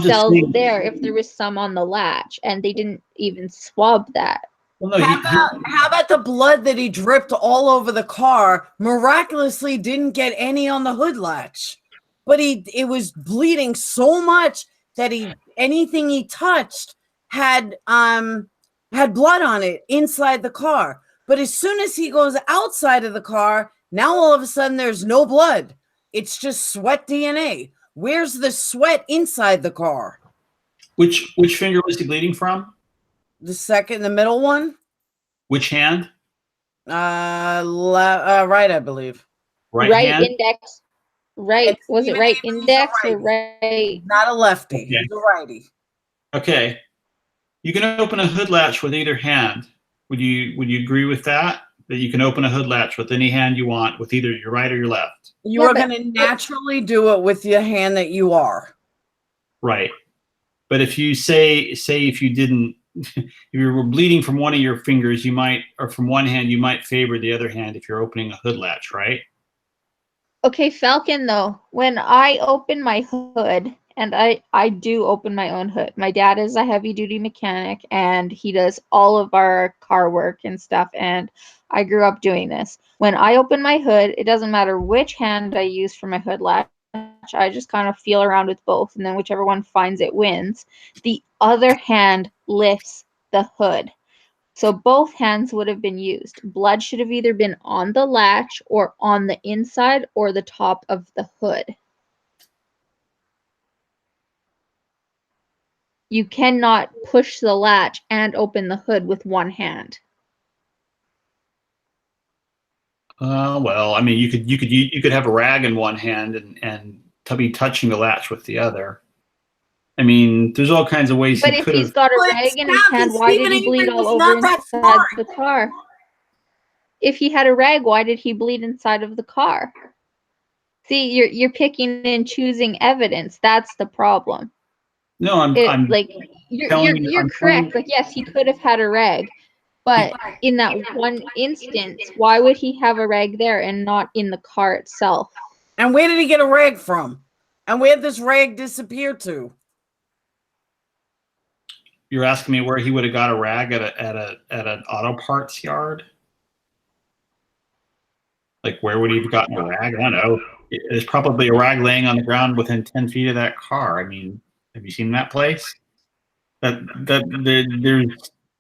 cells there if there was some on the latch, and they didn't even swab that. Well, no, how about the blood that he dripped all over the car miraculously didn't get any on the hood latch, but it was bleeding so much that anything he touched had blood on it inside the car. But as soon as he goes outside of the car, now all of a sudden there's no blood. It's just sweat DNA. Where's the sweat inside the car? Which finger was he bleeding from? The middle one. Which hand? Right, I believe. Right hand? Index. Right. Was it right index or right? Not a lefty. Okay. He's a righty. Okay. You can open a hood latch with either hand. Would you agree with that? That you can open a hood latch with any hand you want, with either your right or your left? You are going to naturally do it with the hand that you are. Right. But if you say if you didn't, if you were bleeding from one of your fingers, or from one hand, you might favor the other hand if you're opening a hood latch, right? Okay, Falcon, though, when I open my hood, and I do open my own hood. My dad is a heavy-duty mechanic, and he does all of our car work and stuff, and I grew up doing this. When I open my hood, it doesn't matter which hand I use for my hood latch. I just kind of feel around with both, and then whichever one finds it wins. The other hand lifts the hood. So both hands would have been used. Blood should have either been on the latch or on the inside or the top of the hood. You cannot push the latch and open the hood with one hand. Well, I mean, you could have a rag in one hand and be touching the latch with the other. I mean, there's all kinds of ways. But if he's got a rag in his hand, why did he bleed all over inside the car? If he had a rag, why did he bleed inside of the car? See, you're picking and choosing evidence. That's the problem. No, I'm like you're correct. Like, yes, he could have had a rag, but in that one instance, why would he have a rag there and not in the car itself? And where did he get a rag from? And where did this rag disappear to? You're asking me where he would have got a rag at an auto parts yard? Like, where would he have gotten a rag? I don't know. There's probably a rag laying on the ground within 10 feet of that car. I mean, have you seen that place? There's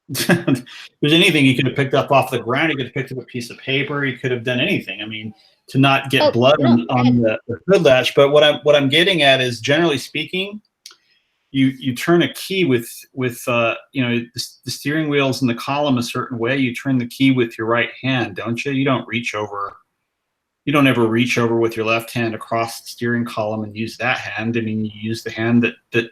there's anything he could have picked up off the ground. He could have picked up a piece of paper. He could have done anything. I mean, to not get blood on the hood latch. But what I'm getting at is, generally speaking, you turn a key with the steering wheels and the column a certain way. You turn the key with your right hand, don't you? You don't reach over. You don't ever reach over with your left hand across the steering column and use that hand. I mean, you use the hand that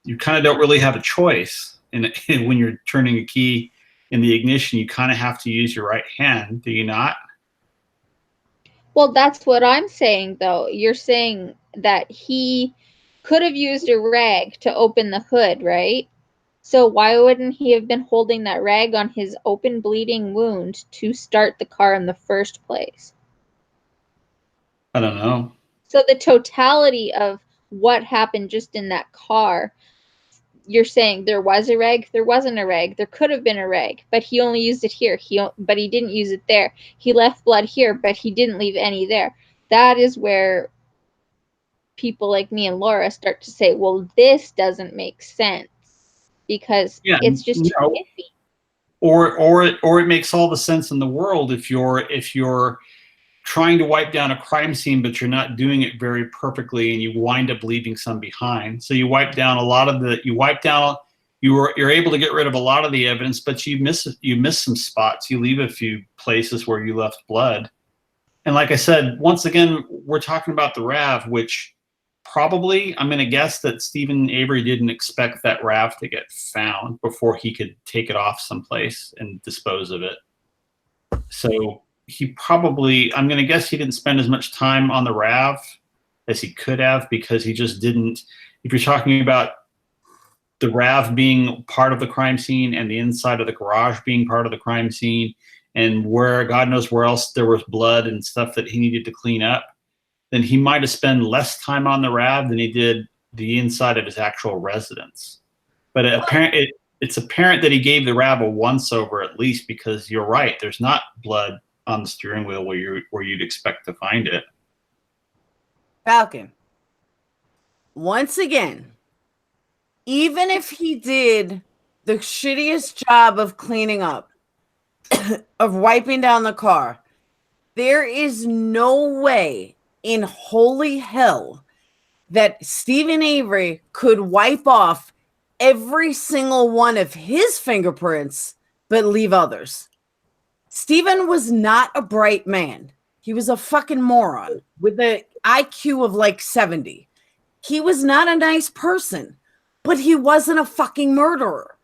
you kind of don't really have a choice. And when you're turning a key in the ignition, you kind of have to use your right hand, do you not? Well, that's what I'm saying, though. You're saying that he could have used a rag to open the hood, right? So why wouldn't he have been holding that rag on his open bleeding wound to start the car in the first place? I don't know. So the totality of what happened just in that car, you're saying there was a rag, there wasn't a rag, there could have been a rag, but he only used it here. But he didn't use it there. He left blood here, but he didn't leave any there. That is where people like me and Laura start to say, well, this doesn't make sense because it's just too iffy. Or it makes all the sense in the world if you're trying to wipe down a crime scene, but you're not doing it very perfectly, and you wind up leaving some behind. So you wipe down you're able to get rid of a lot of the evidence, but you miss some spots. You leave a few places where you left blood. And like I said, once again, we're talking about the RAV, which probably, I'm going to guess that Stephen Avery didn't expect that RAV to get found before he could take it off someplace and dispose of it. So he probably, I'm going to guess he didn't spend as much time on the RAV as he could have, because he just didn't. If you're talking about the RAV being part of the crime scene and the inside of the garage being part of the crime scene, and where God knows where else there was blood and stuff that he needed to clean up, then he might have spent less time on the RAV than he did the inside of his actual residence. But it's apparent that he gave the RAV a once-over at least, because you're right, there's not blood on the steering wheel where you'd expect to find it. Falcon, once again, even if he did the shittiest job of cleaning up, of wiping down the car, there is no way in holy hell that Stephen Avery could wipe off every single one of his fingerprints but leave others. Stephen was not a bright man. He was a fucking moron with an IQ of like 70. He was not a nice person, but he wasn't a fucking murderer.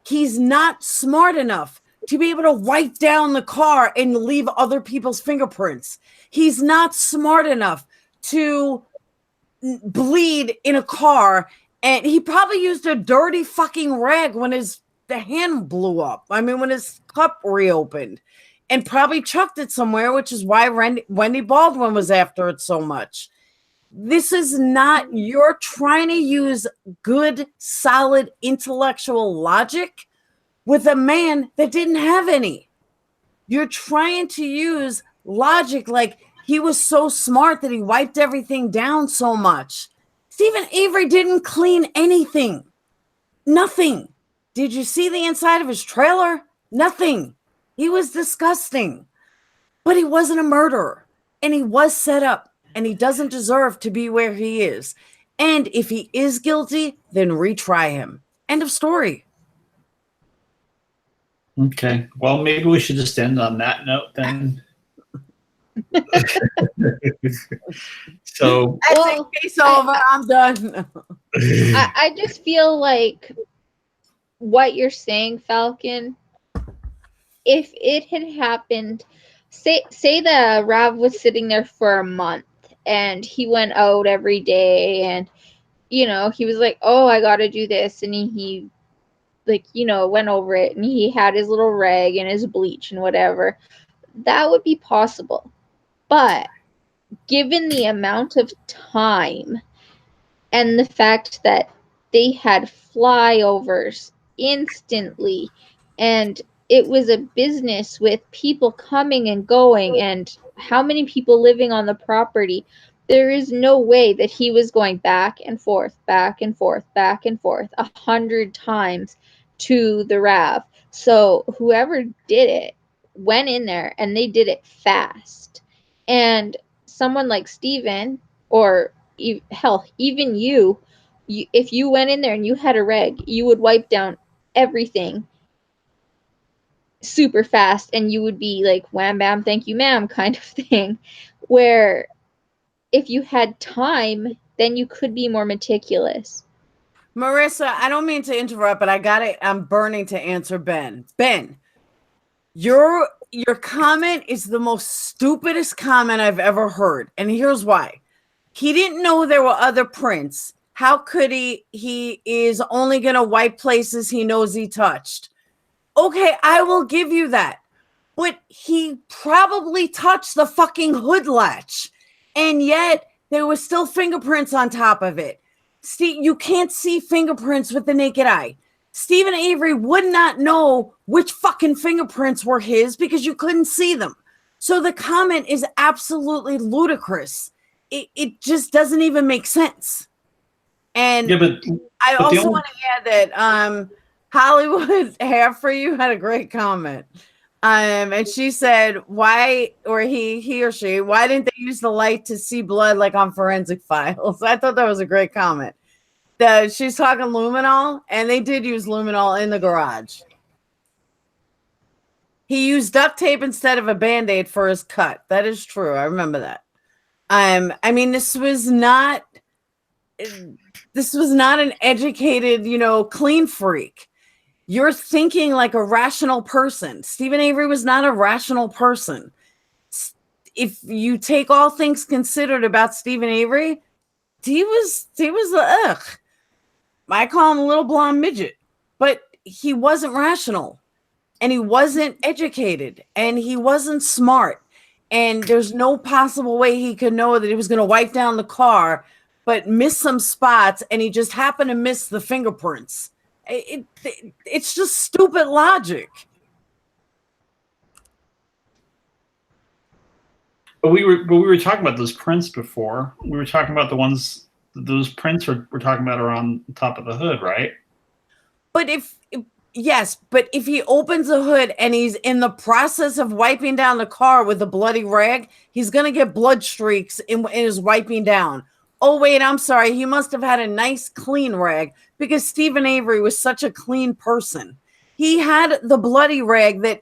He's not smart enough to be able to wipe down the car and leave other people's fingerprints. He's not smart enough to bleed in a car, and he probably used a dirty fucking rag when the hand blew up. I mean, when his cup reopened, and probably chucked it somewhere, which is why Wendy Baldwin was after it so much. This is not, you're trying to use good, solid intellectual logic with a man that didn't have any. You're trying to use logic like he was so smart that he wiped everything down so much. Stephen Avery didn't clean anything. Nothing. Did you see the inside of his trailer? Nothing. He was disgusting. But he wasn't a murderer. And he was set up. And he doesn't deserve to be where he is. And if he is guilty, then retry him. End of story. Okay. Well, maybe we should just end on that note then. So that's it. Case over. I'm done. I just feel like what you're saying, Falcon, if it had happened, say the Rav was sitting there for a month and he went out every day, and he was like, oh, I gotta do this, and he went over it, and he had his little rag and his bleach and whatever, that would be possible. But given the amount of time and the fact that they had flyovers instantly, and it was a business with people coming and going, and how many people living on the property, there is no way that he was going back and forth, back and forth, back and forth 100 times to the RAV. So whoever did it went in there and they did it fast. And someone like Steven, or hell, even you, if you went in there and you had a reg, you would wipe down everything super fast, and you would be like, wham bam, thank you ma'am, kind of thing. Where if you had time, then you could be more meticulous. Marissa, I don't mean to interrupt, but I got it. I'm burning to answer Ben. Ben, you're your comment is the most stupidest comment I've ever heard. And here's why. He didn't know there were other prints. How could he? He is only going to wipe places he knows he touched. Okay, I will give you that. But he probably touched the fucking hood latch. And yet there were still fingerprints on top of it. Steve, you can't see fingerprints with the naked eye. Stephen Avery would not know which fucking fingerprints were his because you couldn't see them. So the comment is absolutely ludicrous. It just doesn't even make sense. And Yeah, but I also only... want to add that Hollywood Hair for You had a great comment. And she said, why, or he or she, why didn't they use the light to see blood like on Forensic Files? I thought that was a great comment. She's talking luminol, and they did use luminol in the garage. He used duct tape instead of a Band-Aid for his cut. That is true. I remember that. I mean, this was not an educated, clean freak. You're thinking like a rational person. Stephen Avery was not a rational person. If you take all things considered about Stephen Avery, he was ugh. I call him a little blonde midget, but he wasn't rational, and he wasn't educated, and he wasn't smart, and there's no possible way he could know that he was going to wipe down the car, but miss some spots, and he just happened to miss the fingerprints. It's just stupid logic. But we were talking about those prints before. We were talking about those prints we're talking about are on top of the hood, right? But if he opens the hood and he's in the process of wiping down the car with a bloody rag, he's going to get blood streaks in his wiping down. Oh, wait, I'm sorry. He must have had a nice clean rag because Stephen Avery was such a clean person. He had the bloody rag that,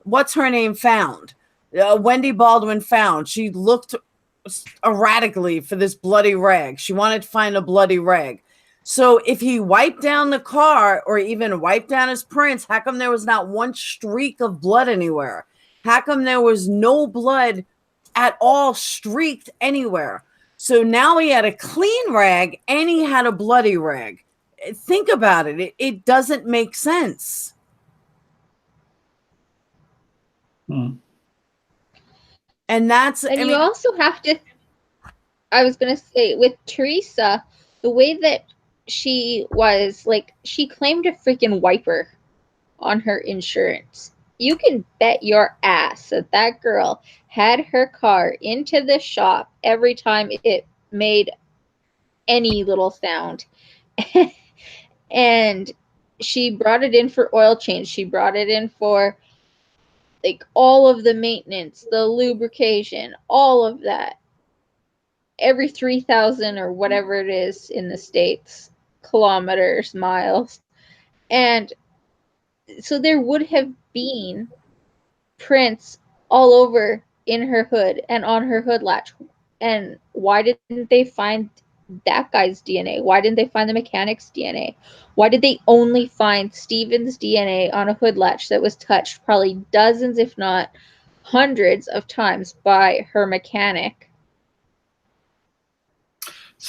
what's her name, found. Wendy Baldwin found. She looked erratically for this bloody rag. She wanted to find a bloody rag. So if he wiped down the car or even wiped down his prints, how come there was not one streak of blood anywhere? How come there was no blood at all streaked anywhere? So now he had a clean rag and he had a bloody rag. Think about it. It doesn't make sense. And you also have to, I was going to say, with Teresa, the way that she was, like, she claimed a freaking wiper on her insurance. You can bet your ass that girl had her car into the shop every time it made any little sound. And she brought it in for oil change. She brought it in for, like, all of the maintenance, the lubrication, all of that. Every 3,000 or whatever it is in the States, kilometers, miles. And so there would have been prints all over in her hood and on her hood latch. And why didn't they find that guy's DNA? Why didn't they find the mechanic's DNA? Why did they only find Steven's DNA on a hood latch that was touched probably dozens, if not hundreds of times by her mechanic?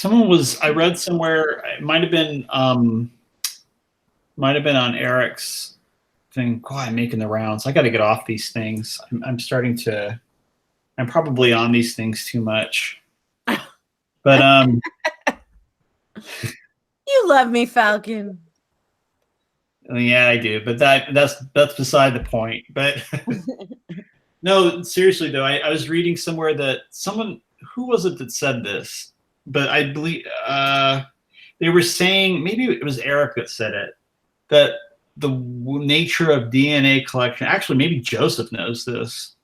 I read somewhere, it might have been on Eric's thing. Oh, I'm making the rounds. I got to get off these things. I'm probably on these things too much. But you love me, Falcon. Yeah, I do. But that's beside the point. But no, seriously though, I was reading somewhere that who was it that said this? But I believe they were saying, maybe it was Eric that said it, that the nature of DNA collection, actually maybe Joseph knows this.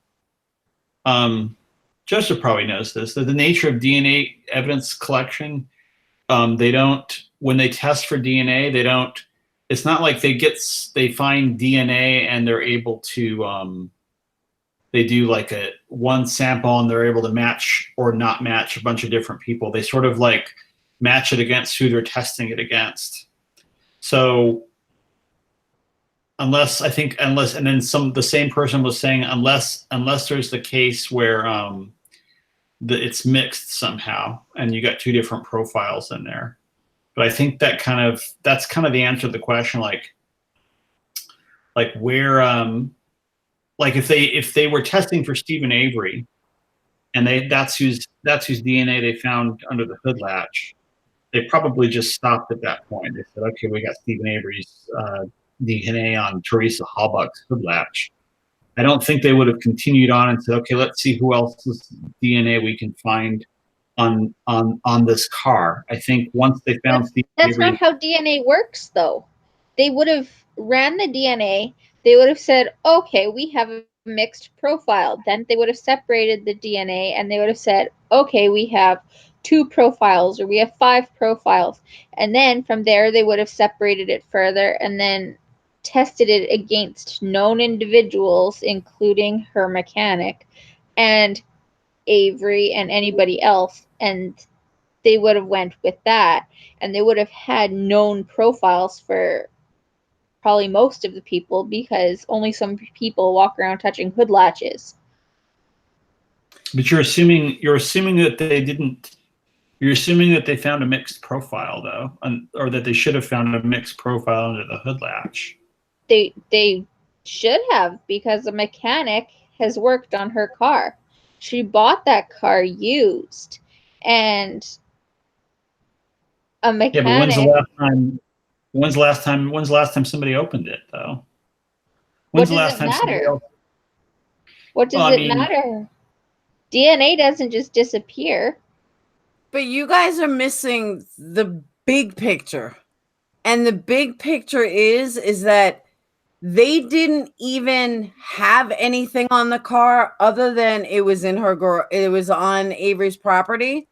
Joseph probably knows this, that the nature of DNA evidence collection, when they test for DNA, it's not like they find DNA and they're able to, they do like one sample and they're able to match or not match a bunch of different people. They sort of like match it against who they're testing it against. So unless and then the same person was saying unless there's the case where it's mixed somehow and you got two different profiles in there. But I think that's kind of the answer to the question, like where like if they were testing for Stephen Avery and that's whose DNA they found under the hood latch, they probably just stopped at that point. They said, okay, we got Stephen Avery's DNA on Teresa Halbach's hood latch. I don't think they would have continued on and said, okay, let's see who else's DNA we can find on this car. I think once they found Stephen That's Avery, not how DNA works, though. They would have ran the DNA. They would have said, okay, we have a mixed profile. Then they would have separated the DNA and they would have said, okay, we have 2 profiles or we have 5 profiles. And then from there, they would have separated it further and then tested it against known individuals, including her mechanic and Avery and anybody else. And they would have went with that. And they would have had known profiles for probably most of the people because only some people walk around touching hood latches. but you're assuming that they didn't. You're assuming that they found a mixed profile, though, or that they should have found a mixed profile under the hood latch. They should have, because a mechanic has worked on her car. She bought that car used, and a mechanic. Yeah, but when's the last time somebody opened it, though? When's the last time somebody else? What does it matter? DNA doesn't just disappear. But you guys are missing the big picture. And the big picture is that they didn't even have anything on the car other than it was it was on Avery's property.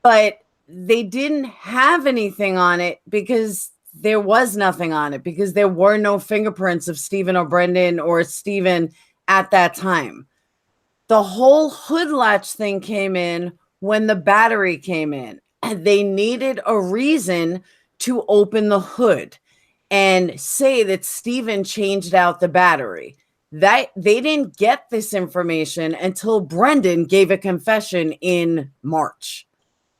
But they didn't have anything on it because there was nothing on it, because there were no fingerprints of Stephen or Brendan or Stephen at that time. The whole hood latch thing came in when the battery came in. They needed a reason to open the hood and say that Stephen changed out the battery. That they didn't get this information until Brendan gave a confession in March.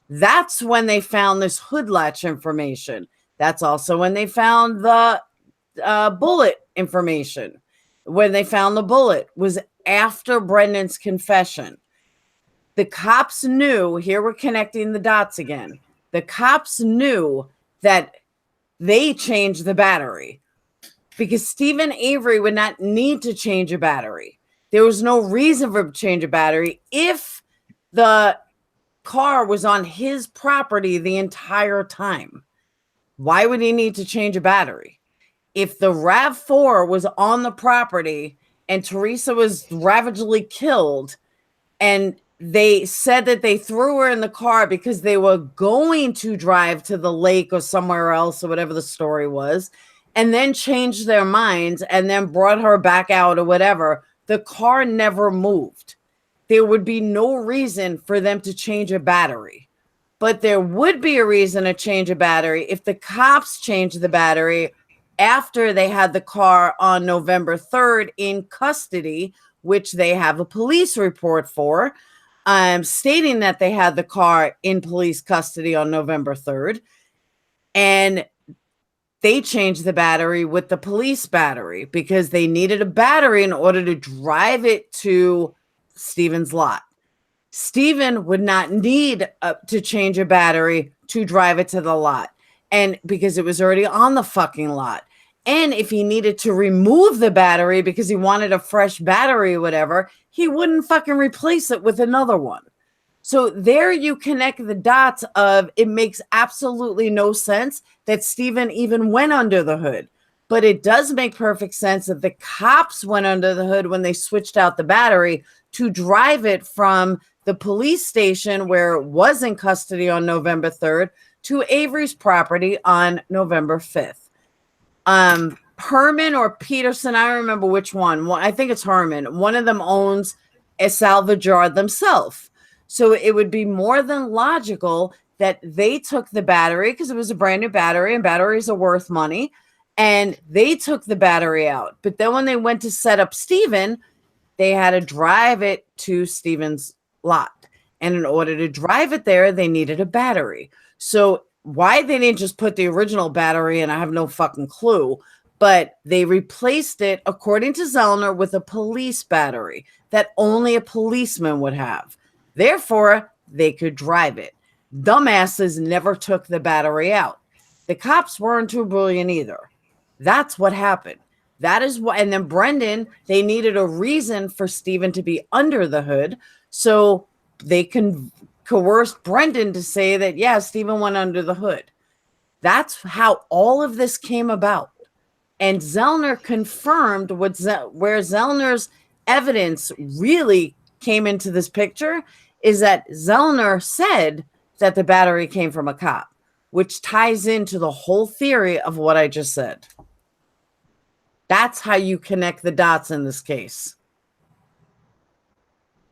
That's when they found this hood latch information. That's also when they found the bullet information. When they found the bullet was after Brendan's confession. The cops knew, here we're connecting the dots again. The cops knew that they changed the battery because Stephen Avery would not need to change a battery. There was no reason for him to change a battery if the car was on his property the entire time. Why would he need to change a battery? If the RAV4 was on the property and Teresa was ravagely killed, and they said that they threw her in the car because they were going to drive to the lake or somewhere else or whatever the story was, and then changed their minds and then brought her back out or whatever, the car never moved. There would be no reason for them to change a battery. But there would be a reason to change a battery if the cops changed the battery after they had the car on November 3rd in custody, which they have a police report for, stating that they had the car in police custody on November 3rd. And they changed the battery with the police battery because they needed a battery in order to drive it to Stephen's lot. Stephen would not need to change a battery to drive it to the lot, and because it was already on the fucking lot. And if he needed to remove the battery because he wanted a fresh battery or whatever, he wouldn't fucking replace it with another one. So there you connect the dots of it makes absolutely no sense that Stephen even went under the hood. But it does make perfect sense that the cops went under the hood when they switched out the battery to drive it from the police station where it was in custody on November 3rd to Avery's property on November 5th. Herman or Peterson, I don't remember which one. I think it's Herman. One of them owns a salvage yard themselves. So it would be more than logical that they took the battery because it was a brand new battery and batteries are worth money. And they took the battery out. But then when they went to set up Steven, they had to drive it to Steven's lot. And in order to drive it there, they needed a battery. So why they didn't just put the original battery in, I have no fucking clue. But they replaced it, according to Zellner, with a police battery that only a policeman would have. Therefore, they could drive it. Dumbasses never took the battery out. The cops weren't too brilliant either. That's what happened. That is what, and then Brendan, they needed a reason for Steven to be under the hood. So they coerced Brendan to say that, yeah, Steven went under the hood. That's how all of this came about. And Zellner confirmed where Zellner's evidence really came into this picture is that Zellner said that the battery came from a cop, which ties into the whole theory of what I just said. That's how you connect the dots in this case.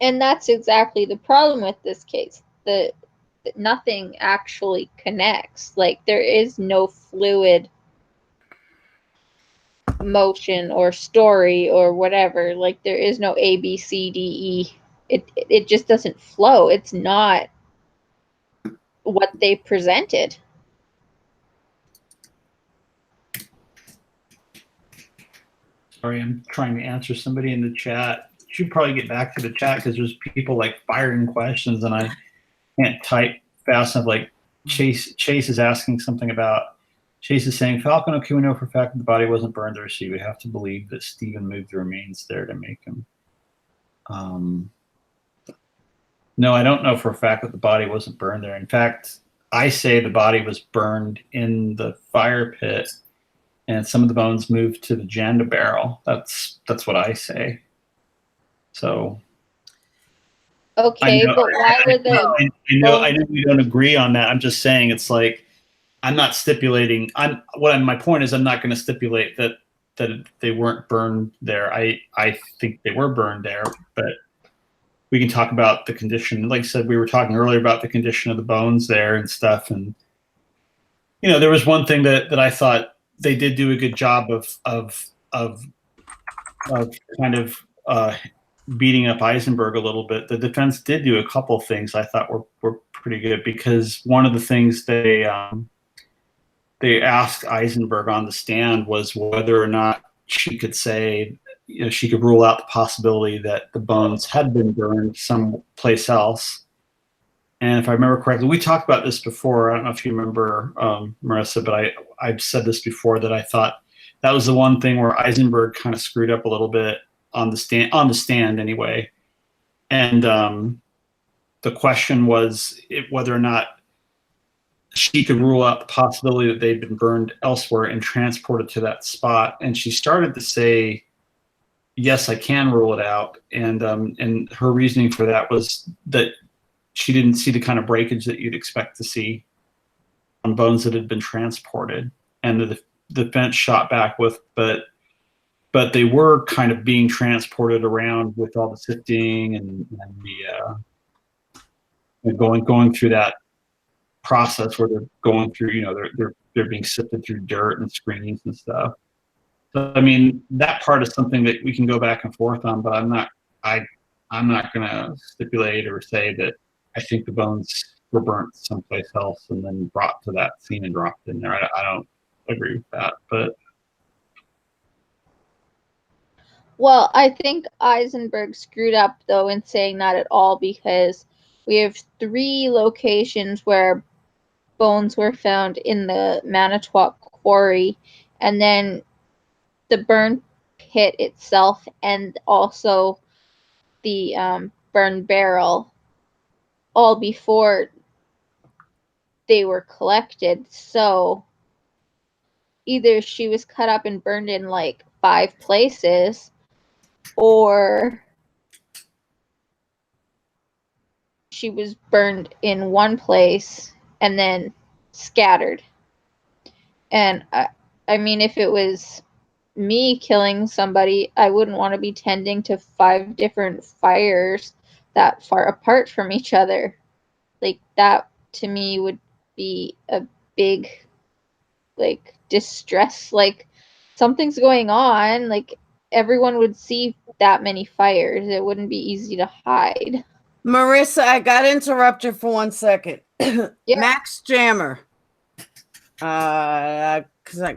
And that's exactly the problem with this case. Nothing actually connects. Like, there is no fluid motion or story or whatever. Like, there is no A, B, C, D, E. It just doesn't flow. It's not what they presented. Sorry, I'm trying to answer somebody in the chat. Should probably get back to the chat because there's people like firing questions and I can't type fast enough. Like Chase is asking something about. Chase is saying, Falcon, okay, we know for a fact that the body wasn't burned there, so we have to believe that Steven moved the remains there to make him. No, I don't know for a fact that the body wasn't burned there. In fact, I say the body was burned in the fire pit and some of the bones moved to the Janda barrel. That's what I say. So. Okay, but why were the... I know we don't agree on that. I'm just saying it's like, I'm not stipulating. My point is I'm not going to stipulate that they weren't burned there. I think they were burned there, but we can talk about the condition. Like I said, we were talking earlier about the condition of the bones there and stuff. And there was one thing that I thought they did do a good job of kind of beating up Eisenberg a little bit. The defense did do a couple things I thought were pretty good, because one of the things they asked Eisenberg on the stand was whether or not she could say, she could rule out the possibility that the bones had been burned someplace else. And if I remember correctly, we talked about this before. I don't know if you remember, Marissa, but I've said this before, that I thought that was the one thing where Eisenberg kind of screwed up a little bit on the stand anyway. And the question was whether or not she could rule out the possibility that they'd been burned elsewhere and transported to that spot. And she started to say, yes, I can rule it out. And her reasoning for that was that she didn't see the kind of breakage that you'd expect to see on bones that had been transported. And the defense shot back with, but they were kind of being transported around with all the sifting and the going through that process where they're going through, they're being sifted through dirt and screens and stuff. So I mean, that part is something that we can go back and forth on, but I'm not going to stipulate or say that I think the bones were burnt someplace else and then brought to that scene and dropped in there. I don't agree with that, but. Well, I think Eisenberg screwed up, though, in saying that at all, because we have 3 locations where bones were found in the Manitowoc quarry, and then the burn pit itself, and also the burn barrel, all before they were collected. So either she was cut up and burned in like 5 places, or she was burned in one place and then scattered. And I mean, if it was me killing somebody, I wouldn't want to be tending to 5 different fires that far apart from each other. Like, that to me would be a big, like, distress. Like, something's going on, like everyone would see that many fires. It wouldn't be easy to hide. Marissa, I gotta interrupt you for 1 second. Yeah. Max Jammer. Cause I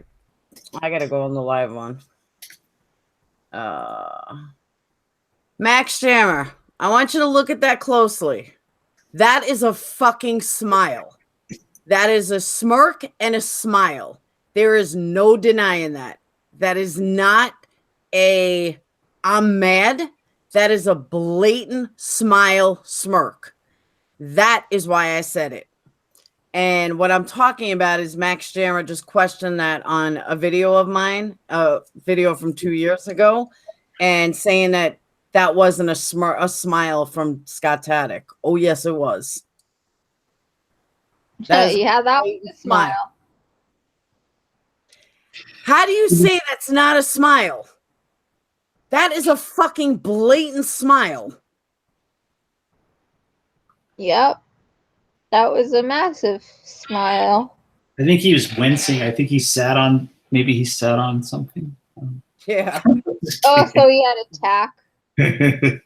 gotta go on the live one. Max Jammer, I want you to look at that closely. That is a fucking smile. That is a smirk and a smile. There is no denying that. That is not a I'm mad. That is a blatant smile smirk. That is why I said it. And what I'm talking about is Max Jammer just questioned that on a video of mine, a video from 2 years ago, and saying that that wasn't a smile from Scott Taddick. Oh, yes, it was. That Yeah, that was a smile. How do you say that's not a smile? That is a fucking blatant smile. Yep. That was a massive smile. I think he was wincing. I think he sat on something. Yeah. Oh, so he had a tack. Someone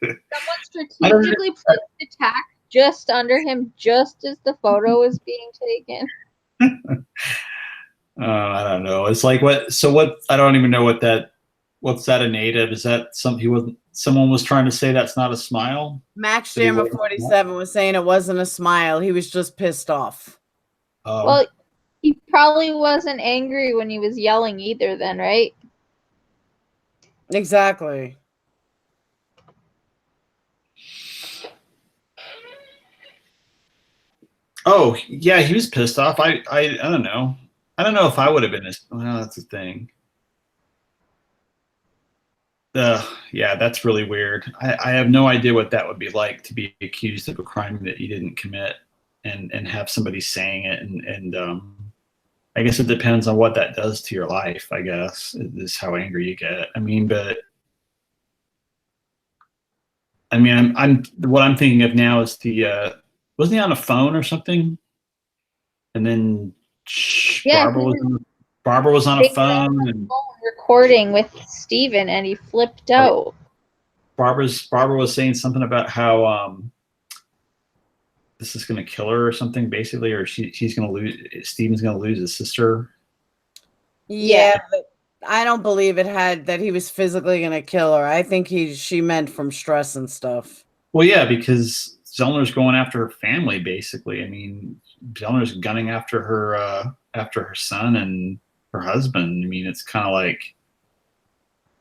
strategically placed the tack just under him, just as the photo was being taken. I don't know. It's like what? So what? I don't even know what that. What's that a native? Is that some? He was. Someone was trying to say that's not a smile. Max Jammer 47 was saying it wasn't a smile. He was just pissed off. Well, he probably wasn't angry when he was yelling either. Then, right? Exactly. Oh yeah, he was pissed off. I don't know. I don't know if I would have been. Well, that's the thing. Yeah, that's really weird. I have no idea what that would be like to be accused of a crime that you didn't commit, and have somebody saying it, and I guess it depends on what that does to your life. I guess is how angry you get. I mean, but I mean, I'm what I'm thinking of now is the wasn't he on a phone or something, and then Yeah, Barbara was on a phone and recording with Steven, and he flipped out. Barbara was saying something about how this is going to kill her or something, basically, or she's going to lose. Steven's going to lose his sister. Yeah, but I don't believe it had that he was physically going to kill her. I think she meant from stress and stuff. Well, yeah, because Zellner's going after her family, basically. I mean, Zellner's gunning after her son and her husband. I mean, it's kind of like,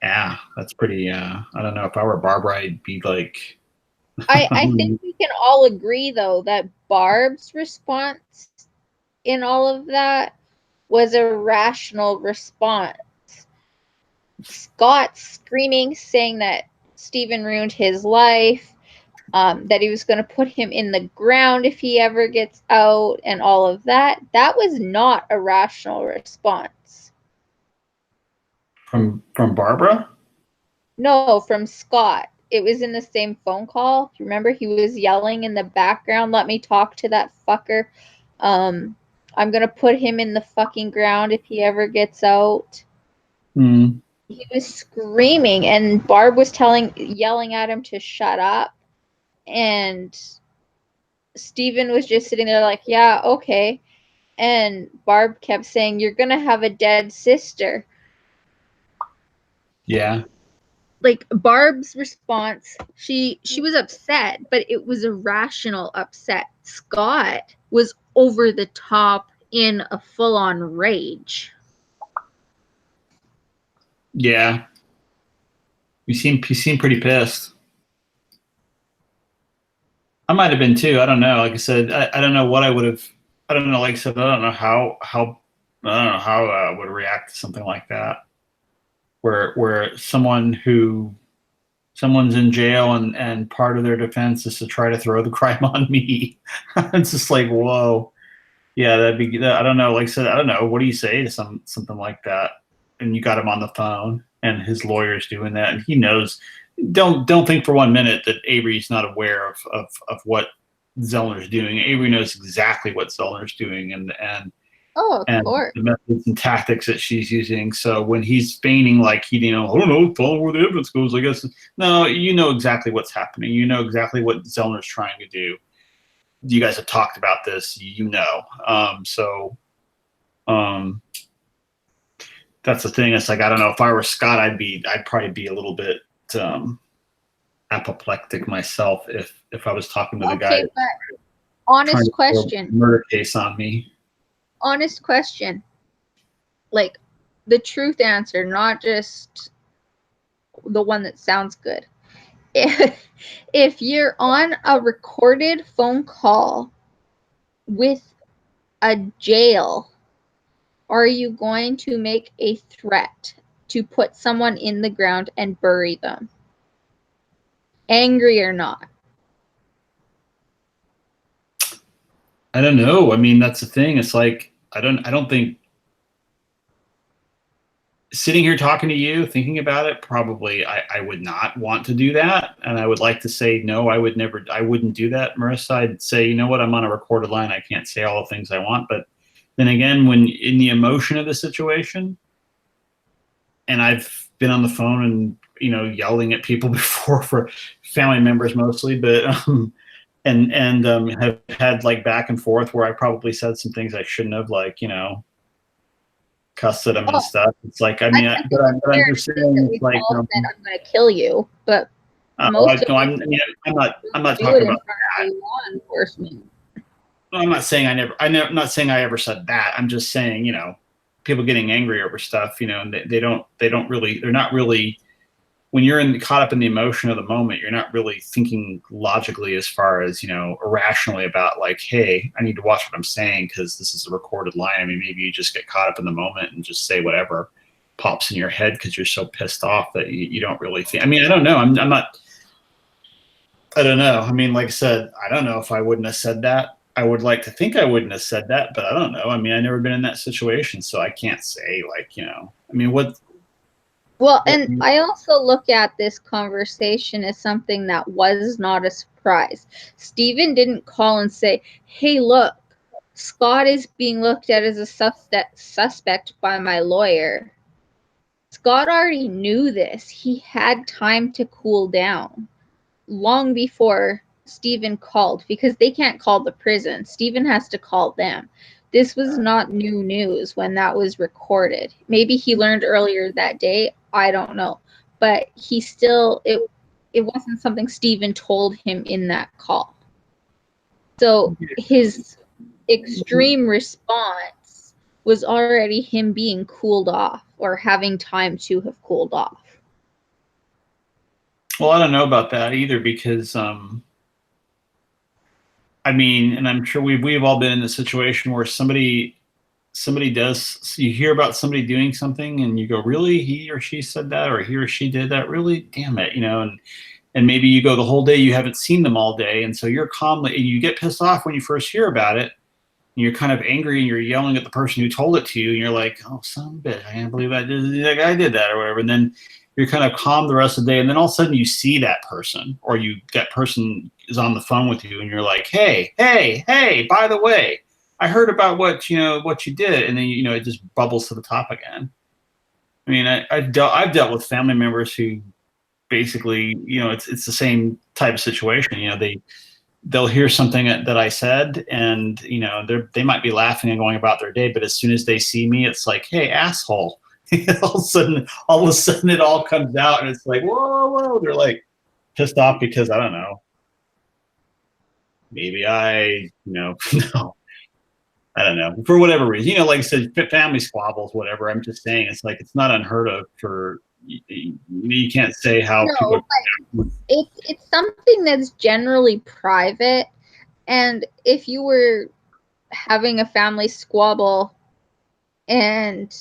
yeah, that's pretty. I don't know. If I were Barbara, I'd be like. I think we can all agree, though, that Barb's response in all of that was a rational response. Scott screaming, saying that Steven ruined his life, that he was going to put him in the ground if he ever gets out, and all of that. That was not a rational response. From Barbara? No, from Scott. It was in the same phone call. Remember, he was yelling in the background, "Let me talk to that fucker. I'm going to put him in the fucking ground if he ever gets out." Mm. He was screaming, and Barb was yelling at him to shut up. And Steven was just sitting there like, yeah, okay. And Barb kept saying, "You're going to have a dead sister." Yeah. Like, Barb's response, she was upset, but it was a rational upset. Scott was over the top in a full-on rage. Yeah. He seemed pretty pissed. I might have been too. I don't know. Like I said, I don't know what I would have. I don't know. Like I said, I don't know how I would react to something like that, where someone's in jail and part of their defense is to try to throw the crime on me. It's just like, whoa, yeah, that'd be. I don't know. Like I said, I don't know. What do you say to something like that? And you got him on the phone, and his lawyer's doing that, and he knows. Don't think for 1 minute that Avery's not aware of what Zellner's doing. Avery knows exactly what Zellner's doing, and Oh, of and course. the methods and tactics that she's using. So when he's feigning like he, I don't know, follow where the evidence goes, I guess. No, you know exactly what's happening. You know exactly what Zellner's trying to do. You guys have talked about this, you know. That's the thing. It's like, I don't know, if I were Scott, I'd probably be a little bit apoplectic myself if I was talking to the guy Okay, but honest trying to question. throw a murder case on me. Honest question. Like the truth answer, not just the one that sounds good. If you're on a recorded phone call with a jail, are you going to make a threat to put someone in the ground and bury them? Angry or not? I don't know. I mean, that's the thing. It's like, I don't think sitting here talking to you, thinking about it, probably I would not want to do that. And I would like to say, no, I wouldn't do that, Marissa. I'd say, you know what, I'm on a recorded line. I can't say all the things I want. But then again, when in the emotion of the situation, and I've been on the phone and, yelling at people before, for family members mostly, but, and have had like back and forth where I probably said some things I shouldn't have, like, cussed at them and stuff. It's like, I mean, but I'm just saying, it's like, I'm going to kill you, but most of I'm not do talking it in about front of law enforcement. I'm not saying I'm not saying I ever said that. I'm just saying, people getting angry over stuff, and they're not really, when you're caught up in the emotion of the moment, you're not really thinking logically as far as, irrationally about like, hey, I need to watch what I'm saying because this is a recorded line. I mean, maybe you just get caught up in the moment and just say whatever pops in your head because you're so pissed off that you don't really think. I mean, I don't know. I'm not. I don't know. I mean, like I said, I don't know if I wouldn't have said that. I would like to think I wouldn't have said that, but I don't know. I mean, I've never been in that situation, so I can't say, like, I mean, what? Well, and I also look at this conversation as something that was not a surprise. Stephen didn't call and say, hey, look, Scott is being looked at as a suspect by my lawyer. Scott already knew this. He had time to cool down long before Stephen called, because they can't call the prison. Stephen has to call them. This was not new news when that was recorded. Maybe he learned earlier that day. I don't know. But he still, it wasn't something Stephen told him in that call. So his extreme response was already him being cooled off, or having time to have cooled off. Well, I don't know about that either, because I mean, and I'm sure we've all been in a situation where somebody does, you hear about somebody doing something and you go, really, he or she said that, or he or she did that, really, damn it, and maybe you go the whole day, you haven't seen them all day, and so you're calmly, and you get pissed off when you first hear about it, and you're kind of angry and you're yelling at the person who told it to you, and you're like, oh, son of a bitch, I can't believe that guy did that, or whatever. And then you're kind of calm the rest of the day, and then all of a sudden you see that person, or that person is on the phone with you, and you're like, hey, by the way, I heard about what you did, and then it just bubbles to the top again. I mean, I've dealt with family members who basically, it's the same type of situation. They'll hear something that I said, and they might be laughing and going about their day, but as soon as they see me, it's like, hey, asshole. all of a sudden it all comes out, and it's like, whoa. They're like pissed off because, I don't know, maybe no, I don't know, for whatever reason, like I said, family squabbles, whatever. I'm just saying, it's like, it's not unheard of for, you can't say how people. It's something that's generally private, and if you were having a family squabble and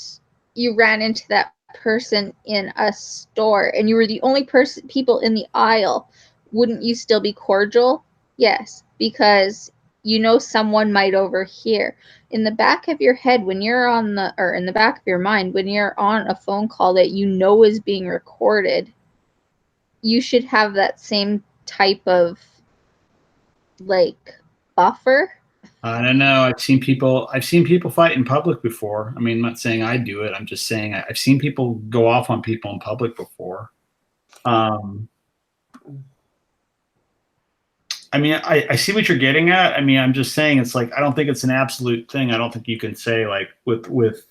you ran into that person in a store and you were the only people in the aisle, wouldn't you still be cordial? Yes, because someone might overhear. In the back of your head, in the back of your mind, when you're on a phone call that is being recorded, you should have that same type of, like, buffer I don't know. I've seen people fight in public before. I mean, I'm not saying I do it. I'm just saying I've seen people go off on people in public before. I mean, I see what you're getting at. I mean, I'm just saying it's like I don't think it's an absolute thing. I don't think you can say like with.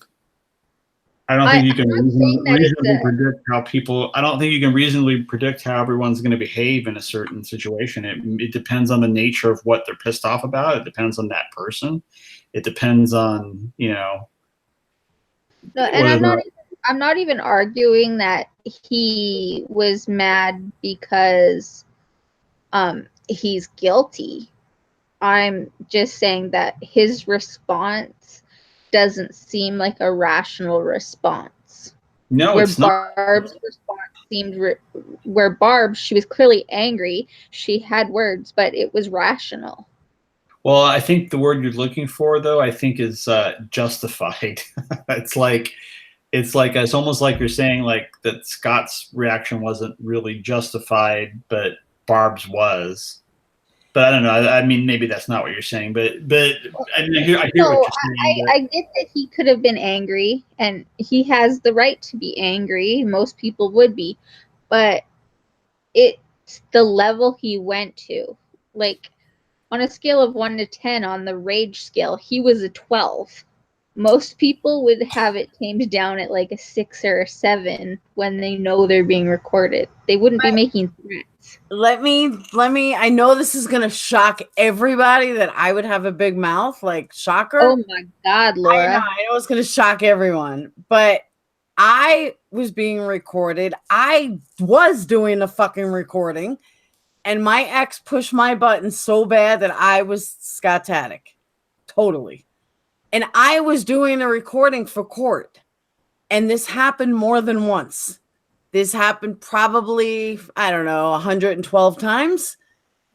I don't think you can reasonably predict how people. I don't think you can reasonably predict how everyone's going to behave in a certain situation. It depends on the nature of what they're pissed off about. It depends on that person. It depends on No, and I'm not even arguing that he was mad because he's guilty. I'm just saying that his response doesn't seem like a rational response. No, where it's not. Barb's response seemed where Barb, she was clearly angry. She had words, but it was rational. Well, I think the word you're looking for, though, I think is justified. It's almost like you're saying like that Scott's reaction wasn't really justified, but Barb's was. But I don't know. I mean, maybe that's not what you're saying. But I mean, I hear what you're saying. I get that he could have been angry, and he has the right to be angry. Most people would be, but it's the level he went to. Like on a scale of 1 to 10 on the rage scale, he was a 12. Most people would have it tamed down at like a 6 or a 7 when they know they're being recorded. They wouldn't be making threats. Let me, I know this is going to shock everybody that I would have a big mouth, like shocker. Oh my God, Laura. I know it's going to shock everyone, but I was being recorded. I was doing the fucking recording, and my ex pushed my button so bad that I was Scott-tatic. Totally. And I was doing a recording for court. And this happened more than once. This happened probably, I don't know, 112 times.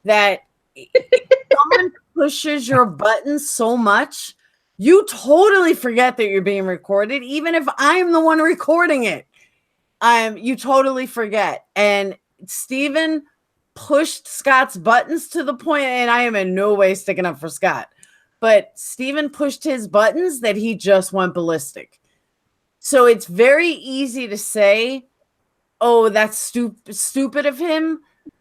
That someone pushes your button so much, you totally forget that you're being recorded. Even if I'm the one recording it, you totally forget. And Steven pushed Scott's buttons to the point, and I am in no way sticking up for Scott, but Steven pushed his buttons that he just went ballistic. So it's very easy to say, oh, that's stupid of him.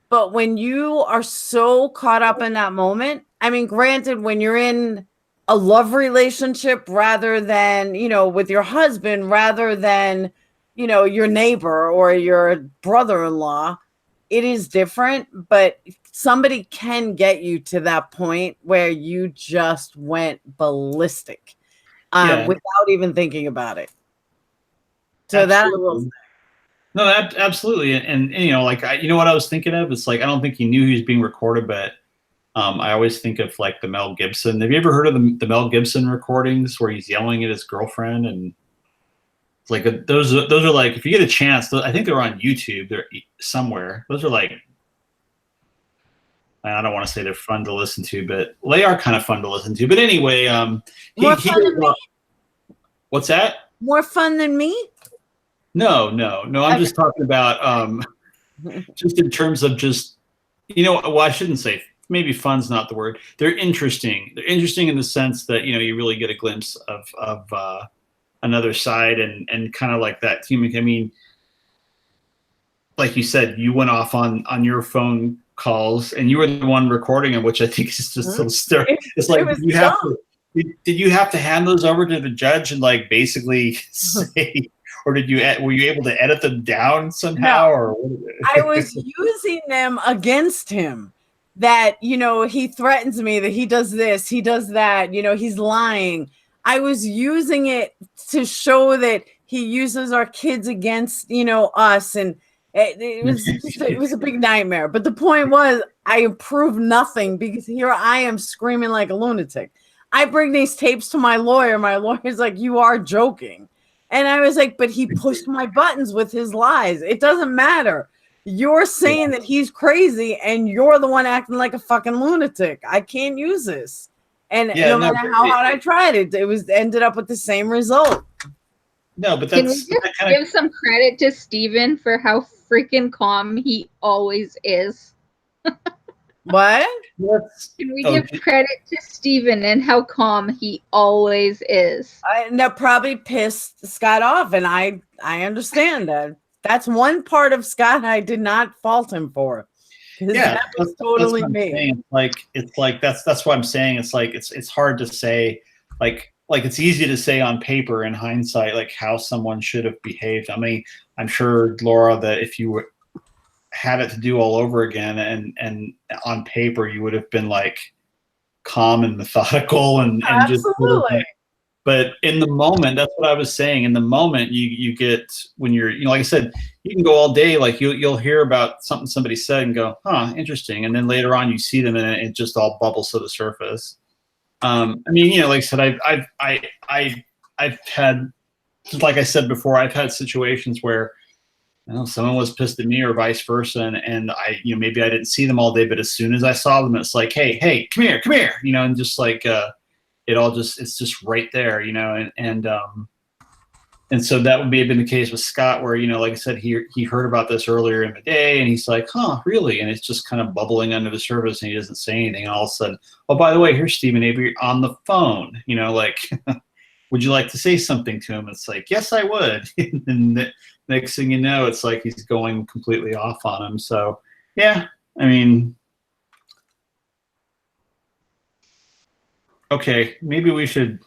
But when you are so caught up in that moment, I mean, granted, when you're in a love relationship rather than, with your husband, rather than, your neighbor or your brother-in-law, it is different, but somebody can get you to that point where you just went ballistic without even thinking about it. So that I will say. No, absolutely. And like, what I was thinking of? It's like, I don't think he knew he was being recorded, but I always think of like the Mel Gibson. Have you ever heard of the Mel Gibson recordings where he's yelling at his girlfriend? And it's like, those are like, if you get a chance, I think they're on YouTube. They're somewhere. Those are like, I don't want to say they're fun to listen to, but they are kind of fun to listen to. But anyway, more fun than me? What's that? More fun than me? No. I'm just talking about just in terms of just, well, I shouldn't say, maybe fun's not the word. They're interesting. They're interesting in the sense that, you really get a glimpse of another side and kind of like that human. I mean, like you said, you went off on your phone calls and you were the one recording them, which I think is just so scary. It's like, did you have to hand those over to the judge and like basically say, or were you able to edit them down somehow? No, or I was using them against him. That, he threatens me, that he does this, he does that, he's lying. I was using it to show that he uses our kids against, us. And it was a big nightmare. But the point was, I improved nothing because here I am screaming like a lunatic. I bring these tapes to my lawyer. My lawyer's like, you are joking. And I was like, but he pushed my buttons with his lies. It doesn't matter. You're saying that he's crazy and you're the one acting like a fucking lunatic. I can't use this. And no matter how hard I tried it, ended up with the same result. No, but that's... Can we just give some credit to Steven for how freaking calm he always is? What? Can we Oh, give credit to Steven and how calm he always is? That probably pissed Scott off, and I understand that. That's one part of Scott I did not fault him for. Yeah, that was totally what I'm me. saying. It's like that's what I'm saying. It's like it's hard to say, like it's easy to say on paper in hindsight, like how someone should have behaved. I mean, I'm sure, Laura, that if you had it to do all over again and on paper you would have been like calm and methodical and just Absolutely. but in the moment, that's what I was saying. In the moment, you get when you're, like I said, you can go all day, like you'll hear about something somebody said and go, huh, interesting, and then later on you see them and it just all bubbles to the surface. I mean, like I said, I've had, like I said before, I've had situations where someone was pissed at me or vice versa, and I, maybe I didn't see them all day, but as soon as I saw them, it's like, hey, come here, and just like it's just right there, and so that would be been the case with Scott, where like I said, he heard about this earlier in the day, and he's like, huh, really? And it's just kind of bubbling under the surface, and he doesn't say anything. And all of a sudden, oh, by the way, here's Stephen Avery on the phone. Like, would you like to say something to him? It's like, yes, I would. And the next thing you know, it's like he's going completely off on him. So yeah, I mean. Okay, maybe we should.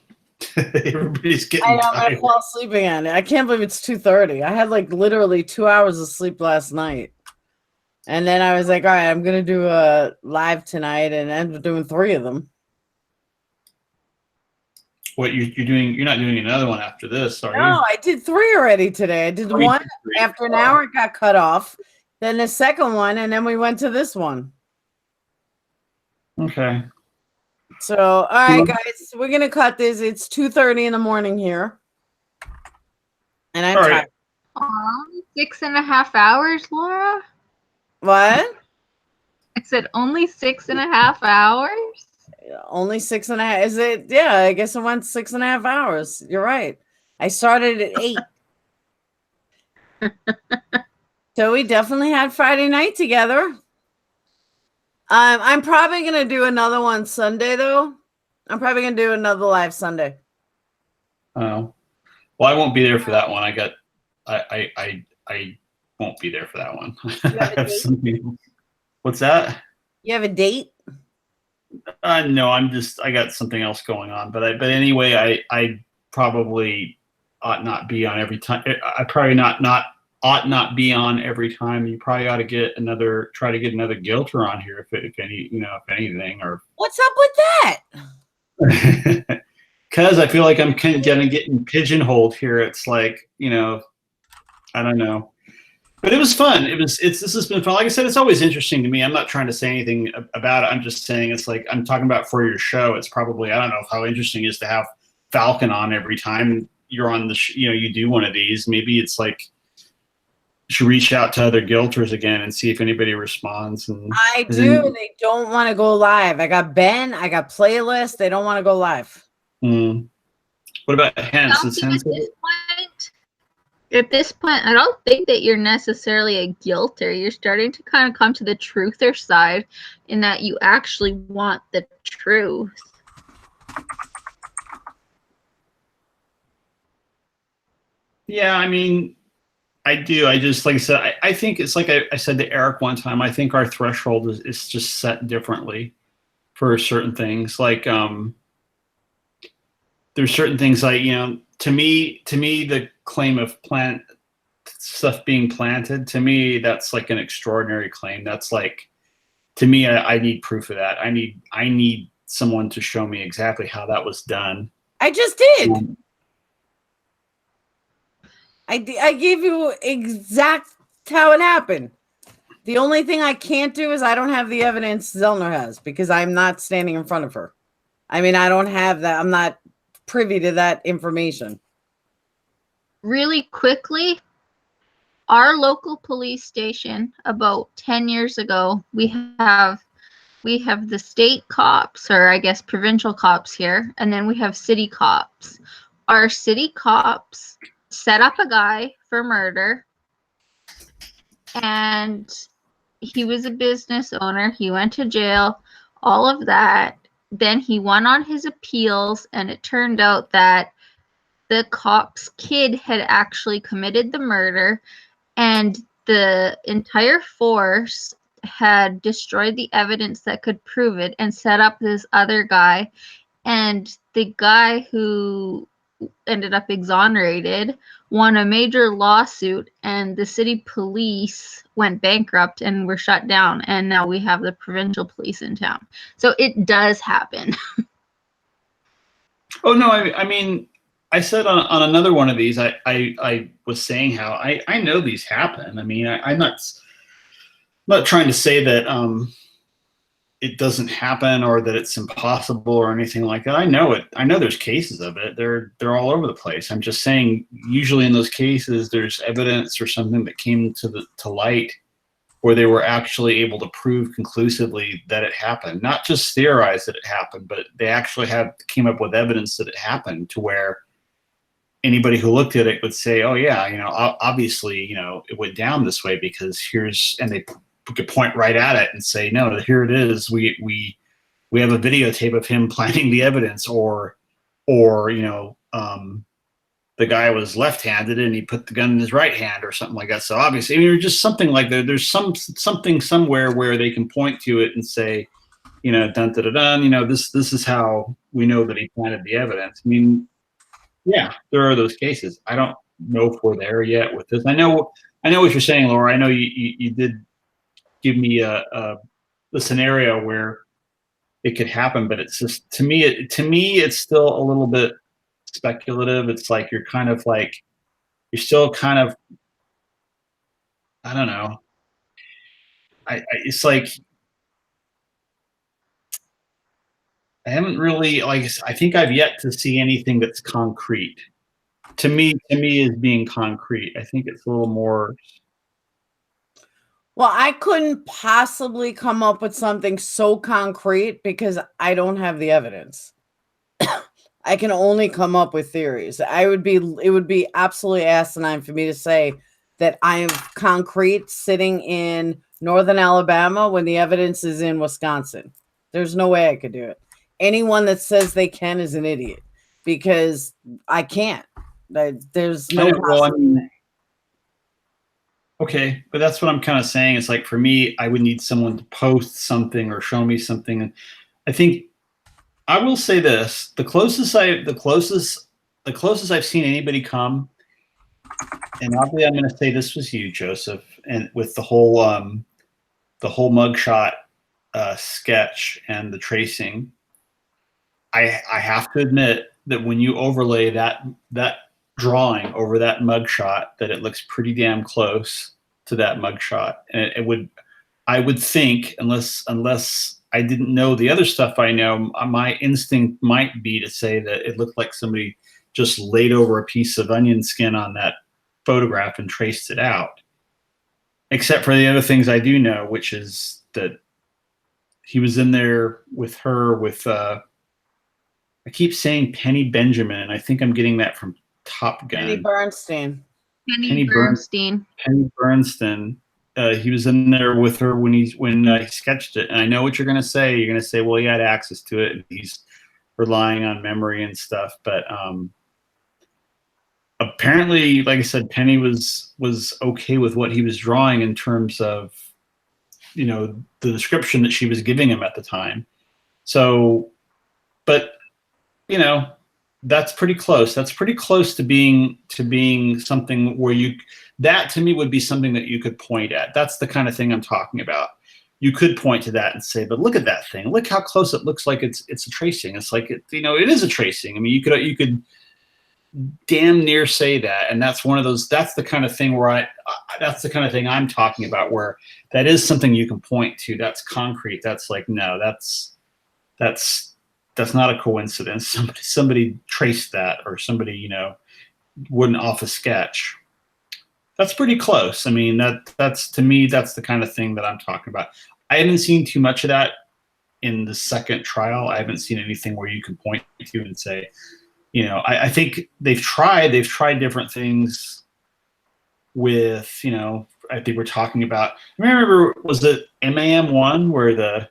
Everybody's getting I'm tired. gonna fall asleep again. I can't believe it's 2:30. I had like literally 2 hours of sleep last night, and then I was like, all right, I'm gonna do a live tonight, and end up doing 3 of them. What you're doing? You're not doing another one after this, are you? No, I did 3 already today. I did one after an hour. It got cut off. Then the second one, and then we went to this one. Okay. So, all right, guys, we're gonna cut this. It's 2:30 in the morning here, and I'm tired. Aw, 6.5 hours, Laura? What? I said only 6.5 hours? Only 6.5. Is it? Yeah, I guess it went 6.5 hours. You're right. I started at 8. So we definitely had Friday night together. I'm probably gonna do another one Sunday, though. I'm probably gonna do another live Sunday. Oh, well, I won't be there for that one. I won't be there for that one. I have something. What's that? You have a date? No, I got something else going on. But anyway, I probably ought not be on every time. I probably ought not be on every time. You probably ought to try to get another guilter on here if anything, or what's up with that? Because I feel like I'm kind of getting pigeonholed here. It's like, I don't know, but it was fun. This has been fun. Like I said, it's always interesting to me. I'm not trying to say anything about it. I'm just saying it's like I'm talking about for your show. It's probably, I don't know how interesting it is to have Falcon on every time you're on the you do one of these. Maybe it's like should reach out to other guilters again and see if anybody responds. And I do. They don't want to go live. I got Ben. I got playlist. They don't want to go live. What about Hens? At this point, I don't think that you're necessarily a guilter. You're starting to kind of come to the truther side in that you actually want the truth. Yeah, I mean, I do. I just, like I said, I think it's like I said to Eric one time, I think our threshold is just set differently for certain things. Like, there's certain things like, to me, the claim of stuff being planted, to me, that's like an extraordinary claim. That's like, to me, I need proof of that. I need someone to show me exactly how that was done. I just did. I gave you exact how it happened. The only thing I can't do is I don't have the evidence Zellner has because I'm not standing in front of her. I mean, I don't have that. I'm not privy to that information. Really quickly, our local police station about 10 years ago, we have the state cops, or I guess provincial cops here, and then we have city cops. Our city cops set up a guy for murder, and he was a business owner. He went to jail, all of that. Then he went on his appeals, and it turned out that the cop's kid had actually committed the murder, and the entire force had destroyed the evidence that could prove it and set up this other guy. And the guy who ended up exonerated won a major lawsuit, and the city police went bankrupt and were shut down, and now we have the provincial police in town. So it does happen. Oh no, I mean, I said on another one of these, I was saying how I know these happen. I mean, I'm not trying to say that it doesn't happen or that it's impossible or anything like that. I know it. I know there's cases of it. They're all over the place. I'm just saying, usually in those cases, there's evidence or something that came to light where they were actually able to prove conclusively that it happened. Not just theorize that it happened, but they actually came up with evidence that it happened, to where anybody who looked at it would say, "Oh yeah, obviously, it went down this way because and they could point right at it and say, no, here it is. We have a videotape of him planting the evidence, or the guy was left-handed and he put the gun in his right hand or something like that." So obviously, I mean, just something like that. There's something somewhere where they can point to it and say, dun dun dun dun. This is how we know that he planted the evidence. I mean, yeah, there are those cases. I don't know if we're there yet with this. I know what you're saying, Laura. I know you did give me a scenario where it could happen, but it's just, to me it's still a little bit speculative. It's like you're still kind of, I don't know. It's like I haven't really, I think I've yet to see anything that's concrete. To me is being concrete. I think it's a little more. Well, I couldn't possibly come up with something so concrete because I don't have the evidence. I can only come up with theories. It would be absolutely asinine for me to say that I am concrete sitting in northern Alabama when the evidence is in Wisconsin. There's no way I could do it. Anyone that says they can is an idiot, because I can't. There's no possibility. Okay, but that's what I'm kind of saying. It's like, for me, I would need someone to post something or show me something. And I think I will say this: the closest I've seen anybody come, and obviously I'm going to say this was you, Joseph, and with the whole mugshot sketch and the tracing. I have to admit that when you overlay that drawing over that mugshot, that it looks pretty damn close to that mugshot. And I would think, unless I didn't know the other stuff I know, my instinct might be to say that it looked like somebody just laid over a piece of onion skin on that photograph and traced it out. Except for the other things I do know, which is that he was in there with her with, I keep saying Penny Benjamin, and I think I'm getting that from Top Gun. Penny Bernstein. Penny Bernstein. Penny Bernstein. He was in there with her when he sketched it. And I know what you're going to say. You're going to say, well, he had access to it, and he's relying on memory and stuff. But apparently, like I said, Penny was okay with what he was drawing in terms of, the description that she was giving him at the time. So, but that's pretty close. That's pretty close to being something where that to me would be something that you could point at. That's the kind of thing I'm talking about. You could point to that and say, but look at that thing. Look how close it looks like it's a tracing. It's like, it is a tracing. I mean, you could damn near say that. And that's one of those, that's the kind of thing where that's the kind of thing I'm talking about, where that is something you can point to. That's concrete. That's like, no, that's not a coincidence. Somebody traced that, or somebody, wouldn't off a sketch. That's pretty close. I mean, that's to me, that's the kind of thing that I'm talking about. I haven't seen too much of that in the second trial. I haven't seen anything where you can point to and say, I think they've tried different things with, I think we're talking about. Remember, was it MAM1 where the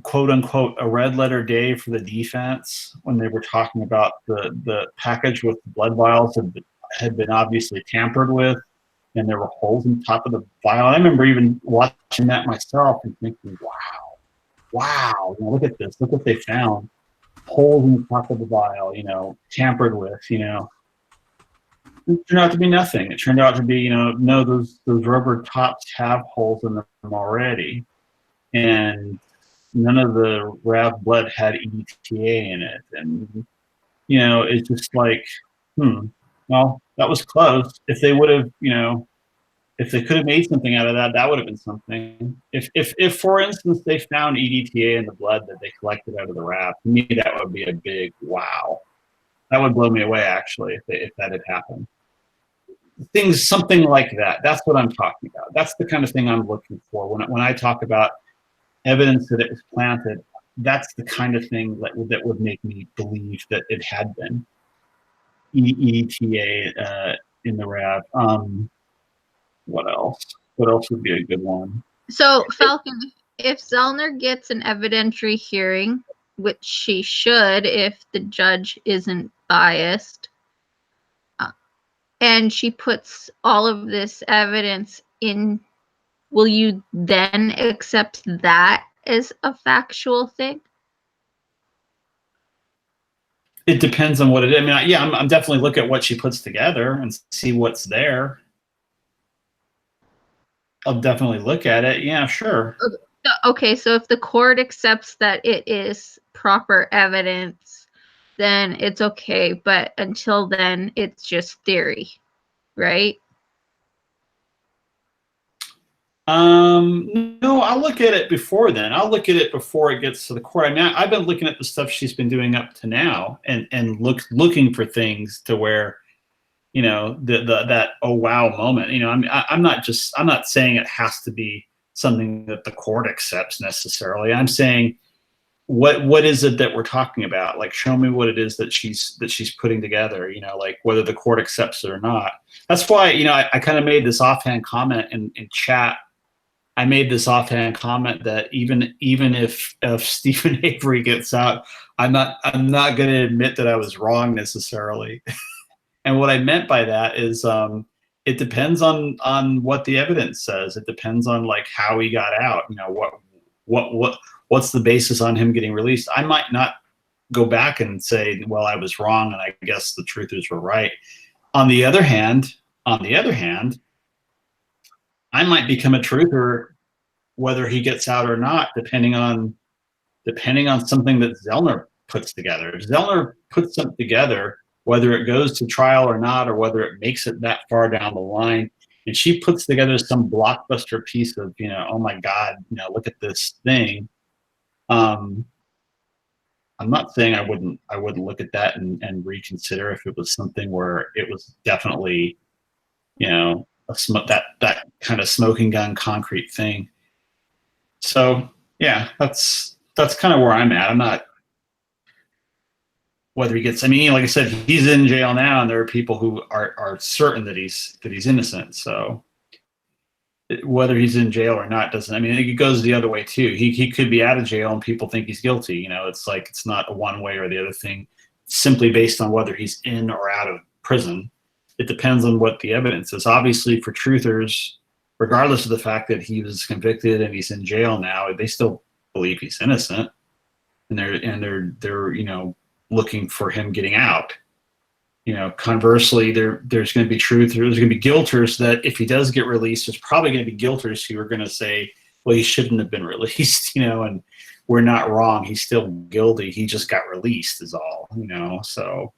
quote unquote a red letter day for the defense when they were talking about the package with the blood vials had been obviously tampered with, and there were holes in the top of the vial. I remember even watching that myself and thinking, wow, you know, look at this, look what they found, holes in the top of the vial, you know, tampered with, you know. It turned out to be nothing. It turned out to be, you know, no, those rubber tops have holes in them already, and none of the RAV blood had EDTA in it. And, you know, it's just like, well, that was close. If they would have, you know, if they could have made something out of that, that would have been something. If for instance, they found EDTA in the blood that they collected out of the RAV, to me, that would be a big wow. That would blow me away, actually, if that had happened. Something like that. That's what I'm talking about. That's the kind of thing I'm looking for. When I talk about evidence that it was planted, that's the kind of thing that would make me believe that it had been EDTA in the RAV. What else? What else would be a good one? So, Falcon, if Zellner gets an evidentiary hearing, which she should if the judge isn't biased, and she puts all of this evidence in, will you then accept that as a factual thing? It depends on what it is. I mean, yeah, I'm definitely look at what she puts together and see what's there. I'll definitely look at it. Yeah, sure. Okay, so if the court accepts that it is proper evidence, then it's okay. But until then, it's just theory, right? No, I'll look at it before then. I'll look at it before it gets to the court. I mean, I've been looking at the stuff she's been doing up to now and looking for things to where, you know, that oh wow moment. You know, I'm not saying it has to be something that the court accepts necessarily. I'm saying what is it that we're talking about? Like, show me what it is that she's putting together, you know, like whether the court accepts it or not. That's why, you know, I kind of made this offhand comment in chat. I made this offhand comment that even if Stephen Avery gets out, I'm not going to admit that I was wrong necessarily. And what I meant by that is it depends on what the evidence says. It depends on like how he got out. You know, what's the basis on him getting released? I might not go back and say, well, I was wrong, and I guess the truthers were right. On the other hand, I might become a truther whether he gets out or not, depending on something that Zellner puts together. If Zellner puts something together, whether it goes to trial or not, or whether it makes it that far down the line, and she puts together some blockbuster piece of, you know, oh my God, you know, look at this thing. I'm not saying I wouldn't look at that and reconsider if it was something where it was definitely, you know, that kind of smoking gun concrete thing. So yeah, that's kind of where I'm at. I'm not whether he gets. I mean, like I said, he's in jail now, and there are people who are certain that he's innocent. So whether he's in jail or not doesn't. I mean, it goes the other way too. He could be out of jail and people think he's guilty. You know, it's like it's not a one way or the other thing, simply based on whether he's in or out of prison. It depends on what the evidence is. Obviously, for truthers, regardless of the fact that he was convicted and he's in jail now, they still believe he's innocent, and they're you know, looking for him getting out. You know, conversely, there's going to be there's going to be guilters that if he does get released, there's probably going to be guilters who are going to say, well, he shouldn't have been released, you know, and we're not wrong. He's still guilty. He just got released is all, you know. So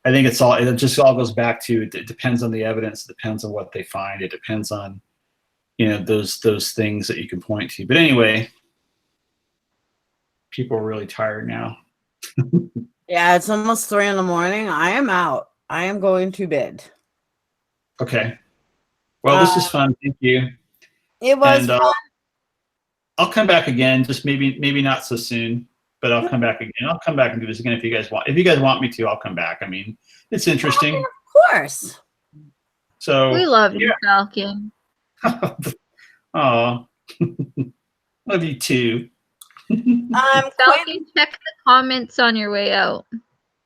I think it just all goes back to, it depends on the evidence. It depends on what they find. It depends on, you know, those things that you can point to. But anyway, people are really tired now. Yeah, it's almost 3 a.m. I am out. I am going to bed. Okay. Well, this is fun. Thank you. It was fun. I'll come back again. Just maybe not so soon, but I'll come back again. I'll come back and do this again if you guys want. If you guys want me to, I'll come back. I mean, it's interesting. Of course. So we love you, Falcon. Oh, love you too. Quentin, Falcon, check the comments on your way out.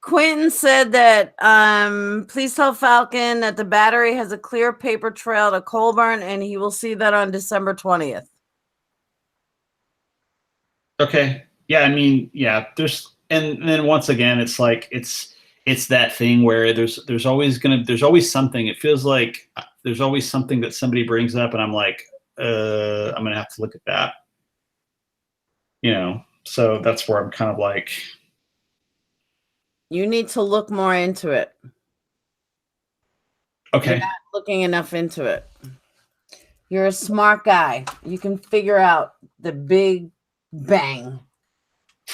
Quentin said that please tell Falcon that the battery has a clear paper trail to Colburn, and he will see that on December 20th. Okay. Yeah, I mean, yeah, there's and then once again it's like it's that thing where there's always something. It feels like there's always something that somebody brings up and I'm like, I'm gonna have to look at that. So that's where I'm kind of like, You need to look more into it. okay. You're not looking enough into it. You're a smart guy. You can figure out the big bang.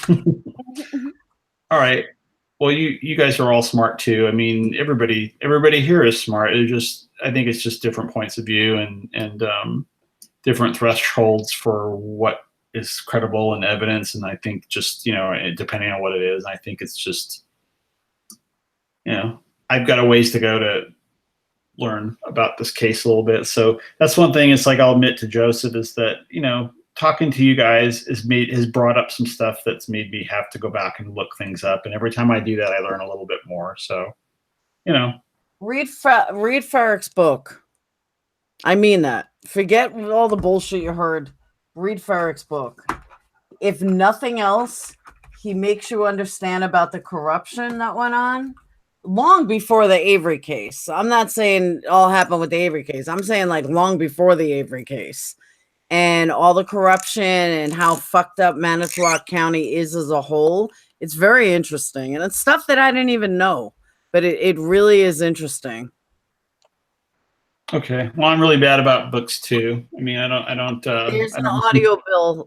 All right. Well, you guys are all smart too. I mean, everybody here is smart. I think it's just different points of view and different thresholds for what is credible and evidence. And I think just, depending on what it is, I think it's just, I've got a ways to go to learn about this case a little bit. So that's one thing. It's like, I'll admit to Joseph is that, talking to you guys has brought up some stuff that's made me have to go back and look things up. And every time I do that, I learn a little bit more. So, read Farrick's book. I mean that. Forget all the bullshit you heard. Read Farrick's book. If nothing else, he makes you understand about the corruption that went on long before the Avery case. I'm not saying it all happened with the Avery case. I'm saying like long before the Avery case. And all the corruption and how fucked up Manitowoc County is as a whole. It's very interesting. And it's stuff that I didn't even know. But it really is interesting. Okay. Well, I'm really bad about books too. I mean, I don't. There's I an don't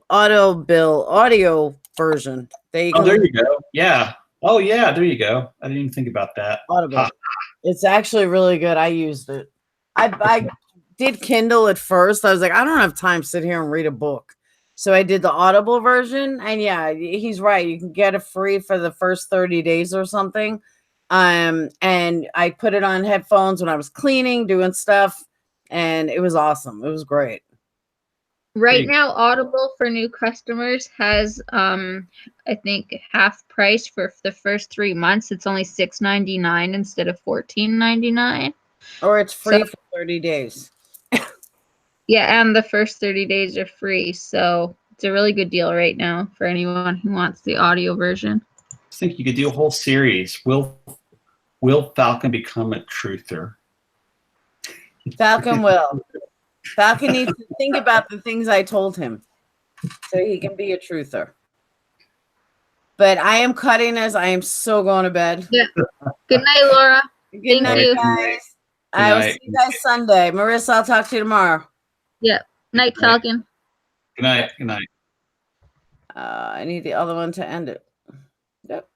audio version. There you go. Yeah. Oh, yeah. There you go. I didn't even think about that. Audible. Ha. It's actually really good. I used it. I did Kindle at first. I was like, I don't have time to sit here and read a book. So I did the Audible version. And yeah, he's right. You can get it free for the first 30 days or something. And I put it on headphones when I was cleaning, doing stuff. And it was awesome. It was great. Right now, Audible for new customers has, I think, half price for the first 3 months. It's only $6.99 instead of $14.99. Or it's free for 30 days. Yeah, and the first 30 days are free. So it's a really good deal right now for anyone who wants the audio version. I think you could do a whole series. Will Falcon become a truther? Falcon will. Falcon needs to think about the things I told him so he can be a truther. But I am cutting as I am so going to bed. Yeah. Good night, Laura. Good night, you. guys. I will see you guys Sunday. Marissa, I'll talk to you tomorrow. Yeah. Night, Falcon. Good night. Good night. I need the other one to end it. Yep.